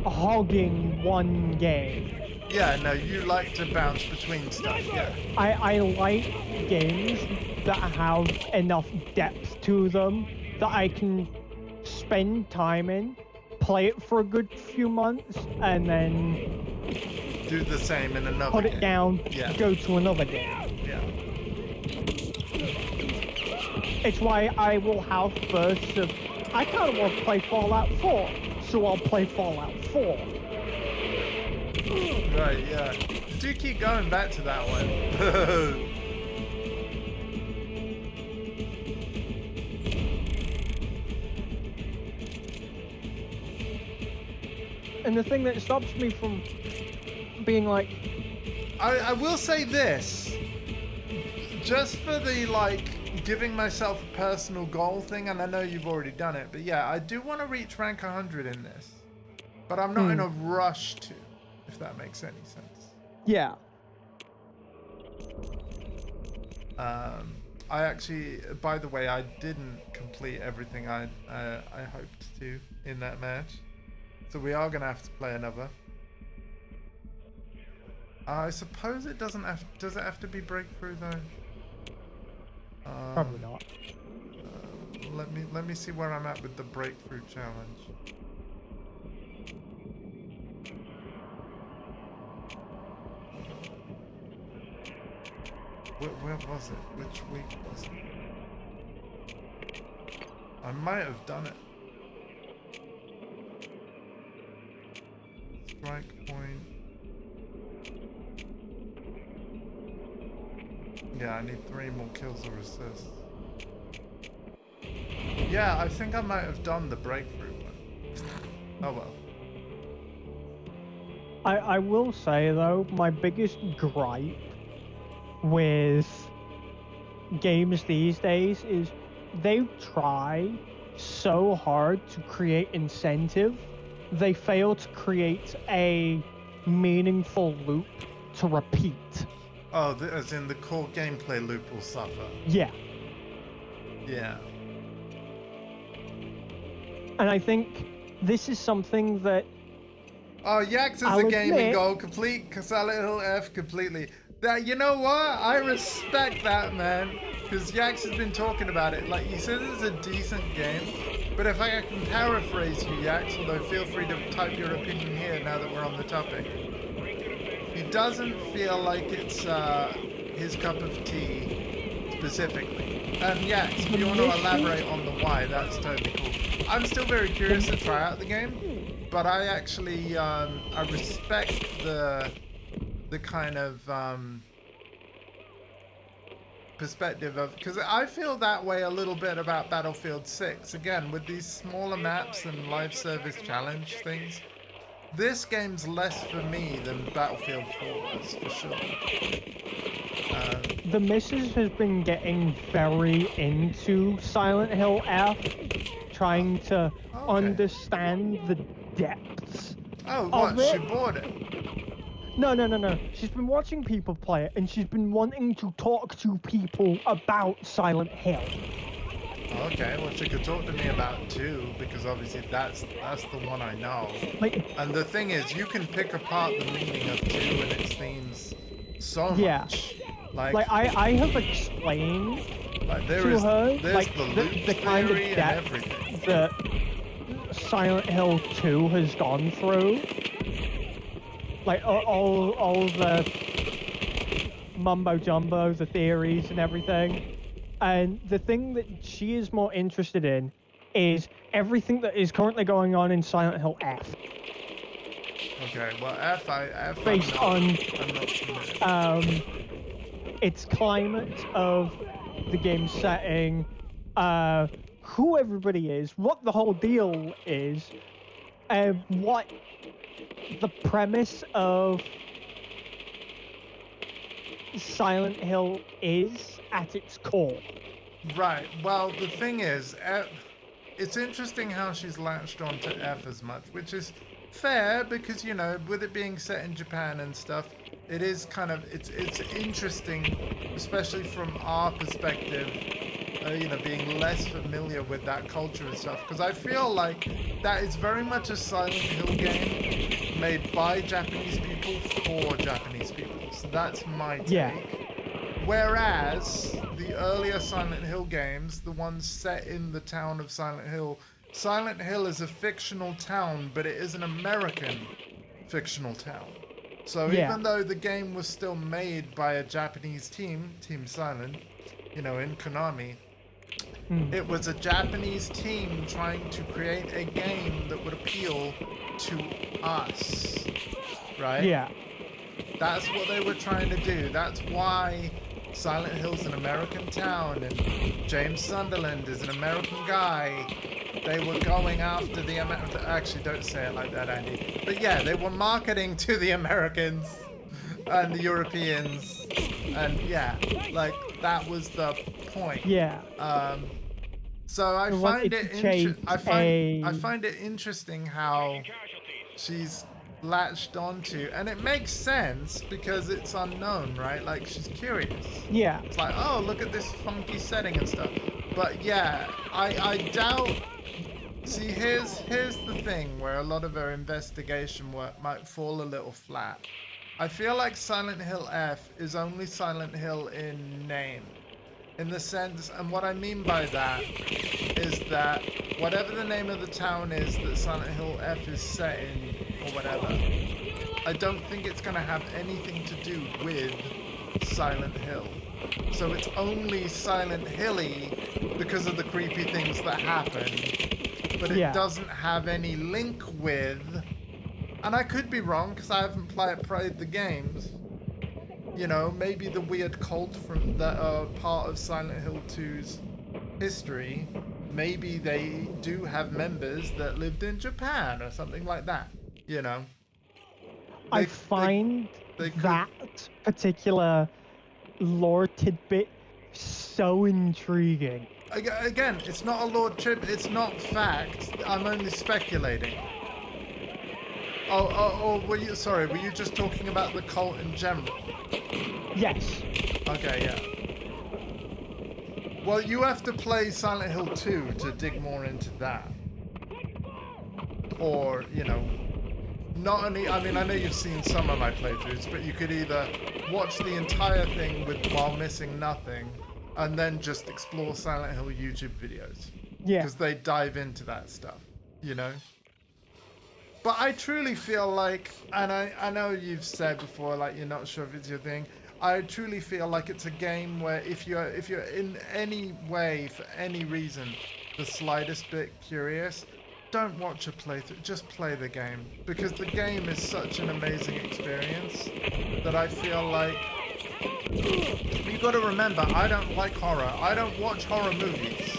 hogging one game. Yeah, no, you like to bounce between stuff, yeah. I like games that have enough depth to them that I can spend time in, play it for a good few months, and then do the same in another put game. it down, go to another game. Yeah. It's why I will have bursts of, I kind of want to play Fallout 4, so I'll play Fallout 4. Right, yeah. Do keep going back to that one. And the thing that stops me from being like... I will say this. Just for the, like, giving myself a personal goal thing, and I know you've already done it, but yeah, I do want to reach rank 100 in this. But I'm not in a rush to, if that makes any sense. Yeah. I actually, by the way, I didn't complete everything I hoped to in that match. So we are gonna have to play another. I suppose it doesn't have. Does it have to be breakthrough though? Probably not. Let me see where I'm at with the breakthrough challenge. Where was it? Which week was it? I might have done it. Strike point. Yeah, I need 3 more kills or assists. Yeah, I think I might have done the breakthrough one. Oh well. I will say though, my biggest gripe with games these days is they try so hard to create incentive, they fail to create a meaningful loop to repeat. Oh, as in the core gameplay loop will suffer. Yeah. Yeah. And I think this is something that Oh, Yax is I'll a gaming admit- goal. Complete Silent Hill F completely. That, you know what? I respect that, man. Because Yax has been talking about it. Like, he says it's a decent game. But if I can paraphrase you, Yax, although feel free to type your opinion here now that we're on the topic. He doesn't feel like it's his cup of tea specifically. And Yax, if you want to elaborate on the why, that's totally cool. I'm still very curious to try out the game, but I actually I respect the kind of perspective of, because I feel that way a little bit about Battlefield 6. Again, with these smaller maps and live service challenge things, this game's less for me than Battlefield 4 was, for sure. the missus has been getting very into Silent Hill F, trying to understand the depths Oh, of what? She it. bought it? No. She's been watching people play it, and she's been wanting to talk to people about Silent Hill. Okay, well, she could talk to me about 2, because obviously that's the one I know. Like, And the thing is, you can pick apart the meaning of 2 and its themes so Yeah. much. Like I have explained there to is her there's like the loop the kind of theory and depth everything. that Silent Hill 2 has gone through. Like all the mumbo jumbo, the theories and everything. And the thing that she is more interested in is everything that is currently going on in Silent Hill F. Okay, well, F Based I'm not familiar. Its climate of the game setting, who everybody is, what the whole deal is, what the premise of Silent Hill is at its core. Right. Well, the thing is, it's interesting how she's latched onto F as much, which is fair because, you know, with it being set in Japan and stuff, it is kind of it's interesting, especially from our perspective, you know, being less familiar with that culture and stuff. Because I feel like that is very much a Silent Hill game made by Japanese people for Japanese people. So that's my take. Yeah. Whereas the earlier Silent Hill games, the ones set in the town of Silent Hill is a fictional town, but it is an American fictional town. So even though the game was still made by a Japanese team, Team Silent, you know, in Konami, it was a Japanese team trying to create a game that would appeal to us, right? Yeah. That's what they were trying to do. That's why Silent Hill's an American town and James Sunderland is an American guy. They were going after the actually, don't say it like that, Andy. But yeah, they were marketing to the Americans and the Europeans, and yeah, like that was the point. Yeah. So I They find wanted it to chase I find it interesting how Casualties. she's latched onto, and it makes sense because it's unknown, right? Like she's curious. Yeah. It's like, oh, look at this funky setting and stuff. But yeah, I doubt. See, here's the thing where a lot of her investigation work might fall a little flat. I feel like Silent Hill F is only Silent Hill in name. In the sense, and what I mean by that is that whatever the name of the town is that Silent Hill F is set in, or whatever, I don't think it's going to have anything to do with Silent Hill. So it's only Silent Hilly because of the creepy things that happen, but it doesn't have any link with, and I could be wrong because I haven't played the games, you know, maybe the weird cult from that are part of Silent Hill 2's history, maybe they do have members that lived in Japan or something like that, you know. I find that particular lore tidbit so intriguing. Again, it's not a lore trip, it's not fact, I'm only speculating. Oh, were you just talking about the cult in general? Yes. Okay, yeah. Well, you have to play Silent Hill 2 to dig more into that. or you know, not only, I mean, I know you've seen some of my playthroughs, but you could either watch the entire thing while missing nothing, and then just explore Silent Hill YouTube videos. Yeah. Because they dive into that stuff, you know? But I truly feel like, and I know you've said before, like, you're not sure if it's your thing. I truly feel like it's a game where if you're in any way, for any reason, the slightest bit curious, don't watch a playthrough, just play the game. Because the game is such an amazing experience that I feel like, you gotta remember, I don't like horror. I don't watch horror movies.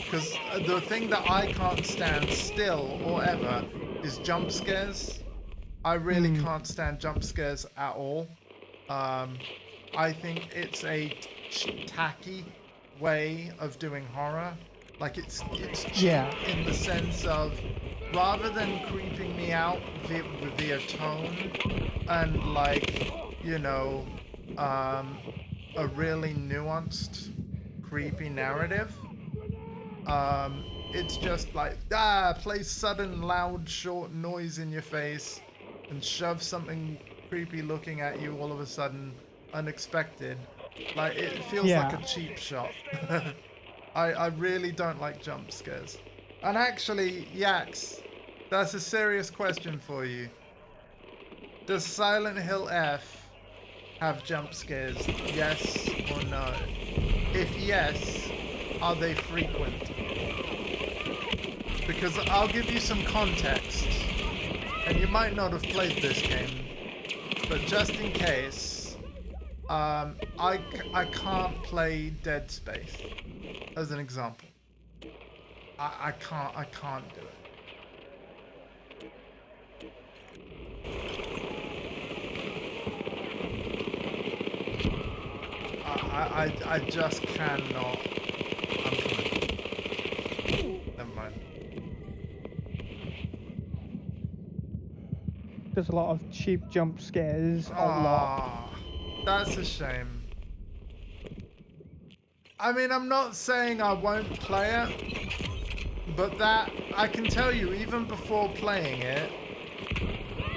Because the thing that I can't stand still or ever is jump scares. I really can't stand jump scares at all. I think it's a tacky way of doing horror. Like it's cheap in the sense of rather than creeping me out via tone and like, you know, a really nuanced, creepy narrative. It's just like, play sudden, loud, short noise in your face and shove something creepy looking at you all of a sudden, unexpected. Like, it feels like a cheap shot. I really don't like jump scares. And actually, Yax, that's a serious question for you. Does Silent Hill F have jump scares? Yes or no? If yes, are they frequent? Because I'll give you some context, and you might not have played this game, but just in case, I can't play Dead Space, as an example. I can't do it. I just cannot. I'm coming. Never mind. There's a lot of cheap jump scares. A lot. That's a shame. I mean, I'm not saying I won't play it, but that, I can tell you, even before playing it,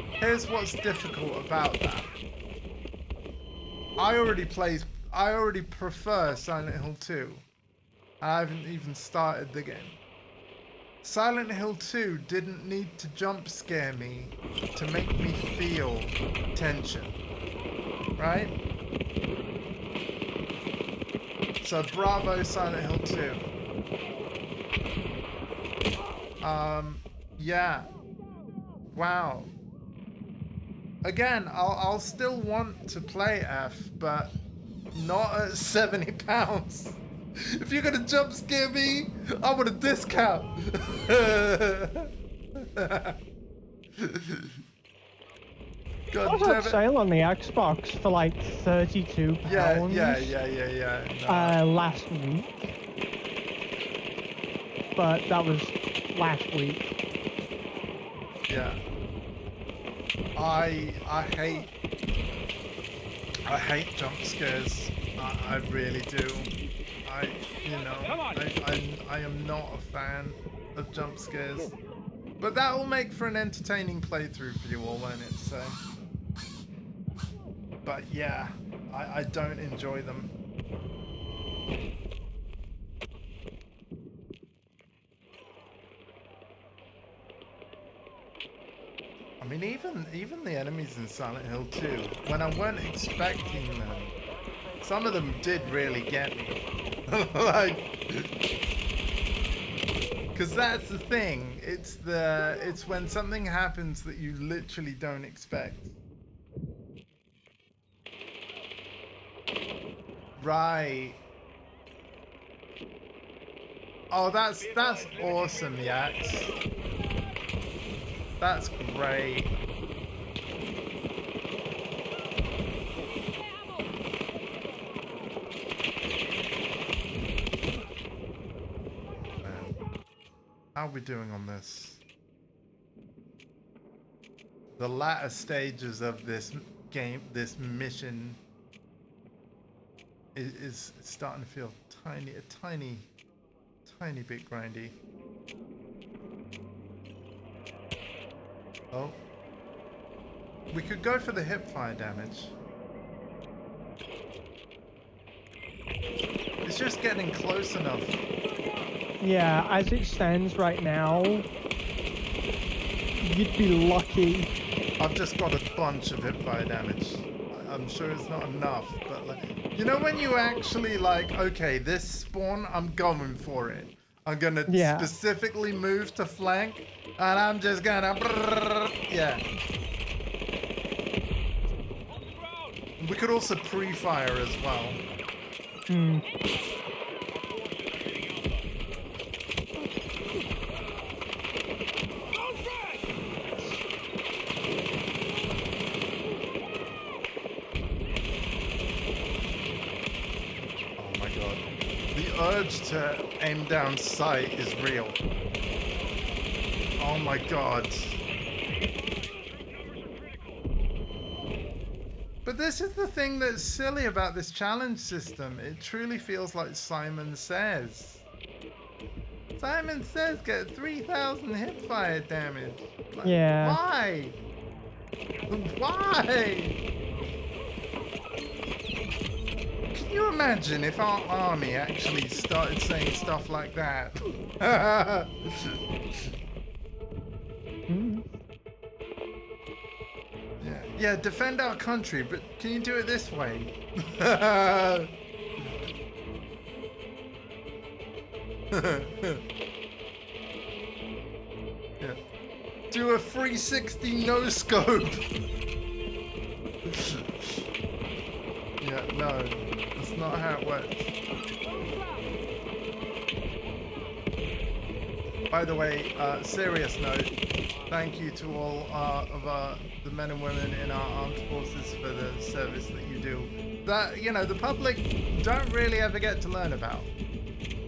here's what's difficult about that. I already prefer Silent Hill 2. I haven't even started the game. Silent Hill 2 didn't need to jump scare me to make me feel tension. Right? So bravo Silent Hill 2. Yeah. Wow. Again, I'll still want to play F, but not at £70. If you're gonna jump scare me, I want a discount. God It was damn on it. sale on the Xbox for like £32. Yeah. No. Last week. But that was last week. Yeah. I hate jump scares. I really do. I am not a fan of jump scares. But that will make for an entertaining playthrough for you all, won't it? So. But yeah, I don't enjoy them. I mean, even the enemies in Silent Hill 2, when I weren't expecting them, some of them did really get me. Like, because that's the thing. It's when something happens that you literally don't expect. Right. Oh, that's awesome, Yax. That's great. Man. How are we doing on this? The latter stages of this game, this mission, is starting to feel a tiny bit grindy. Oh. We could go for the hip fire damage. It's just getting close enough. Yeah, as it stands right now, you'd be lucky. I've just got a bunch of hip fire damage. I'm sure it's not enough, but like, you know when you actually like, okay, this spawn, I'm going for it. I'm gonna specifically move to flank, and I'm just gonna, yeah. We could also pre-fire as well. Hmm. Oh my god. The urge to aim down sight is real. Oh my god. But this is the thing that's silly about this challenge system. It truly feels like Simon Says. Simon Says get 3,000 hip fire damage. Like, Yeah. why? Why? Can you imagine if our army actually started saying stuff like that? Hmm. Yeah, defend our country, but can you do it this way? Yeah. Do a 360 no scope. Yeah, no, that's not how it works. By the way, serious note, thank you to all of the men and women in our armed forces for the service that you do. That, you know, the public don't really ever get to learn about.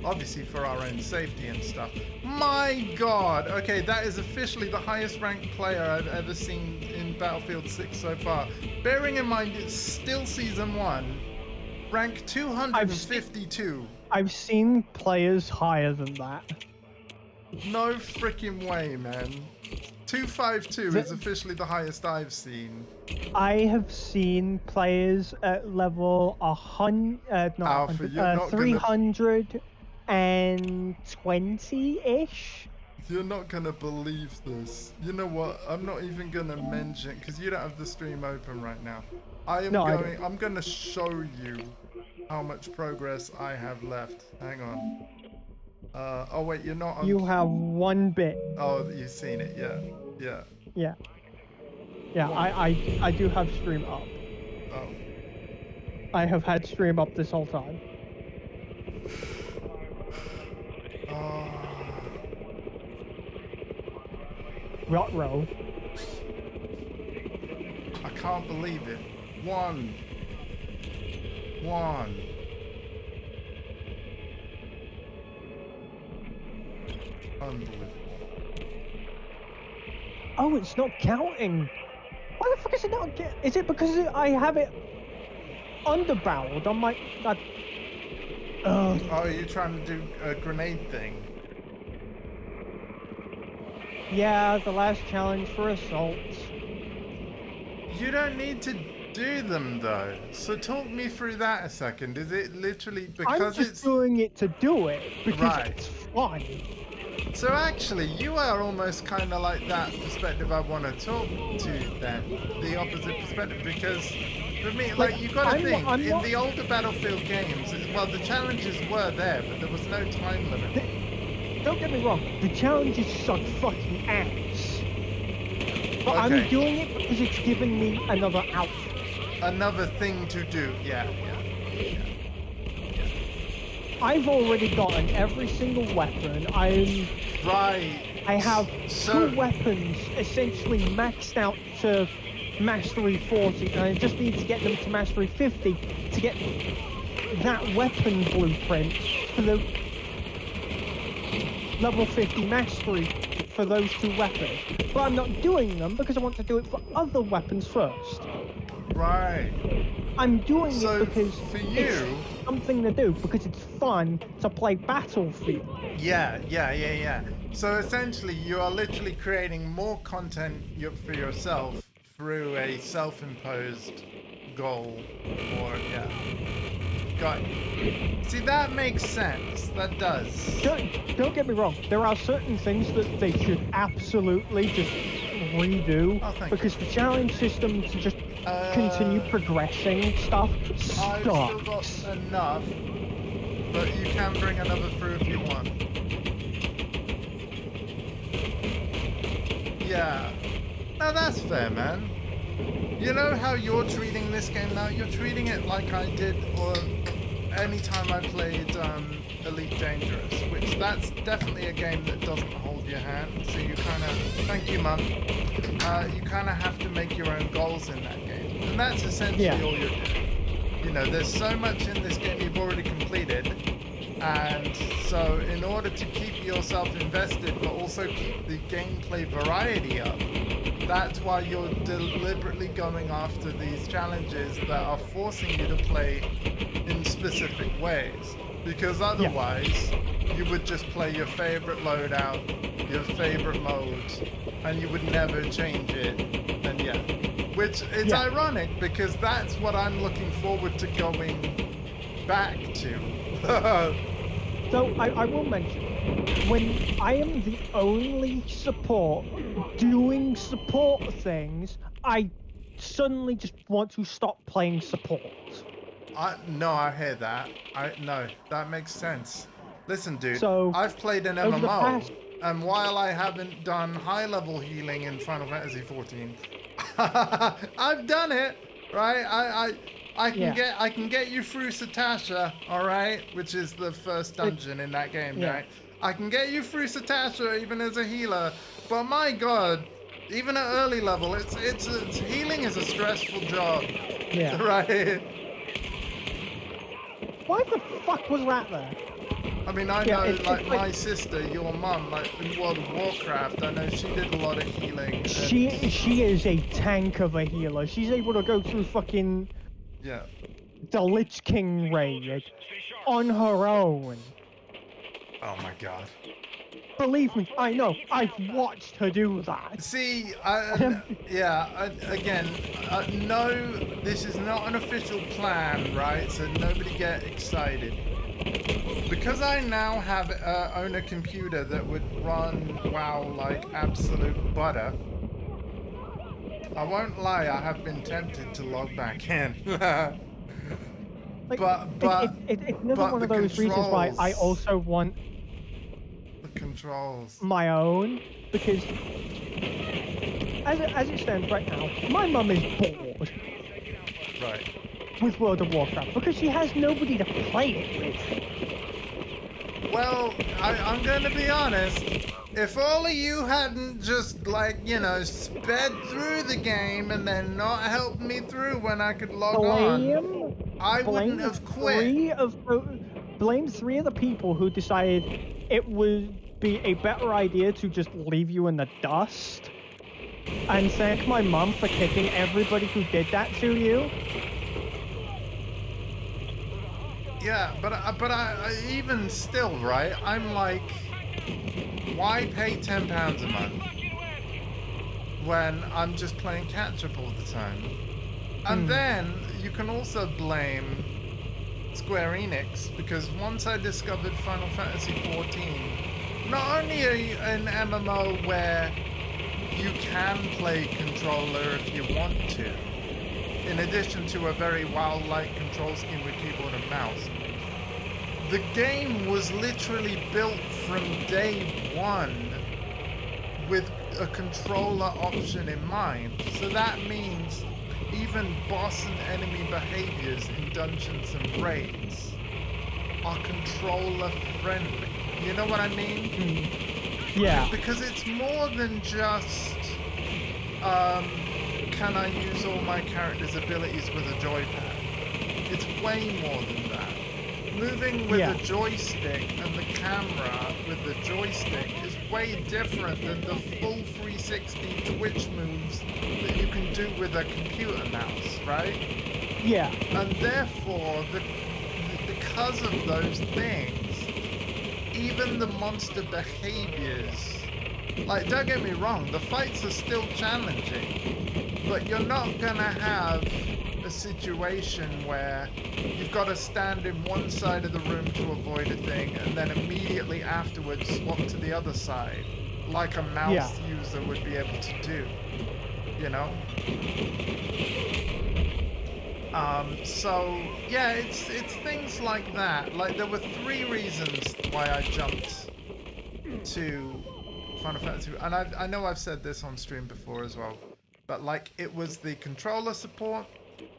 Obviously for our own safety and stuff. My god! Okay, that is officially the highest ranked player I've ever seen in Battlefield 6 so far. Bearing in mind it's still Season 1, rank 252. I've seen players higher than that. No freaking way, man. 252 is officially the highest I've seen. I have seen players at level 320-ish. You're not gonna believe this. You know what? I'm not even gonna mention because you don't have the stream open right now. I'm gonna show you how much progress I have left. Hang on. Oh wait, you're not on... You have one bit. Oh, you've seen it, yeah. Yeah. Yeah. Yeah, I do have stream up. Oh. I have had stream up this whole time. Ruh-roh. I can't believe it. One. Unbelievable. Oh, it's not counting. Why the fuck is it not? Is it because I have it underbarreled on my? Oh, are you trying to do a grenade thing? Yeah, the last challenge for assaults. You don't need to do them though. So talk me through that a second. Is it literally because I'm just doing it to do it because it's fun. So actually, you are almost kind of like that perspective I want to talk to then. The opposite perspective, because for me, like you got to think, in the older Battlefield games, well, the challenges were there, but there was no time limit. Don't get me wrong, the challenges suck fucking ass. But I'm doing it because it's giving me another outfit. Another thing to do, yeah. I've already gotten every single weapon. I have two weapons essentially maxed out to Mastery 40, and I just need to get them to Mastery 50 to get that weapon blueprint for the level 50 Mastery for those two weapons. But I'm not doing them because I want to do it for other weapons first. Right. I'm doing it because for you, it's something to do, because it's fun to play Battlefield. Yeah. So essentially, you are literally creating more content for yourself through a self-imposed goal, or yeah. Got it. See, that makes sense. That does. Don't get me wrong. There are certain things that they should absolutely just redo Oh, thank because you. the challenge system to just continue progressing stuff I've still sucks. got enough, but you can bring another through if you want. Yeah. No, that's fair, man. You know how you're treating this game now? You're treating it like I did, or any time I played Elite Dangerous, which that's definitely a game that doesn't hold your hand. So you kind of, thank you, Mum. You kind of have to make your own goals in that game, and that's essentially all you're doing. You know, there's so much in this game you've already completed, and so in order to keep yourself invested, but also keep the gameplay variety up, that's why you're deliberately going after these challenges that are forcing you to play in specific ways. Because otherwise, you would just play your favorite loadout, your favorite modes, and you would never change it. And yeah, which is ironic because that's what I'm looking forward to going back to. So I will mention, when I am the only support doing support things, I suddenly just want to stop playing support. No, I hear that. No, that makes sense. Listen, dude, So, I've played an over the MMO, past- and while I haven't done high-level healing in Final Fantasy XIV, I've done it, right? I can get you through Satasha, all right, which is the first dungeon in that game, right? I can get you through Satasha even as a healer, but my God, even at early level, it's healing is a stressful job, right? Why the fuck was that there? I mean, I know, like, my sister, your mum, like, in World of Warcraft, I know she did a lot of healing. And She is a tank of a healer. She's able to go through fucking the Lich King raid on her own. Oh my God. Believe me, I know. I've watched her do that. See, again, no, this is not an official plan, right? So nobody get excited. Because I now have own a computer that would run WoW like absolute butter, I won't lie, I have been tempted to log back in. Like, but it's another one of those reasons why I also want the controls. my own, because as it stands right now, my mum is bored Right. with World of Warcraft because she has nobody to play it with. Well, I'm going to be honest. If all of you hadn't just, like, you know, sped through the game and then not helped me through when I could log on, I wouldn't have quit. Blame 3 of the people who decided it would be a better idea to just leave you in the dust. And thank my mum for kicking everybody who did that to you. Yeah, but I even still, right? I'm like, why pay £10 a month when I'm just playing catch up all the time? And then you can also blame Square Enix, because once I discovered Final Fantasy XIV, not only are you an MMO where you can play controller if you want to, in addition to a very WoW-like control scheme with keyboard and mouse, the game was literally built from day one with a controller option in mind. So that means even boss and enemy behaviors in dungeons and raids are controller friendly. You know what I mean? Yeah. Because it's more than just, can I use all my character's abilities with a joypad? It's way more than that. Moving with a joystick and the camera with the joystick is way different than the full 360 Twitch moves that you can do with a computer mouse, right? Yeah. And therefore, because of those things, even the monster behaviors, like, don't get me wrong, the fights are still challenging, but you're not gonna have a situation where you've got to stand in one side of the room to avoid a thing and then immediately afterwards swap to the other side, like a mouse user would be able to do, you know? So yeah, it's things like that. Like, there were 3 reasons why I jumped to Final Fantasy, and I know I've said this on stream before as well, but like, it was the controller support,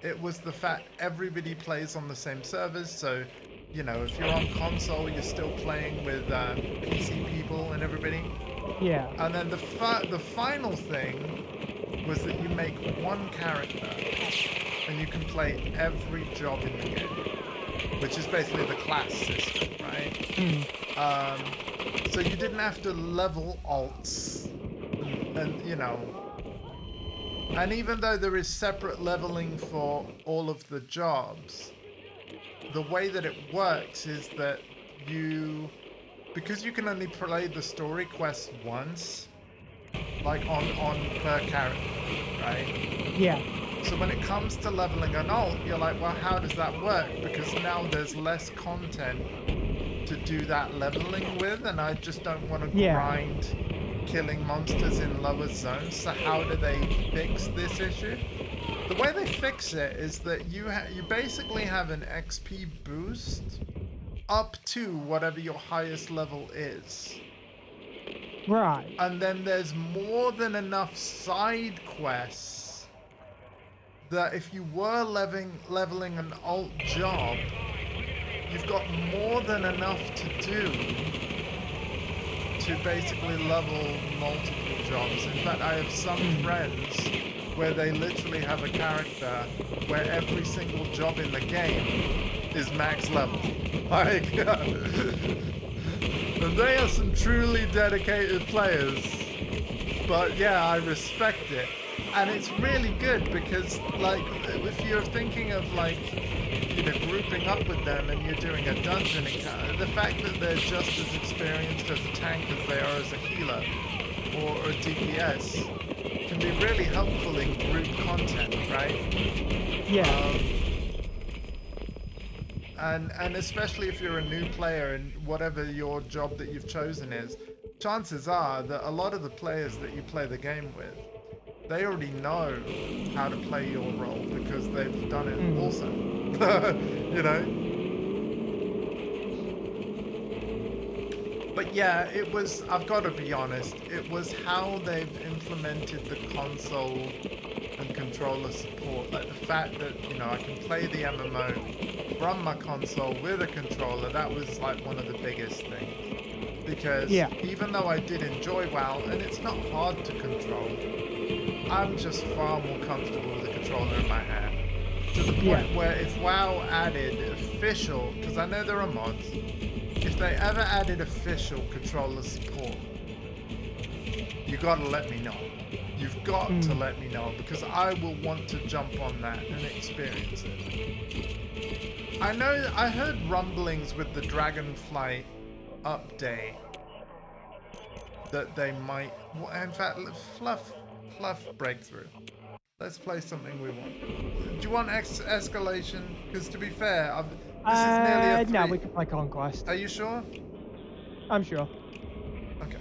it was the fact everybody plays on the same servers, so you know, if you're on console, you're still playing with PC people and everybody. Yeah. And then the final thing was that you make one character and you can play every job in the game, which is basically the class system, right? So you didn't have to level alts, and you know, and even though there is separate leveling for all of the jobs, the way that it works is that because you can only play the story quests once, like on per character, right? Yeah. So when it comes to leveling an alt, you're like, well, how does that work? Because now there's less content to do that leveling with, and I just don't want to grind killing monsters in lower zones. So how do they fix this issue? The way they fix it is that you basically have an XP boost up to whatever your highest level is. Right. And then there's more than enough side quests that if you were leveling an alt job, you've got more than enough to do to basically level multiple jobs. In fact, I have some friends where they literally have a character where every single job in the game is max level. Like, and they are some truly dedicated players. But yeah, I respect it. And it's really good because, like, if you're thinking of, like, you know, grouping up with them and you're doing a dungeon encounter, the fact that they're just as experienced as a tank as they are as a healer or a DPS can be really helpful in group content, right? Yeah. And especially if you're a new player and whatever your job that you've chosen is, chances are that a lot of the players that you play the game with, they already know how to play your role because they've done it also. You know? But yeah, it was, I've got to be honest, it was how they've implemented the console and controller support. Like the fact that, you know, I can play the MMO from my console with a controller, that was like one of the biggest things. Because even though I did enjoy WoW, and it's not hard to control, I'm just far more comfortable with the controller in my hand. To the point where if WoW added official, because I know there are mods, if they ever added official controller support, you gotta let me know. You've got to let me know, because I will want to jump on that and experience it. I heard rumblings with the Dragonflight update that they might, in fact, fluff breakthrough. Let's play something we want. Do you want escalation? Because to be fair, this is nearly a 3. No, we can play Conquest. Are you sure? I'm sure. Okay.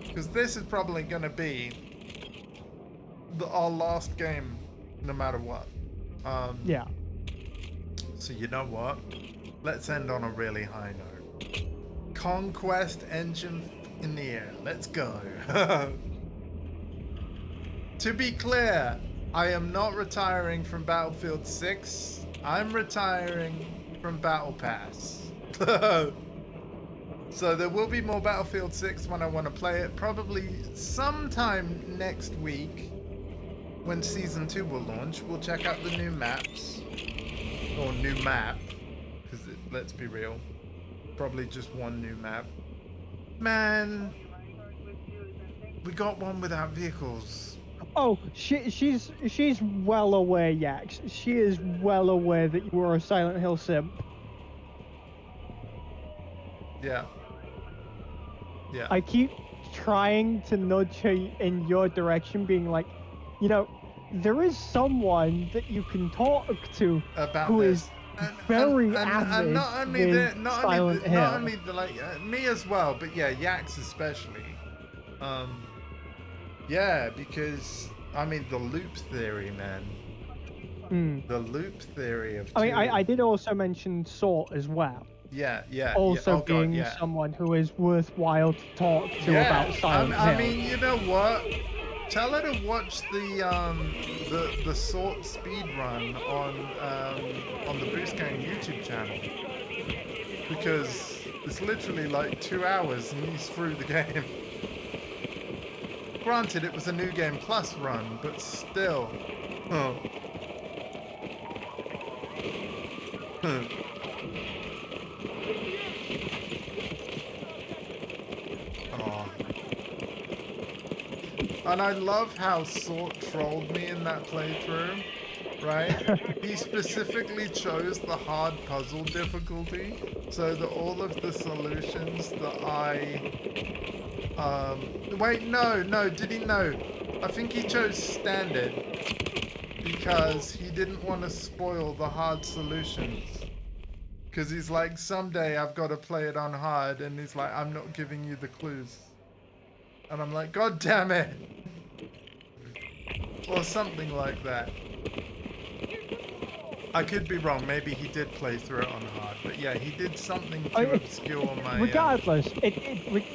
Because this is probably going to be our last game, no matter what. Yeah. So you know what? Let's end on a really high note. Conquest engine in the air. Let's go. To be clear, I am not retiring from Battlefield 6. I'm retiring from Battle Pass. So there will be more Battlefield 6 when I want to play it. Probably sometime next week when Season 2 will launch. We'll check out the new maps. Or new map. Because let's be real. Probably just one new map. Man, we got one without vehicles. Oh, she's well aware, Yax. She is well aware that you were a Silent Hill simp. Yeah. Yeah. I keep trying to nudge her in your direction, being like, you know, there is someone that you can talk to About who this. is very And avid not only with the, not Silent only Hill. not only the, like me as well, but yeah, Yax especially. Yeah, because I mean the loop theory, man. The loop theory of I mean, two. I did also mention Sort as well. Yeah, yeah, Also yeah. Oh god, being yeah. someone who is worthwhile to talk to Yeah, about Silent Hill. I mean, you know what? Tell her to watch the Sort speed run on the Boost Gang YouTube channel, because it's literally like 2 hours and he's through the game. Granted, it was a New Game Plus run, but still. Huh. Huh. Aw. And I love how Sort trolled me in that playthrough, right? He specifically chose the hard puzzle difficulty so that all of the solutions that wait, no, did he? No. I think he chose standard because he didn't want to spoil the hard solutions. Because he's like, someday I've got to play it on hard, and he's like, I'm not giving you the clues. And I'm like, God damn it! Or something like that. I could be wrong, maybe he did play through it on hard, but yeah, he did something to obscure my... Regardless,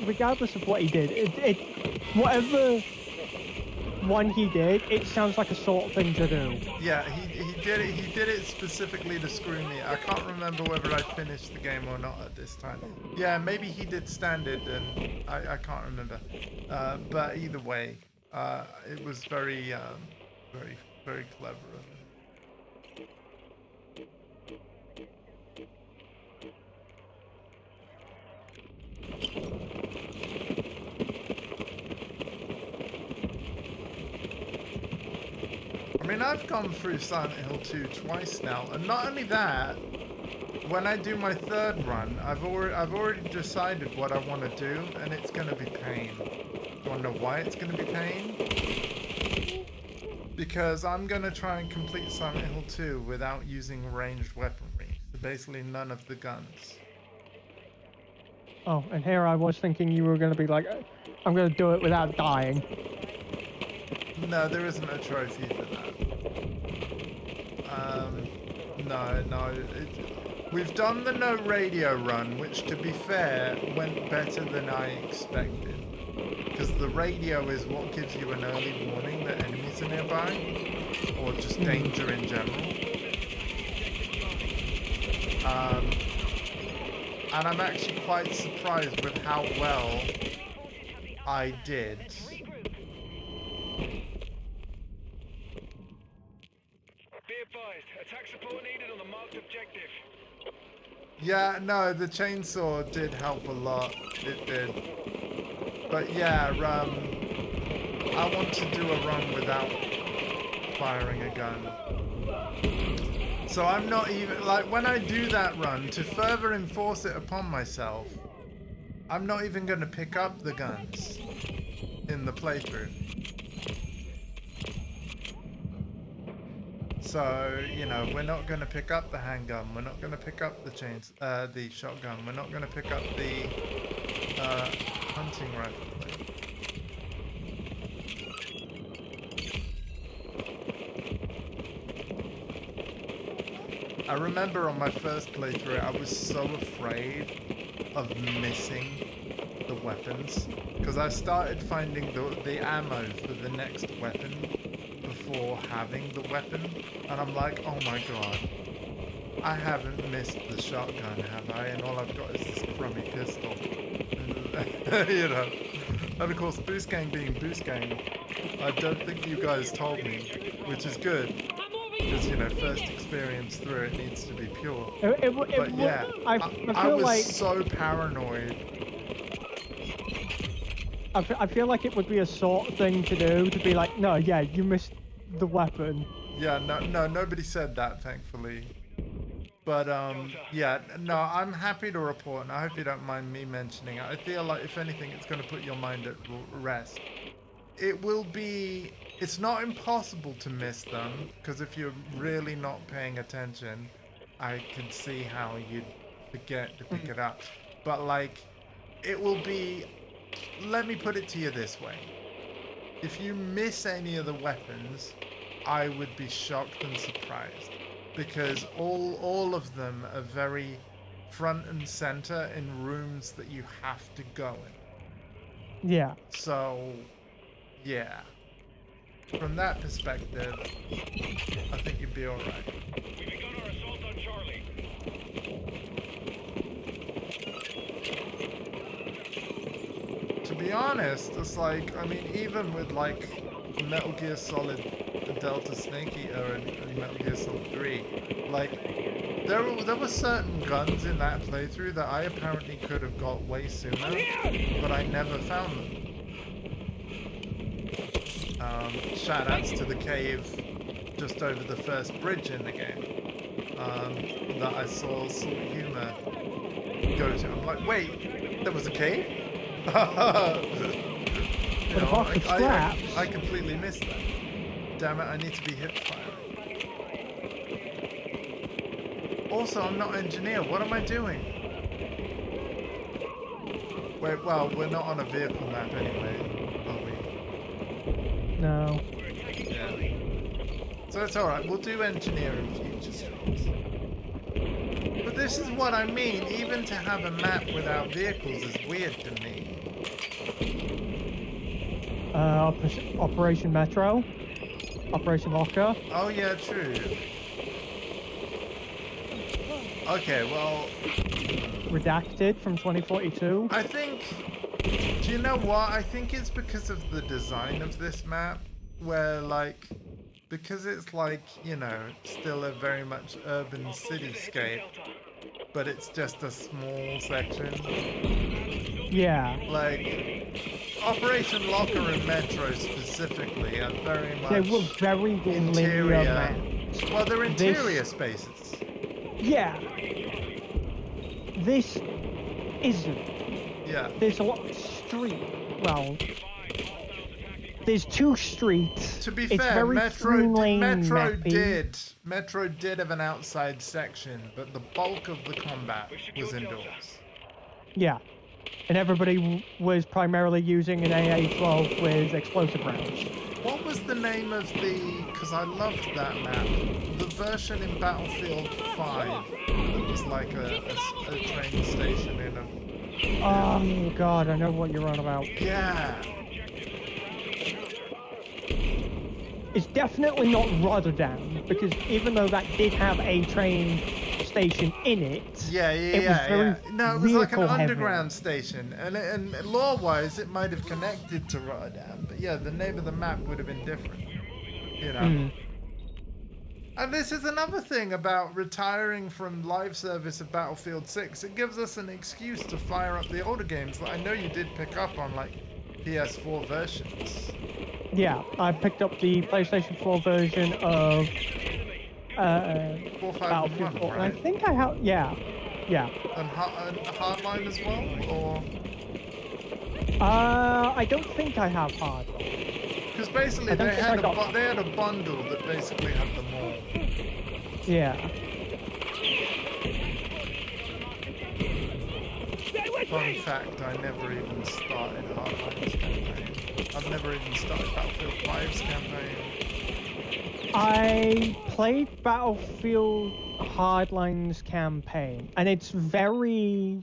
regardless of what he did, whatever one he did, it sounds like a Sort thing to do. Yeah, he did it specifically to screw me. I can't remember whether I finished the game or not at this time. Yeah, maybe he did standard, and I can't remember. But either way, it was very, very clever of him. I mean, I've gone through Silent Hill 2 twice now, and not only that, when I do my third run, I've already decided what I want to do, and it's going to be pain. Do you want to know why it's going to be pain? Because I'm going to try and complete Silent Hill 2 without using ranged weaponry, so basically none of the guns. Oh, and here I was thinking you were going to be like, I'm going to do it without dying. No, there isn't a trophy for that. No. We've done the no radio run, which, to be fair, went better than I expected. Because the radio is what gives you an early warning that enemies are nearby, or just danger in general. And I'm actually quite surprised with how well I did. Be advised, attack support needed on the marked objective. Yeah, no, the chainsaw did help a lot. It did. But yeah, I want to do a run without firing a gun. So I'm not even, like, when I do that run, to further enforce it upon myself, I'm not even going to pick up the guns in the playthrough. So, you know, we're not going to pick up the handgun, we're not going to pick up the the shotgun, we're not going to pick up the hunting rifle. I remember on my first playthrough, I was so afraid of missing the weapons, because I started finding the ammo for the next weapon before having the weapon, and I'm like, oh my god, I haven't missed the shotgun, have I? And all I've got is this crummy pistol. You know. And of course, Boost Gang being Boost Gang, I don't think you guys told me, which is good. Because, you know, first experience through it needs to be pure. But yeah, I was like, so paranoid. I feel like it would be a sort of thing to do, to be like, no, yeah, you missed the weapon. Yeah, no, nobody said that, thankfully. But yeah, no, I'm happy to report, and I hope you don't mind me mentioning it. I feel like if anything, it's going to put your mind at rest. It will be. It's not impossible to miss them, because if you're really not paying attention, I can see how you'd forget to pick it up. But like, it will be. Let me put it to you this way: if you miss any of the weapons, I would be shocked and surprised. Because all of them are very front and center in rooms that you have to go in. Yeah. So, yeah. From that perspective, I think you'd be alright. We begun our assault on Charlie. To be honest, it's like, I mean, even with like Metal Gear Solid Delta Snake Eater and Metal Gear Solid 3, like, there were certain guns in that playthrough that I apparently could have got way sooner, but I never found them. Shoutouts to the cave just over the first bridge in the game that I saw Salt Humor go to. I'm like, wait, there was a cave? You know, I completely missed that. Damn it, I need to be hip firing. Also, I'm not an engineer. What am I doing? Wait, well, we're not on a vehicle map anyway, are we? No. Yeah. So it's alright, we'll do engineer in future streams. But this is what I mean, even to have a map without vehicles is weird to me. Operation Metro. Operation Locker. Oh yeah, true. Okay, well... Redacted from 2042. I think... Do you know what? I think it's because of the design of this map, where like... Because it's like, you know, still a very much urban cityscape, but it's just a small section. Yeah. Like, Operation Locker and Metro specifically are very much They were very linear maps. Well, they're interior spaces. Yeah. This isn't. Yeah. There's a lot of street. Well, there's two streets. To be it's fair, very Metro mappy. did have an outside section, but the bulk of the combat was indoors. Yeah. And everybody was primarily using an AA-12 with explosive rounds. What was the name of the... Because I loved that map. The version in Battlefield 5 that was like a train station in a... Oh god, I know what you're on about. Yeah. It's definitely not Rotterdam, because even though that did have a train station in it, it was very No, it was like an vehicle-heavy. underground station, and lore-wise, it might have connected to Rotterdam, but yeah, the name of the map would have been different, you know. And this is another thing about retiring from live service of Battlefield 6. It gives us an excuse to fire up the older games that I know you did pick up on, like PS4 versions. Yeah, I picked up the PlayStation 4 version of 4, 5, Battlefield and 1, 4. right? I think I have, yeah. And Hardline as well, or? I don't think I have hard. Because basically I don't they think had I got- they had a bundle that basically had them all. Yeah. Fun fact, I never even started Hardline's campaign. I've never even started Battlefield 5's campaign. I played Battlefield Hardline's campaign, and it's very...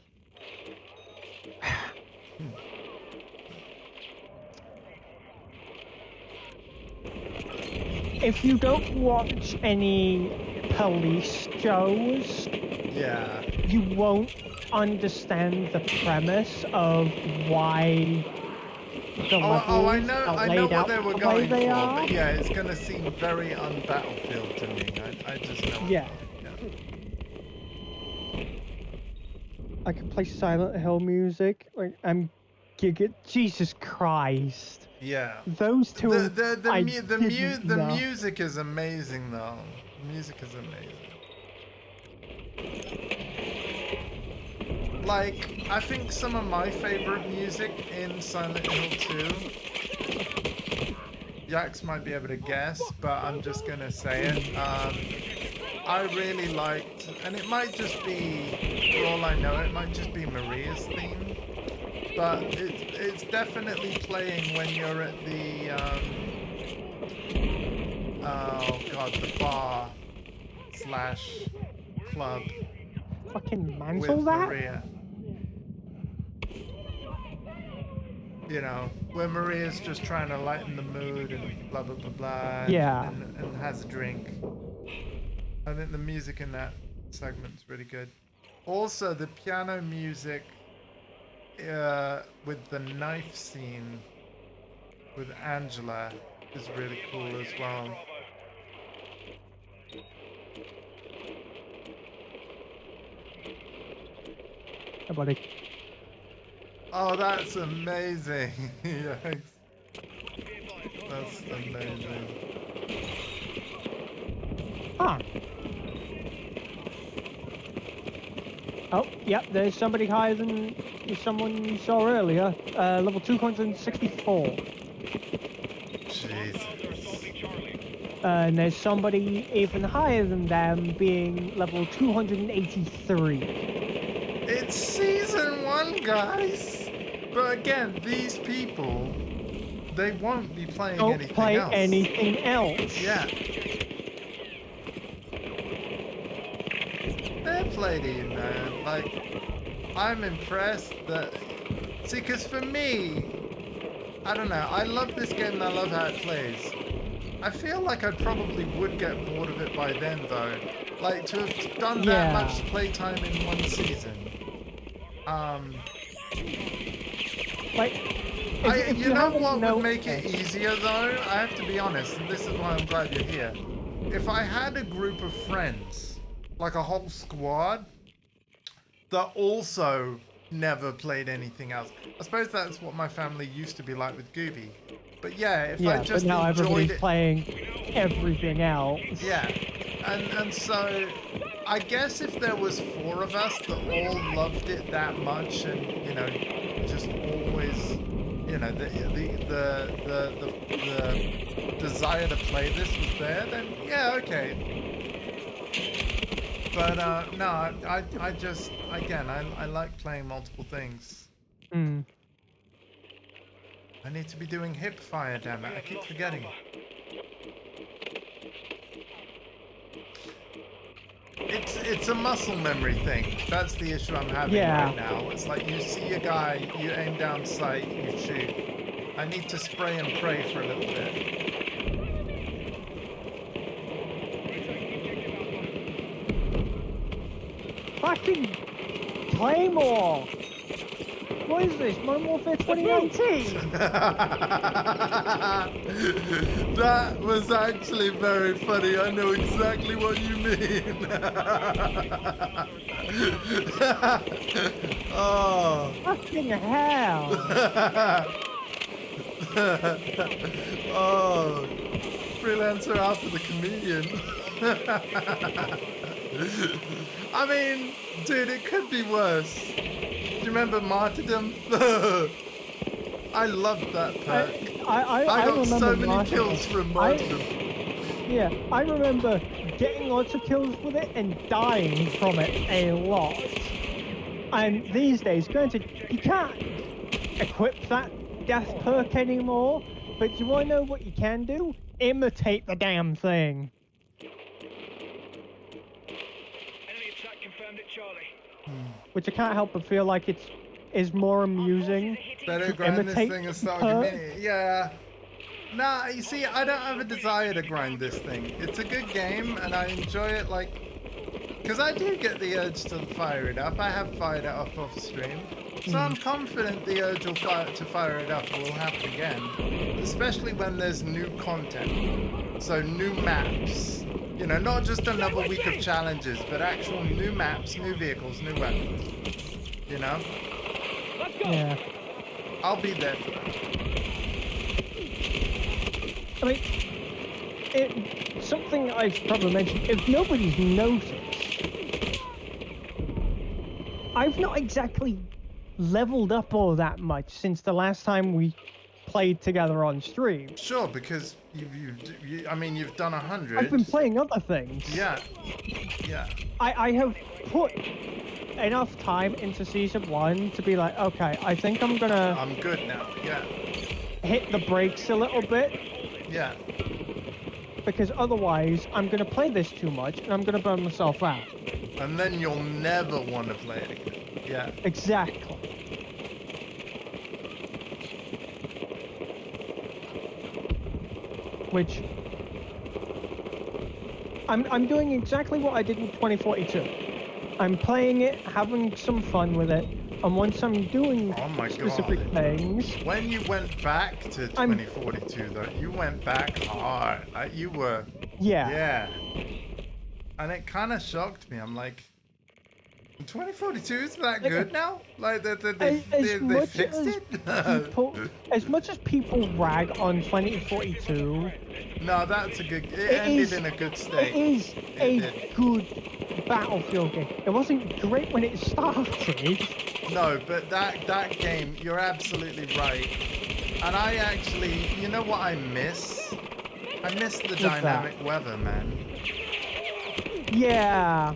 If you don't watch any police shows, Yeah. you won't understand the premise of why the levels I are know laid what out they were the way going they for, are. but yeah, it's gonna seem very un-Battlefield to me. I just know. Yeah. Yeah. I can play Silent Hill music. Like Jesus Christ. Yeah. Those two. The I the didn't know. music is amazing though. The music is amazing. like, I think some of my favorite music in Silent Hill 2, Yax might be able to guess, but I'm just gonna say it. I really liked, and it might just be, for all I know, it might just be Maria's theme, but it's definitely playing when you're at the, oh god, the bar slash club Fucking with mantle that? Maria. You know, where Maria's just trying to lighten the mood and blah blah blah blah. Yeah. And has a drink. I think the music in that segment's really good. Also, the piano music with the knife scene with Angela is really cool as well. Hey, buddy. Oh, that's amazing. Yes. That's amazing. Huh. Oh, yep, there's somebody higher than someone you saw earlier. Level 264. Jesus. And there's somebody even higher than them being level 283. It's season 1, guys. But again, these people, they won't be playing Don't anything play else. anything else. Yeah. Fair play to you, man. Like, I'm impressed that... See, because for me, I don't know, I love this game and I love how it plays. I feel like I probably would get bored of it by then, though. Like, to have done that Yeah. much playtime in one season. Like, if You know haven't what would make it noticed- easier, though? I have to be honest, and this is why I'm glad you're here. If I had a group of friends, like a whole squad, that also never played anything else. I suppose that's what my family used to be like with Gooby. But yeah, if I Yeah, just but now enjoyed everybody's it... playing everything else. Yeah, and so I guess if there was 4 of us that all loved it that much, and you know, just always, you know, the desire to play this was there, then yeah, okay. But no, I just again I like playing multiple things. Mm. I need to be doing hip fire, damn it! I keep forgetting. It's a muscle memory thing. That's the issue I'm having right now. It's like you see a guy, you aim down sight, you shoot. I need to spray and pray for a little bit. Fucking Claymore! What is this? Modern Warfare 2019? That was actually very funny. I know exactly what you mean. Oh. Fucking hell! Oh. Freelancer after the comedian. I mean, dude, it could be worse. Do you remember Martyrdom? I loved that perk. I I got remember so many Martyrdom. kills from Martyrdom. Yeah, I remember getting lots of kills with it and dying from it a lot. And these days, granted, you can't equip that death perk anymore, but you want to know what you can do? Imitate the damn thing. Enemy attack confirmed at Charlie. Which I can't help but feel like is more amusing. Better grind this imitate thing and start perk. community. Yeah. Nah, you see, I don't have a desire to grind this thing. It's a good game, and I enjoy it, like... Because I do get the urge to fire it up. I have fired it up off stream. So I'm confident the urge to fire it up will happen again. Especially when there's new content. So new maps. You know, not just another week of challenges, but actual new maps, new vehicles, new weapons. You know? Yeah. I'll be there for that. I mean, something I've probably mentioned, if nobody's noticed, I've not exactly leveled up all that much since the last time we played together on stream. Sure, because I mean, you've done 100. I've been playing other things. Yeah. Yeah. I have put enough time into season 1 to be like, okay, I think I'm gonna I'm good now. Yeah. hit the brakes a little bit, Yeah. because otherwise I'm gonna play this too much and I'm gonna burn myself out. And then you'll never want to play it again. Yeah. Exactly. Which I'm doing exactly what I did with 2042. I'm playing it, having some fun with it, and once I'm doing Oh my specific God. things, When you went back to 2042, though, you went back hard. Like, you were. yeah. Yeah. And it kind of shocked me. I'm like, 2042 is that good now? Like, they fixed it? As much as people rag on 2042, No, that's a good. It ended in a good it state. is a did. good Battlefield game. It wasn't great when it started. No, but that game, you're absolutely right. And I actually, you know what I miss? I miss the What's dynamic weather, man. Yeah.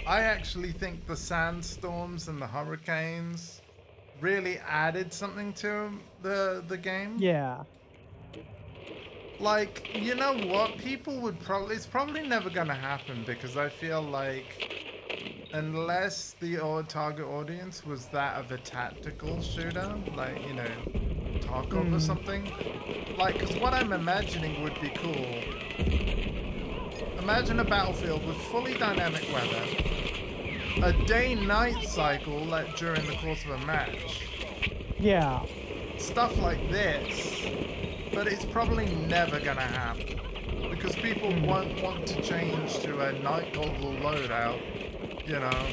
I actually think the sandstorms and the hurricanes really added something to the game. Yeah. Like, you know what? People would probably... It's probably never going to happen because I feel like unless the target audience was that of a tactical shooter, like, you know, Tarkov or something. Like, because what I'm imagining would be cool. Imagine a battlefield with fully dynamic weather, a day-night cycle like during the course of a match, Yeah. stuff like this, but it's probably never gonna happen because people won't want to change to a night goggle loadout, you know.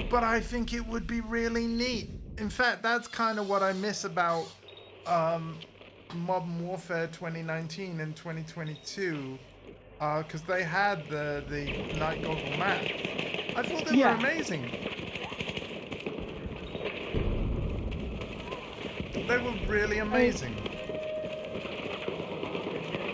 But I think it would be really neat. In fact, that's kind of what I miss about Modern Warfare 2019 and 2022, because they had the night goggle map. I thought they were amazing. They were really amazing.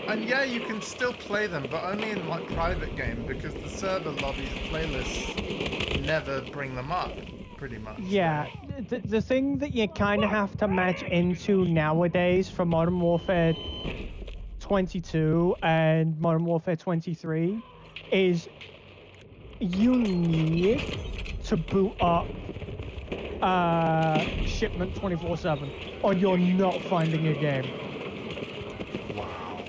And yeah, you can still play them, but only in like private game because the server lobbies playlists never bring them up, pretty much. Yeah. The thing that you kind of have to match into nowadays for Modern Warfare 22 and Modern Warfare 23 is you need to boot up shipment 24/7 or you're not finding a game. Wow.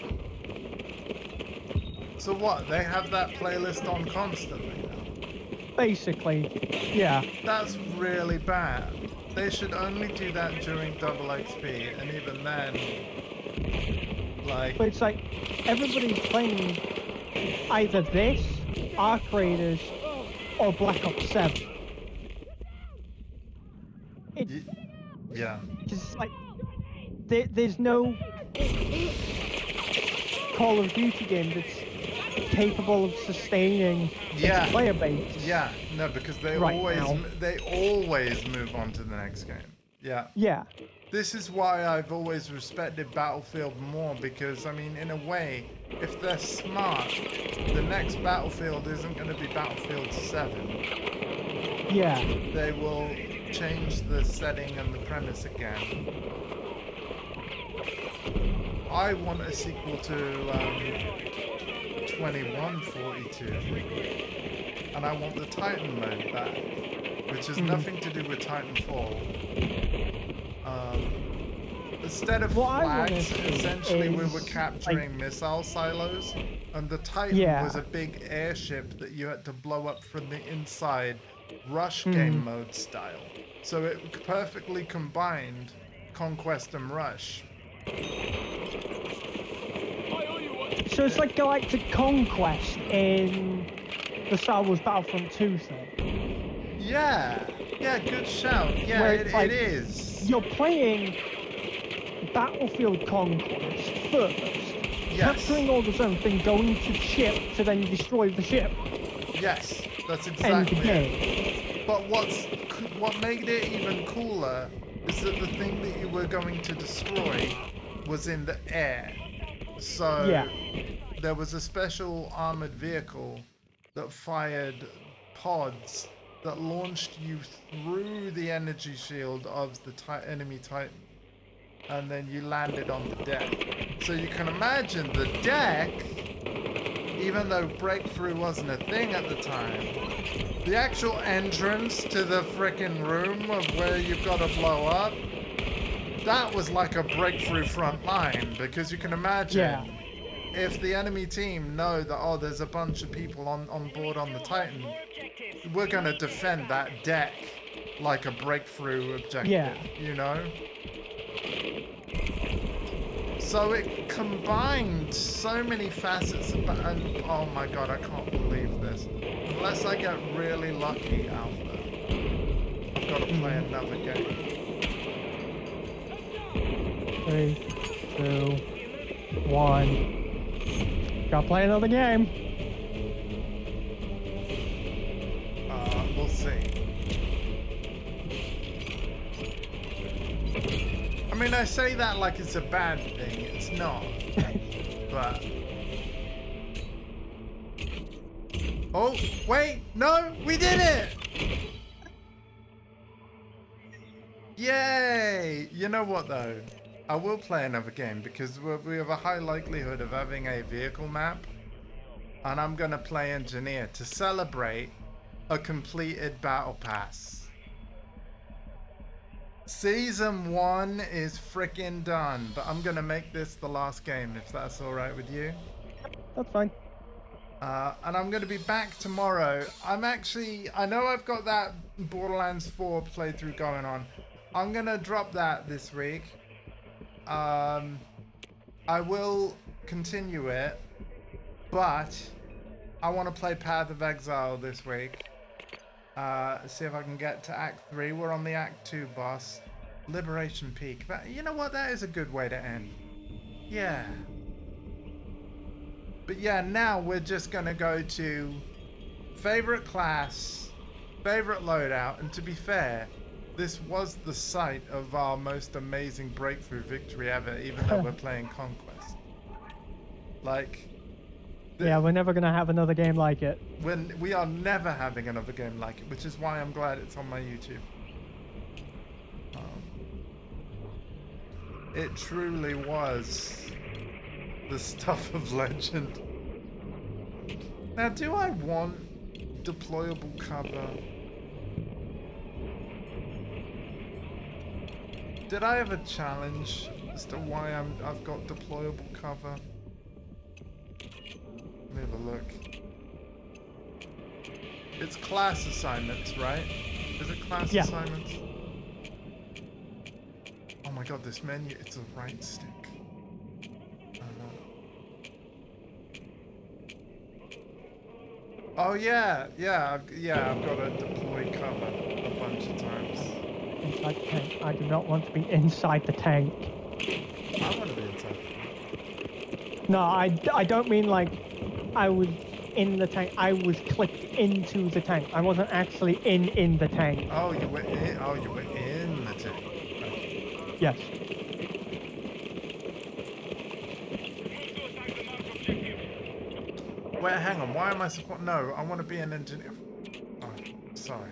So what? They have that playlist on constantly now? Basically, yeah. That's really bad. They should only do that during double XP, and even then, like... But it's like, everybody's playing either this, Arc Raiders, or Black Ops 7. Yeah. Just like, there's no Call of Duty game that's capable of sustaining its player base. Yeah, no, because they always move on to the next game. Yeah. Yeah. This is why I've always respected Battlefield more, because I mean, in a way, if they're smart, the next Battlefield isn't going to be Battlefield 7. Yeah. They will change the setting and the premise again. I want a sequel to 2142, and I want the Titan mode back, which has nothing to do with Titanfall. Instead of flags, essentially we were capturing missile silos, and the Titan was a big airship that you had to blow up from the inside, rush game mode style. So it perfectly combined Conquest and Rush. So it's like Galactic Conquest in the Star Wars Battlefront 2 thing. Yeah, good shout. Yeah, it is. You're playing Battlefield Conquest first, capturing all the zones, then going to the ship to then destroy the ship. Yes, that's End exactly game. it. But what made it even cooler is that the thing that you were going to destroy was in the air. So Yeah. there was a special armored vehicle that fired pods that launched you through the energy shield of the enemy Titan. And then you landed on the deck. So you can imagine the deck, even though breakthrough wasn't a thing at the time, the actual entrance to the frickin' room of where you've got to blow up, that was like a breakthrough front line, because you can imagine if the enemy team know that, oh, there's a bunch of people on board on the Titan, we're going to defend that deck like a breakthrough objective, you know? So it combined so many facets of, and oh my god, I can't believe this. Unless I get really lucky, Alpha, I've got to play another game. 3, 2, 1. Gotta play another game. We'll see. I mean, I say that like it's a bad thing. It's not. But... Oh, wait! No! We did it! Yay! You know what, though? I will play another game because we have a high likelihood of having a vehicle map. And I'm going to play Engineer to celebrate a completed battle pass. Season 1 is freaking done, but I'm gonna make this the last game if that's alright with you. That's fine. And I'm gonna be back tomorrow. I know I've got that Borderlands 4 playthrough going on. I'm gonna drop that this week. I will continue it, but I want to play Path of Exile this week. See if I can get to Act 3. We're on the Act 2 boss. Liberation Peak. You know what? That is a good way to end. Yeah. But yeah, now we're just going to go to favorite class, favorite loadout, and to be fair, this was the site of our most amazing breakthrough victory ever, even though we're playing Conquest. Like... Yeah, we're never gonna have another game like it. We are never having another game like it, which is why I'm glad it's on my YouTube. It truly was the stuff of legend. Now, do I want deployable cover? Did I have a challenge as to why I've got deployable cover? Let me have a look. It's class assignments, right? Is it class assignments? Oh my god, this menu, it's a right stick. Oh yeah, I've got to deploy cover a bunch of times. Inside the tank. I do not want to be inside the tank. I want to be inside. No, I don't mean like I was in the tank. I was clicked into the tank. I wasn't actually in the tank. Oh, you were in. Oh, you were in the tank. Okay. Yes. Wait, hang on. Why am I support? No, I want to be an engineer. Oh, sorry.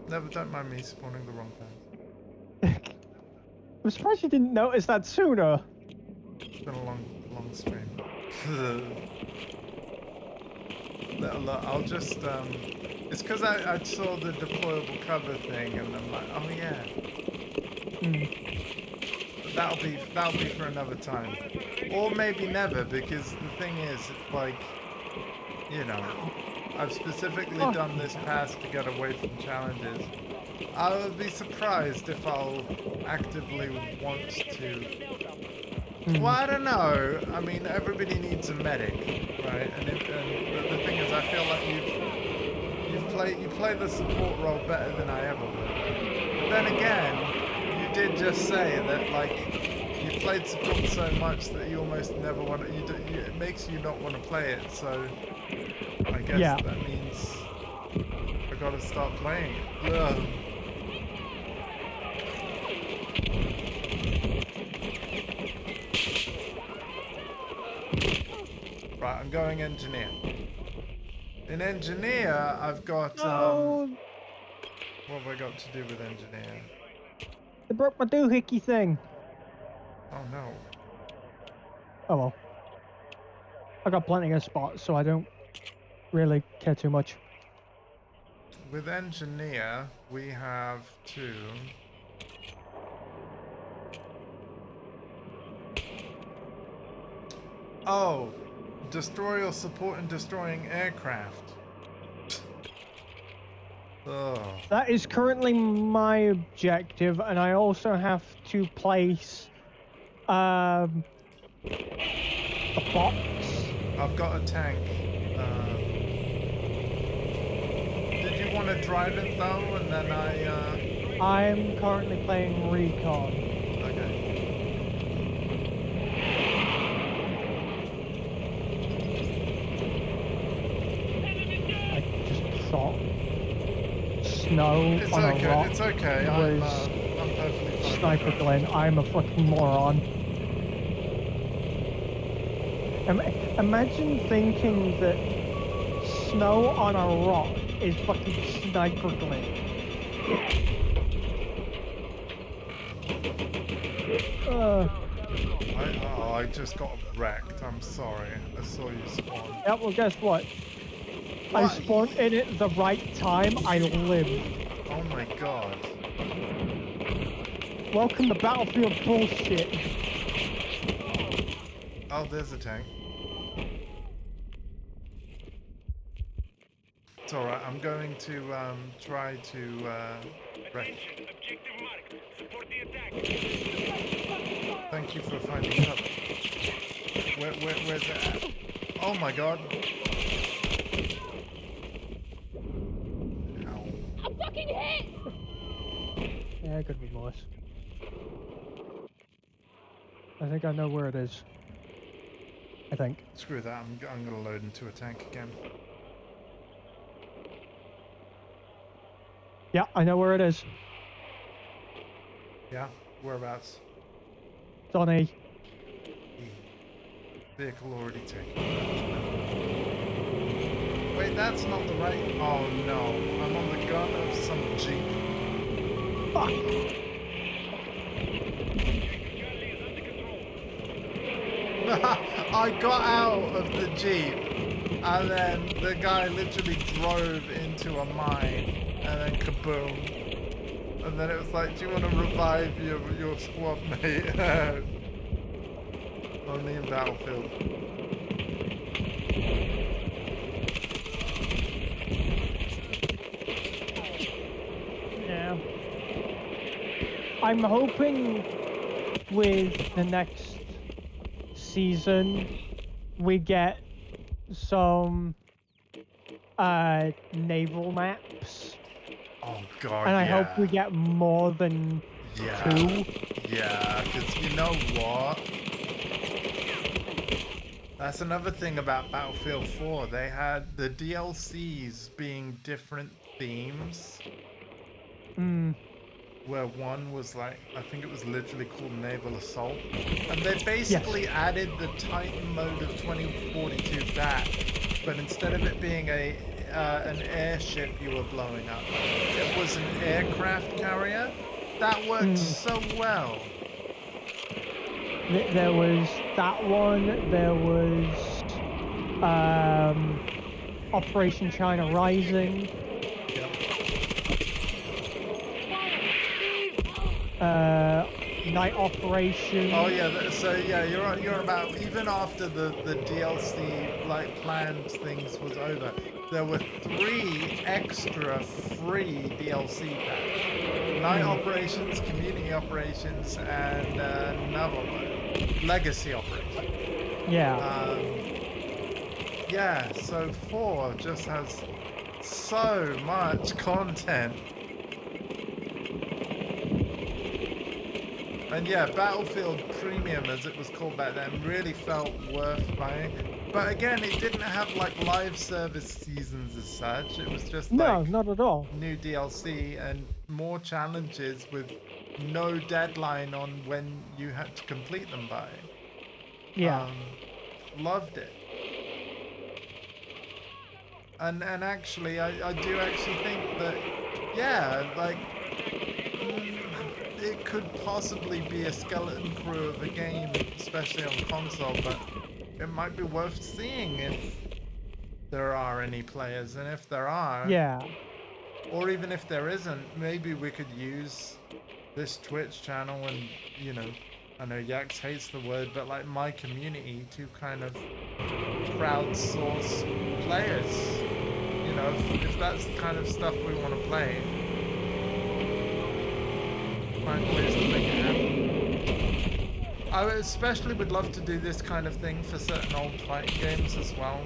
Don't mind me spawning the wrong place. I'm surprised you didn't notice that sooner. It's been a long stream. I'll just it's because I saw the deployable cover thing and I'm like, oh yeah. That'll be for another time, or maybe never, because the thing is, it's like, you know, I've specifically done this pass to get away from challenges. I would be surprised if I'll actively want to. Well, I don't know. I mean, everybody needs a medic, right? And the thing is, I feel like you play the support role better than I ever would. But then again, you did just say that, like, you played support so much that you almost never want to. It makes you not want to play it. So I guess Yeah. that means I gotta start playing it. Ugh. Right, I'm going engineer. In engineer, I've got Oh, what have I got to do with engineer? they broke my doohickey thing. Oh no. Oh well. I got plenty of spots, so I don't really care too much. With engineer, we have to. Oh, destroy or support in destroying aircraft. Oh. That is currently my objective, and I also have to place a box. I've got a tank. Did you want to drive it though, and then I'm currently playing recon. Okay. I just thought snow It's on a okay. rock It's okay. was I'm perfectly fine. Sniper Glenn. I'm a fucking moron. Imagine thinking that snow on a rock is fucking Sniper Glenn. I just got wrecked. I'm sorry. I saw you spawn. Yeah, well, guess what? I What? spawned in at the right time. I lived. Oh my god. Welcome to Battlefield bullshit. Oh, there's a tank. It's alright. I'm going to try to wreck. Attention, objective marked. Support the attack. Thank you for finding up. Where's it at? Oh my god. Ow. I'm fucking hit! Yeah, good remorse. I think I know where it is. I think. Screw that. I'm gonna load into a tank again. Yeah, I know where it is. Yeah? Whereabouts? It's on E. Vehicle already taken. Wait, that's not the right. Oh no. I'm on the gun of some Jeep. Fuck! Charlie is under control. I got out of the Jeep and then the guy literally drove into a mine and then kaboom. And then it was like, do you want to revive your squad mate? Only in Battlefield. Yeah. I'm hoping with the next season we get some naval maps. Oh god, And I yeah. hope we get more than Yeah. 2. Yeah, because you know what? That's another thing about Battlefield 4. They had the DLCs being different themes. Hmm. Where one was like, I think it was literally called Naval Assault. And they basically added the Titan mode of 2042 back. But instead of it being an airship you were blowing up, it was an aircraft carrier. That worked so well. There was that one. There was Operation China Rising. Night Operation. Oh yeah, so yeah, you're about, even after the DLC like planned things was over, there were 3 extra free DLC packs. Night Operations, Community Operations, and another one, Legacy Operations. Yeah. Yeah, so 4 just has so much content. And yeah, Battlefield Premium, as it was called back then, really felt worth buying. But again, it didn't have like live service seasons as such. It was just No, like not at all. new DLC and more challenges with no deadline on when you had to complete them by. Yeah. Loved it. And actually, I do actually think that, yeah, like, it could possibly be a skeleton crew of a game, especially on console, but it might be worth seeing if there are any players, and if there are, Yeah. or even if there isn't, maybe we could use this Twitch channel and, you know, I know Yax hates the word, but like my community to kind of crowdsource players. You know, if that's the kind of stuff we want to play, find ways to make it happen. I especially would love to do this kind of thing for certain old fighting games as well.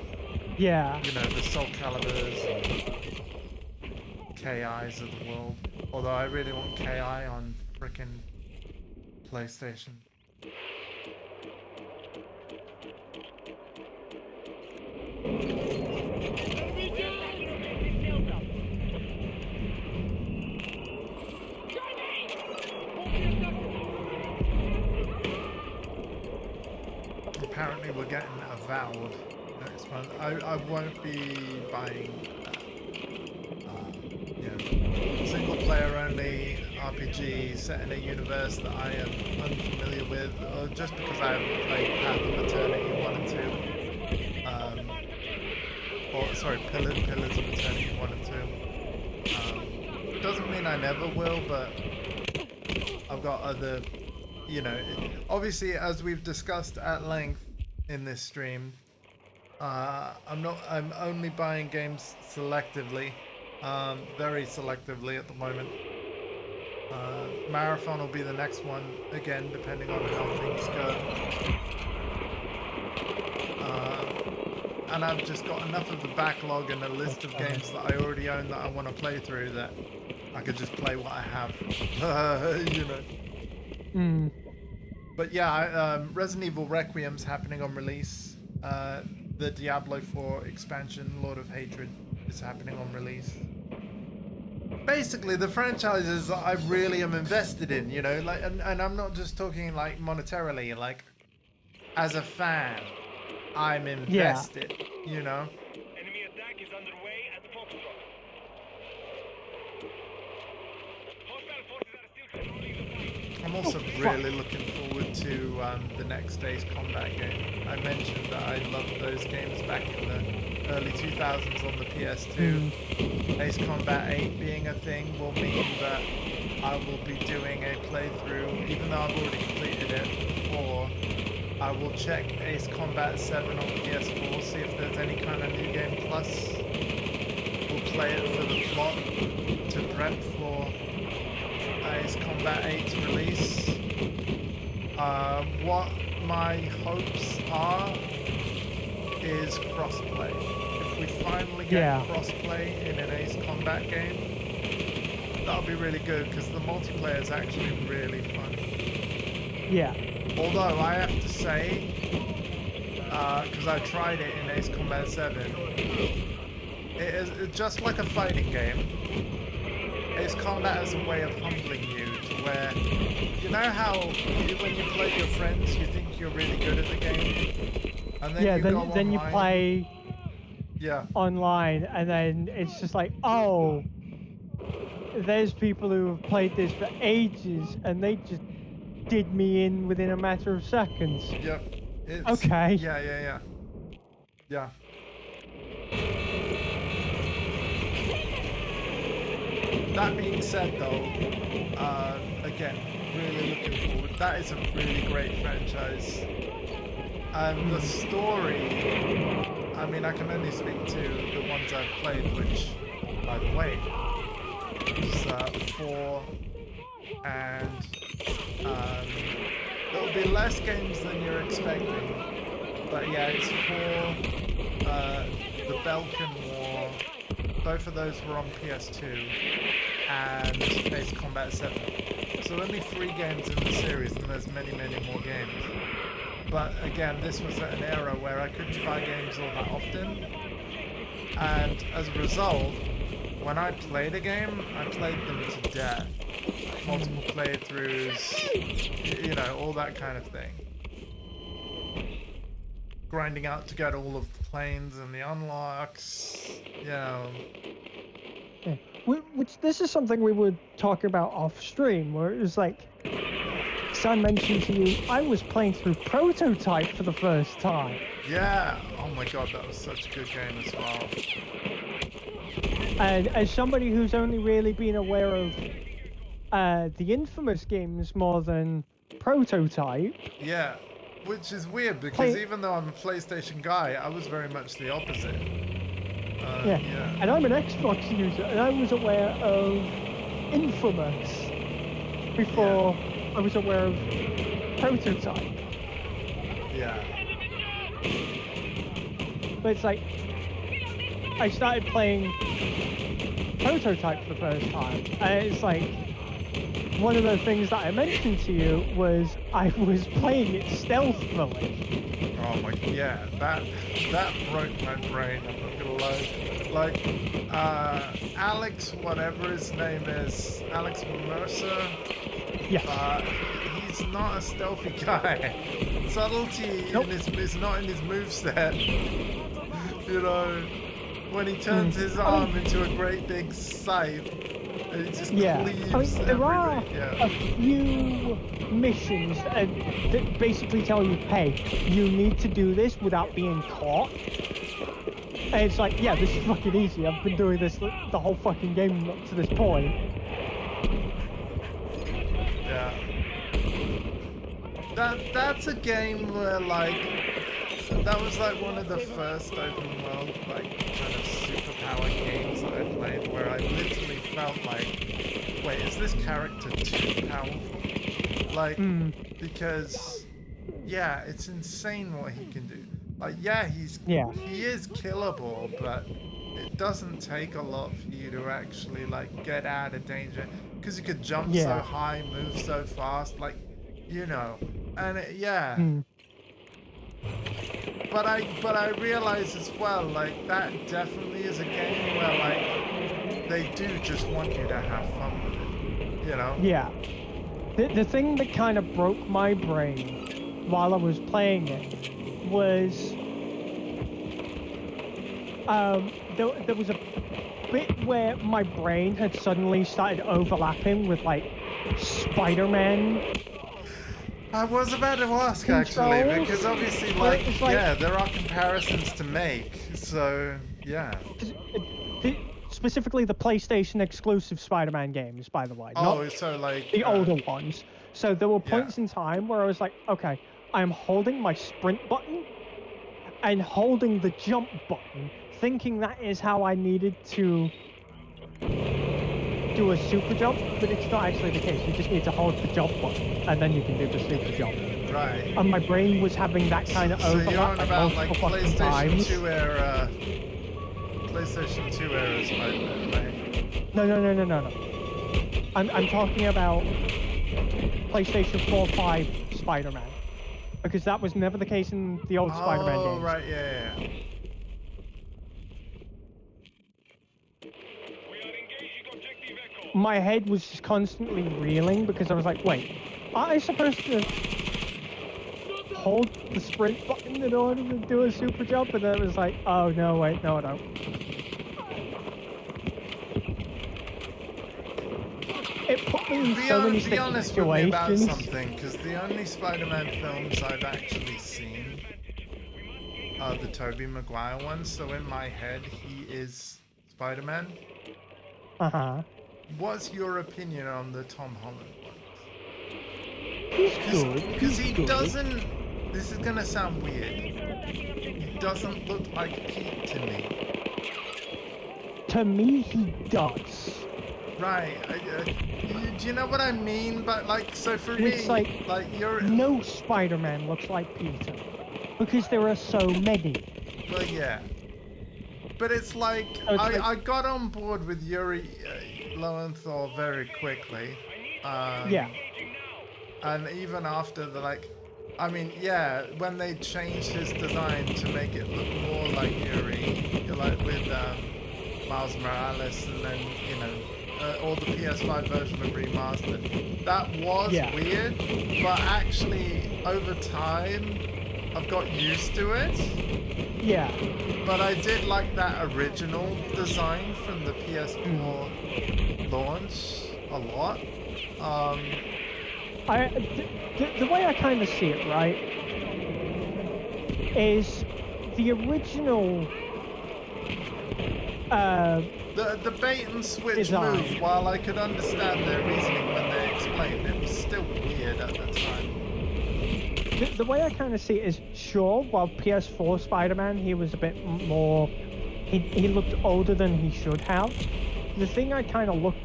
Yeah. You know, the Soul Caliburs and KIs of the world. Although I really want KI on frickin' PlayStation. Apparently we're getting Avowed next month. I won't be buying single player only RPG set in a universe that I am unfamiliar with, or just because I haven't played Path of Eternity 1 and 2. Or sorry, Pillars of Eternity 1 and 2. Doesn't mean I never will, but I've got other, you know, obviously as we've discussed at length in this stream, I'm only buying games selectively, very selectively at the moment. Marathon will be the next one, again, depending on how things go. And I've just got enough of a backlog and a list of games that I already own that I want to play through that I could just play what I have, you know. But yeah, Resident Evil Requiem's happening on release. The Diablo 4 expansion, Lord of Hatred, is happening on release. Basically, the franchises that I really am invested in, you know, like, and I'm not just talking like monetarily, like, as a fan, I'm invested, you know. Enemy attack is underway at Foxtrot. Hostile forces are still controlling the fight. I'm also really looking forward to the next Ace Combat game. I mentioned that I loved those games back in the early 2000s on the PS2. Ace Combat 8 being a thing will mean that I will be doing a playthrough, even though I've already completed it before. I will check Ace Combat 7 on PS4, see if there's any kind of New Game Plus. We'll play it for the plot to prep for Ace Combat 8's release. What my hopes are is crossplay. If we finally get crossplay in an Ace Combat game, that'll be really good because the multiplayer is actually really fun. Yeah. Although I have to say, because I tried it in Ace Combat 7, it is just like a fighting game. Ace Combat is a way of humbling you to where, you know how when you play your friends, you think you're really good at the game, and then you go then you online, play online, and then it's just like, oh, there's people who have played this for ages, and they just did me in within a matter of seconds. Yep. It's, okay. Yeah. That being said, though, again, really looking forward. That is a really great franchise. And the story, I mean, I can only speak to the ones I've played, which, by the way, is 4, and there'll be less games than you're expecting. But yeah, it's 4, the Balkan War. Both of those were on PS2, and Ace Combat 7. So So only 3 games in the series, and there's many, many more games. But again, this was at an era where I couldn't buy games all that often. And as a result, when I played a game, I played them to death. Multiple playthroughs, you know, all that kind of thing. Grinding out to get all of the planes and the unlocks, you know. Yeah. Which this is something we would talk about off stream, where it was like, so I mentioned to you, I was playing through Prototype for the first time. Yeah, oh my god, that was such a good game as well. And as somebody who's only really been aware of the Infamous games more than Prototype. Yeah, which is weird because even though I'm a PlayStation guy, I was very much the opposite. Yeah. Yeah. And I'm an Xbox user, and I was aware of Infamous before I was aware of Prototype. Yeah. But it's like, I started playing Prototype for the first time, and it's like, one of the things that I mentioned to you was I was playing it stealthily. Oh my, yeah, that broke my brain, I'm not gonna lie. Like, Alex, whatever his name is, Alex Mercer, Yeah. he's not a stealthy guy. Subtlety is not in his moveset. You know, when he turns his arm into a great big scythe, and it just cleaves there are yeah. a few missions that basically tell you, hey, you need to do this without being caught. And it's like, yeah, this is fucking easy. I've been doing this the whole fucking game up to this point. Yeah. That's a game where, like, that was like one of the first open world, like, kind of superpower games that I played, where I literally felt like, wait, is this character too powerful? Like, because, yeah, it's insane what he can do. Like, yeah, he is killable, but it doesn't take a lot for you to actually, like, get out of danger, because he could jump so high, move so fast, like, you know, and But I realize as well, like, that definitely is a game where, like, they do just want you to have fun with it, you know? Yeah. The thing that kind of broke my brain while I was playing it was, there was a bit where my brain had suddenly started overlapping with, like, Spider-Man. I was about to ask, actually, because obviously, like, yeah, there are comparisons to make, so, yeah. Specifically the PlayStation exclusive Spider-Man games, by the way. Oh, not so, like... the older ones. So there were points in time where I was like, okay, I'm holding my sprint button and holding the jump button, thinking that is how I needed to do a super jump, but it's not actually the case. You just need to hold the jump button, and then you can do the super jump. Right. And my brain was having that kind of overlap. So you're on about, like, PlayStation 2 era Spider-Man, right? No. I'm talking about PlayStation 4, 5 Spider-Man. Because that was never the case in the old Spider-Man games. Oh, right, yeah. My head was just constantly reeling because I was like, wait, aren't I supposed to hold the sprint button in order to do a super jump? And then it was like, oh no, wait, no I don't. It put me in so many Be honest with me about situations. something, because the only Spider-Man films I've actually seen are the Tobey Maguire ones, so in my head, he is Spider-Man. Uh-huh. What's your opinion on the Tom Holland ones? He's good. Because he doesn't... This is going to sound weird. He doesn't look like Pete to me. To me, he does. Right. Do you know what I mean? But, like, so for me, It's like you're... no Spider-Man looks like Peter. Because there are so many. Well, yeah. But it's like, I got on board with Yuri Lowenthal very quickly. Yeah. And even after the I mean, yeah, when they changed his design to make it look more like Yuri, like with Miles Morales, and then or the PS5 version of remastered, that was Yeah. weird. But actually, over time, I've got used to it. Yeah. But I did like that original design from the PS4 launch a lot. The way I kind of see it, right, is the original The bait and switch design. move, while I could understand their reasoning when they explained it, was still weird at the time. The way I kind of see it is, sure, while PS4 Spider-Man, he was a bit more, he looked older than he should have. The thing I kind of look,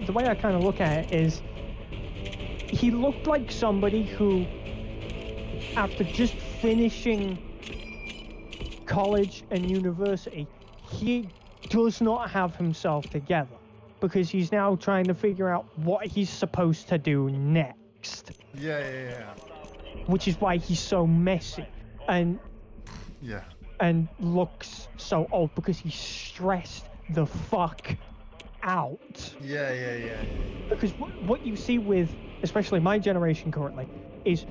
the way I kind of look at it is, he looked like somebody who, after just finishing college and university, he does not have himself together because he's now trying to figure out what he's supposed to do next. Yeah. Which is why he's so messy and looks so old, because he's stressed the fuck out. Yeah. Because what you see with, especially my generation currently, is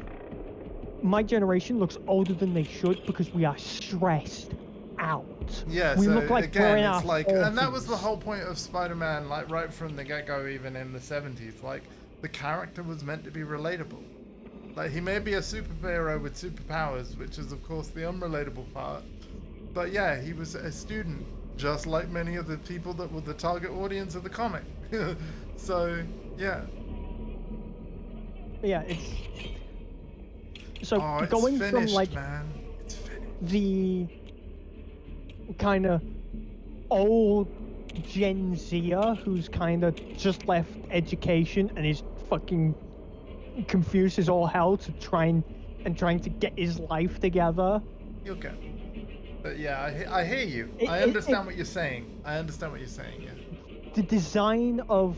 my generation looks older than they should because we are stressed out. Yeah, we so look like again, we're in it's our like, 40s. and that was the whole point of Spider-Man, like right from the get-go, even in the 70s. Like, the character was meant to be relatable. Like, he may be a superhero with superpowers, which is of course the unrelatable part. But yeah, he was a student, just like many of the people that were the target audience of the comic. So yeah. Yeah, it's so It's going finished, from like man. It's finished. the kind of old Gen Zer who's kind of just left education and is fucking confused as all hell to trying to get his life together. You're good. But yeah, I hear you. I understand what you're saying. I understand what you're saying, yeah. The design of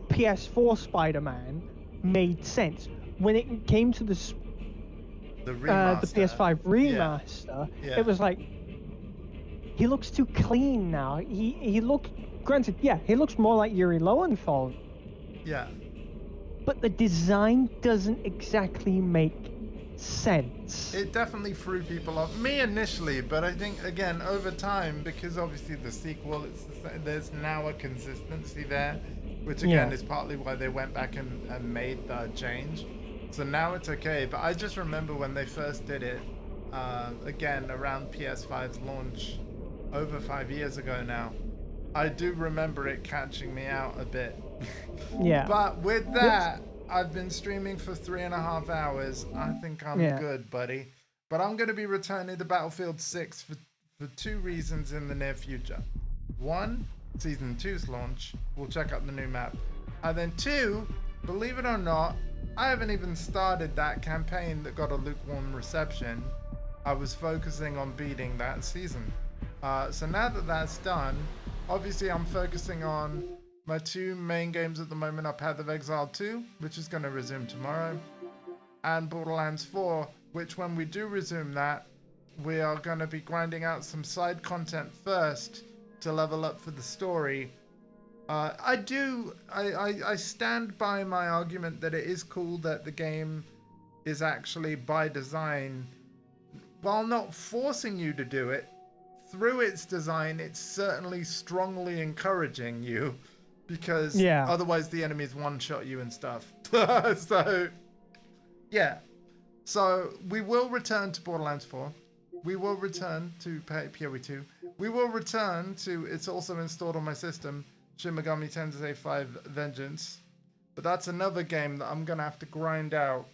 PS4 Spider-Man made sense. When it came to the remaster. the PS5 remaster, Yeah. it was like, he looks too clean now. He looked, granted, yeah, he looks more like Yuri Lowenthal, Yeah. but the design doesn't exactly make sense. It definitely threw people off. Me initially, but I think, again, over time, because obviously the sequel, there's now a consistency there, which again is partly why they went back and made the change. So now it's okay, but I just remember when they first did it, again, around PS5's launch, over 5 years ago now, I do remember it catching me out a bit. Yeah. But with that, I've been streaming for 3.5 hours. I think I'm good, buddy. But I'm going to be returning to Battlefield 6 for two reasons in the near future. One, Season 2's launch. We'll check out the new map. And then two, believe it or not, I haven't even started that campaign that got a lukewarm reception. I was focusing on beating that season. So now that that's done, obviously I'm focusing on my two main games at the moment are Path of Exile 2, which is going to resume tomorrow, and Borderlands 4, which when we do resume that, we are going to be grinding out some side content first to level up for the story. I stand by my argument that it is cool that the game is actually by design, while not forcing you to do it, through its design, it's certainly strongly encouraging you. Because otherwise the enemies one-shot you and stuff. So, yeah. So, we will return to Borderlands 4. We will return to PoE 2. We will return to, it's also installed on my system, Shin Megami Tensei 5 Vengeance. But that's another game that I'm going to have to grind out.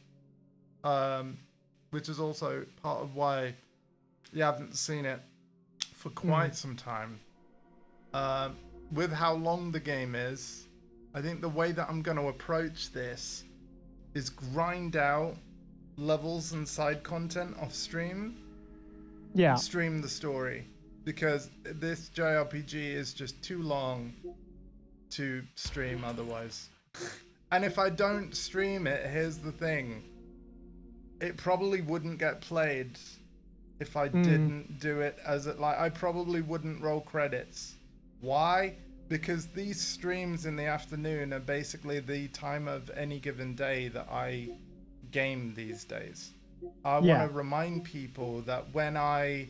Which is also part of why you haven't seen it for quite some time. With how long the game is, I think the way that I'm going to approach this is grind out levels and side content off stream. Yeah. And stream the story. Because this JRPG is just too long to stream otherwise. And if I don't stream it, here's the thing. It probably wouldn't get played if I didn't do it as it like I probably wouldn't roll credits. Why? Because these streams in the afternoon are basically the time of any given day that I game these days. I want to remind people that when I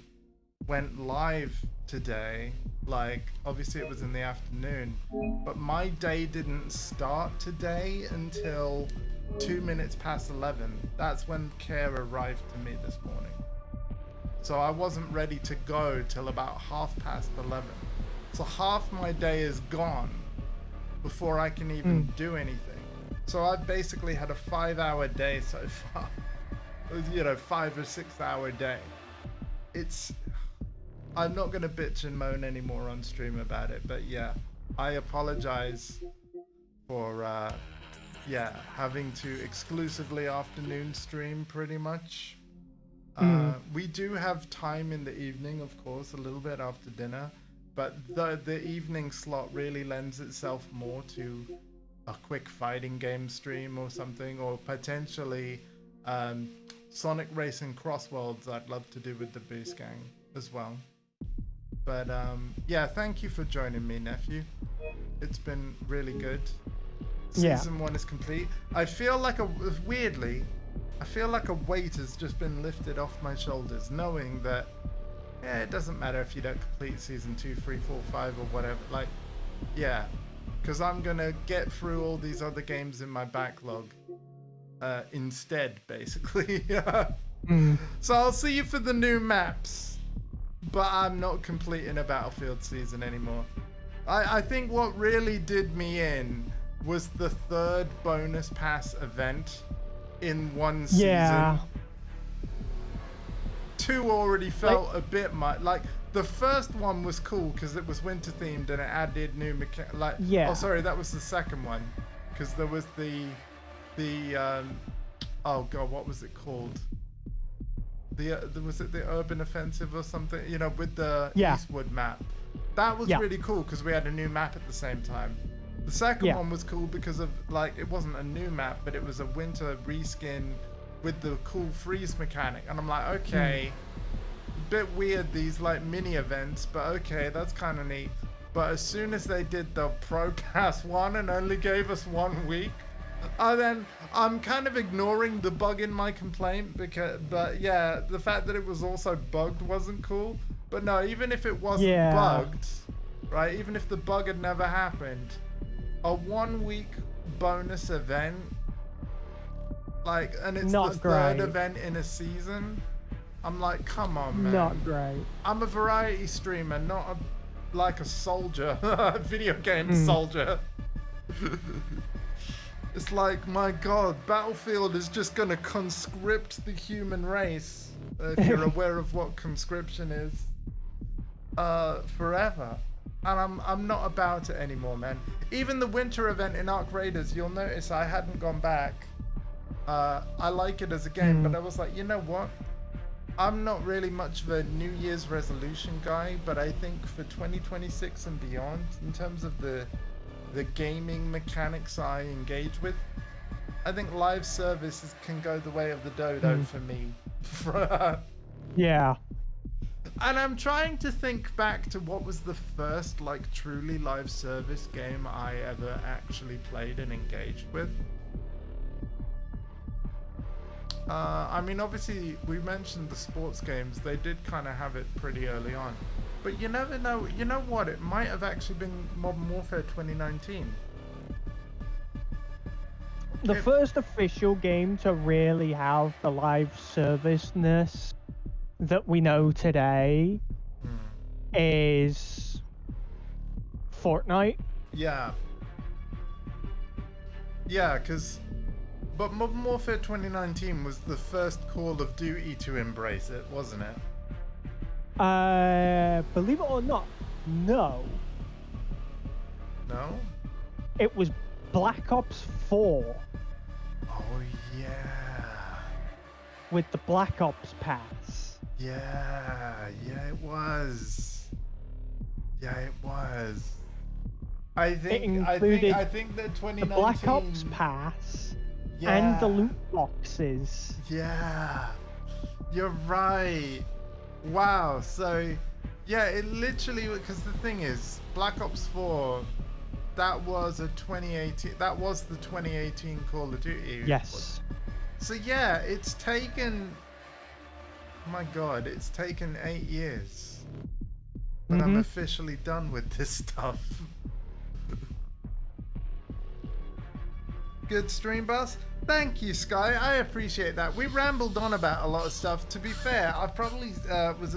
went live today, like obviously it was in the afternoon, but my day didn't start today until 2 minutes past 11. That's when Care arrived to me this morning. So I wasn't ready to go till about 11:30. So half my day is gone before I can even do anything. So I've basically had a 5-hour day so far. 5 or 6 hour day. I'm not gonna bitch and moan anymore on stream about it, but yeah, I apologize for having to exclusively afternoon stream pretty much. We do have time in the evening, of course, a little bit after dinner, but the evening slot really lends itself more to a quick fighting game stream or something, or potentially Sonic Racing Crossworlds I'd love to do with the Boost Gang as well. But yeah, thank you for joining me, nephew. It's been really good. Season 1 is complete. I feel like a weight has just been lifted off my shoulders, knowing that it doesn't matter if you don't complete season 2, 3, 4, 5 or whatever. Like, yeah, because I'm gonna get through all these other games in my backlog instead, basically. So I'll see you for the new maps, but I'm not completing a Battlefield season anymore. I think what really did me in was the 3rd bonus pass event in one season. Yeah. 2 already felt a bit much. Like the first one was cool because it was winter themed and it added new oh sorry, that was the second one, because there was the oh god, what was it called? Was it the Urban Offensive or something? With the Eastwood map. That was really cool because we had a new map at the same time. The second one was cool because of it wasn't a new map, but it was a winter reskin with the cool freeze mechanic. And I'm like, okay, bit weird these mini events, but okay, that's kind of neat. But as soon as they did the Pro Pass one and only gave us 1 week, I'm kind of ignoring the bug in my complaint but yeah, the fact that it was also bugged wasn't cool. But no, even if it wasn't bugged, right? Even if the bug had never happened, a 1 week bonus event, and it's not the great. 3rd event in a season. I'm like, come on, man. Not great. I'm a variety streamer, not a soldier, video game soldier. It's like, my god, Battlefield is just gonna conscript the human race, if you're aware of what conscription is, forever. And I'm not about it anymore, man. Even the winter event in Ark Raiders, you'll notice I hadn't gone back. I like it as a game, but I was like, you know what? I'm not really much of a New Year's resolution guy, but I think for 2026 and beyond, in terms of the gaming mechanics I engage with, I think live services can go the way of the dodo for me. Yeah. And I'm trying to think back to what was the first truly live service game I ever actually played and engaged with. I mean, obviously we mentioned the sports games. They did kind of have it pretty early on. But you never know. You know what? It might have actually been Modern Warfare 2019. The first official game to really have the live service-ness that we know today is Fortnite. Yeah. Yeah, but Modern Warfare 2019 was the first Call of Duty to embrace it, wasn't it? Believe it or not, no. No? It was Black Ops 4 Oh, yeah. with the Black Ops pass. Yeah, it was. Yeah, it was. I think included I think the the 2019 Black Ops Pass and Yeah. the loot boxes. Yeah, you're right. Wow. So, yeah, it literally, because the thing is, Black Ops 4, that was a 2018. That was the 2018 Call of Duty. Yes. So yeah, it's taken. My God, it's taken 8 years, but I'm officially done with this stuff. Good stream, boss. Thank you, Sky. I appreciate that. We rambled on about a lot of stuff. To be fair, I probably was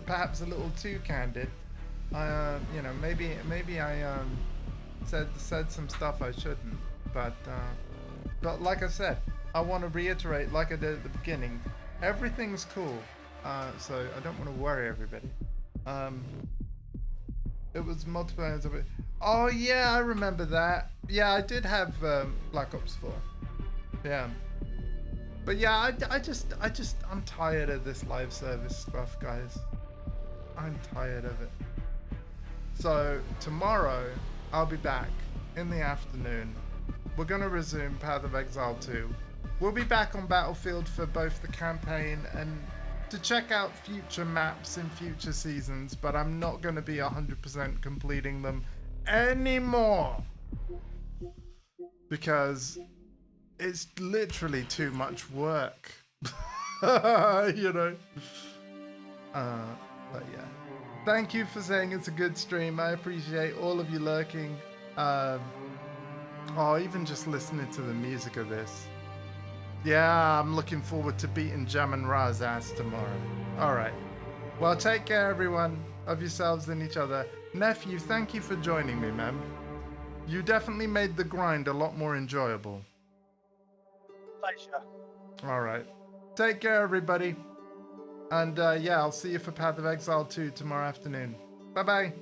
perhaps a little too candid. You know, maybe I said some stuff I shouldn't. But like I said, I want to reiterate, like I did at the beginning, everything's cool. So I don't want to worry everybody. It was multiplayer. Oh yeah, I remember that. Yeah, I did have Black Ops 4. Yeah. But yeah, I'm tired of this live service stuff, guys. I'm tired of it. So tomorrow, I'll be back in the afternoon. We're gonna resume Path of Exile 2. We'll be back on Battlefield for both the campaign and to check out future maps in future seasons, but I'm not gonna be 100% completing them anymore. Because it's literally too much work. You know? But yeah. Thank you for saying it's a good stream. I appreciate all of you lurking. Oh, even just listening to the music of this. Yeah, I'm looking forward to beating Jamin Ra's ass tomorrow. Alright. Well, take care, everyone, of yourselves and each other. Nephew, thank you for joining me, man. You definitely made the grind a lot more enjoyable. Pleasure. Alright. Take care, everybody. And yeah, I'll see you for Path of Exile 2 tomorrow afternoon. Bye-bye.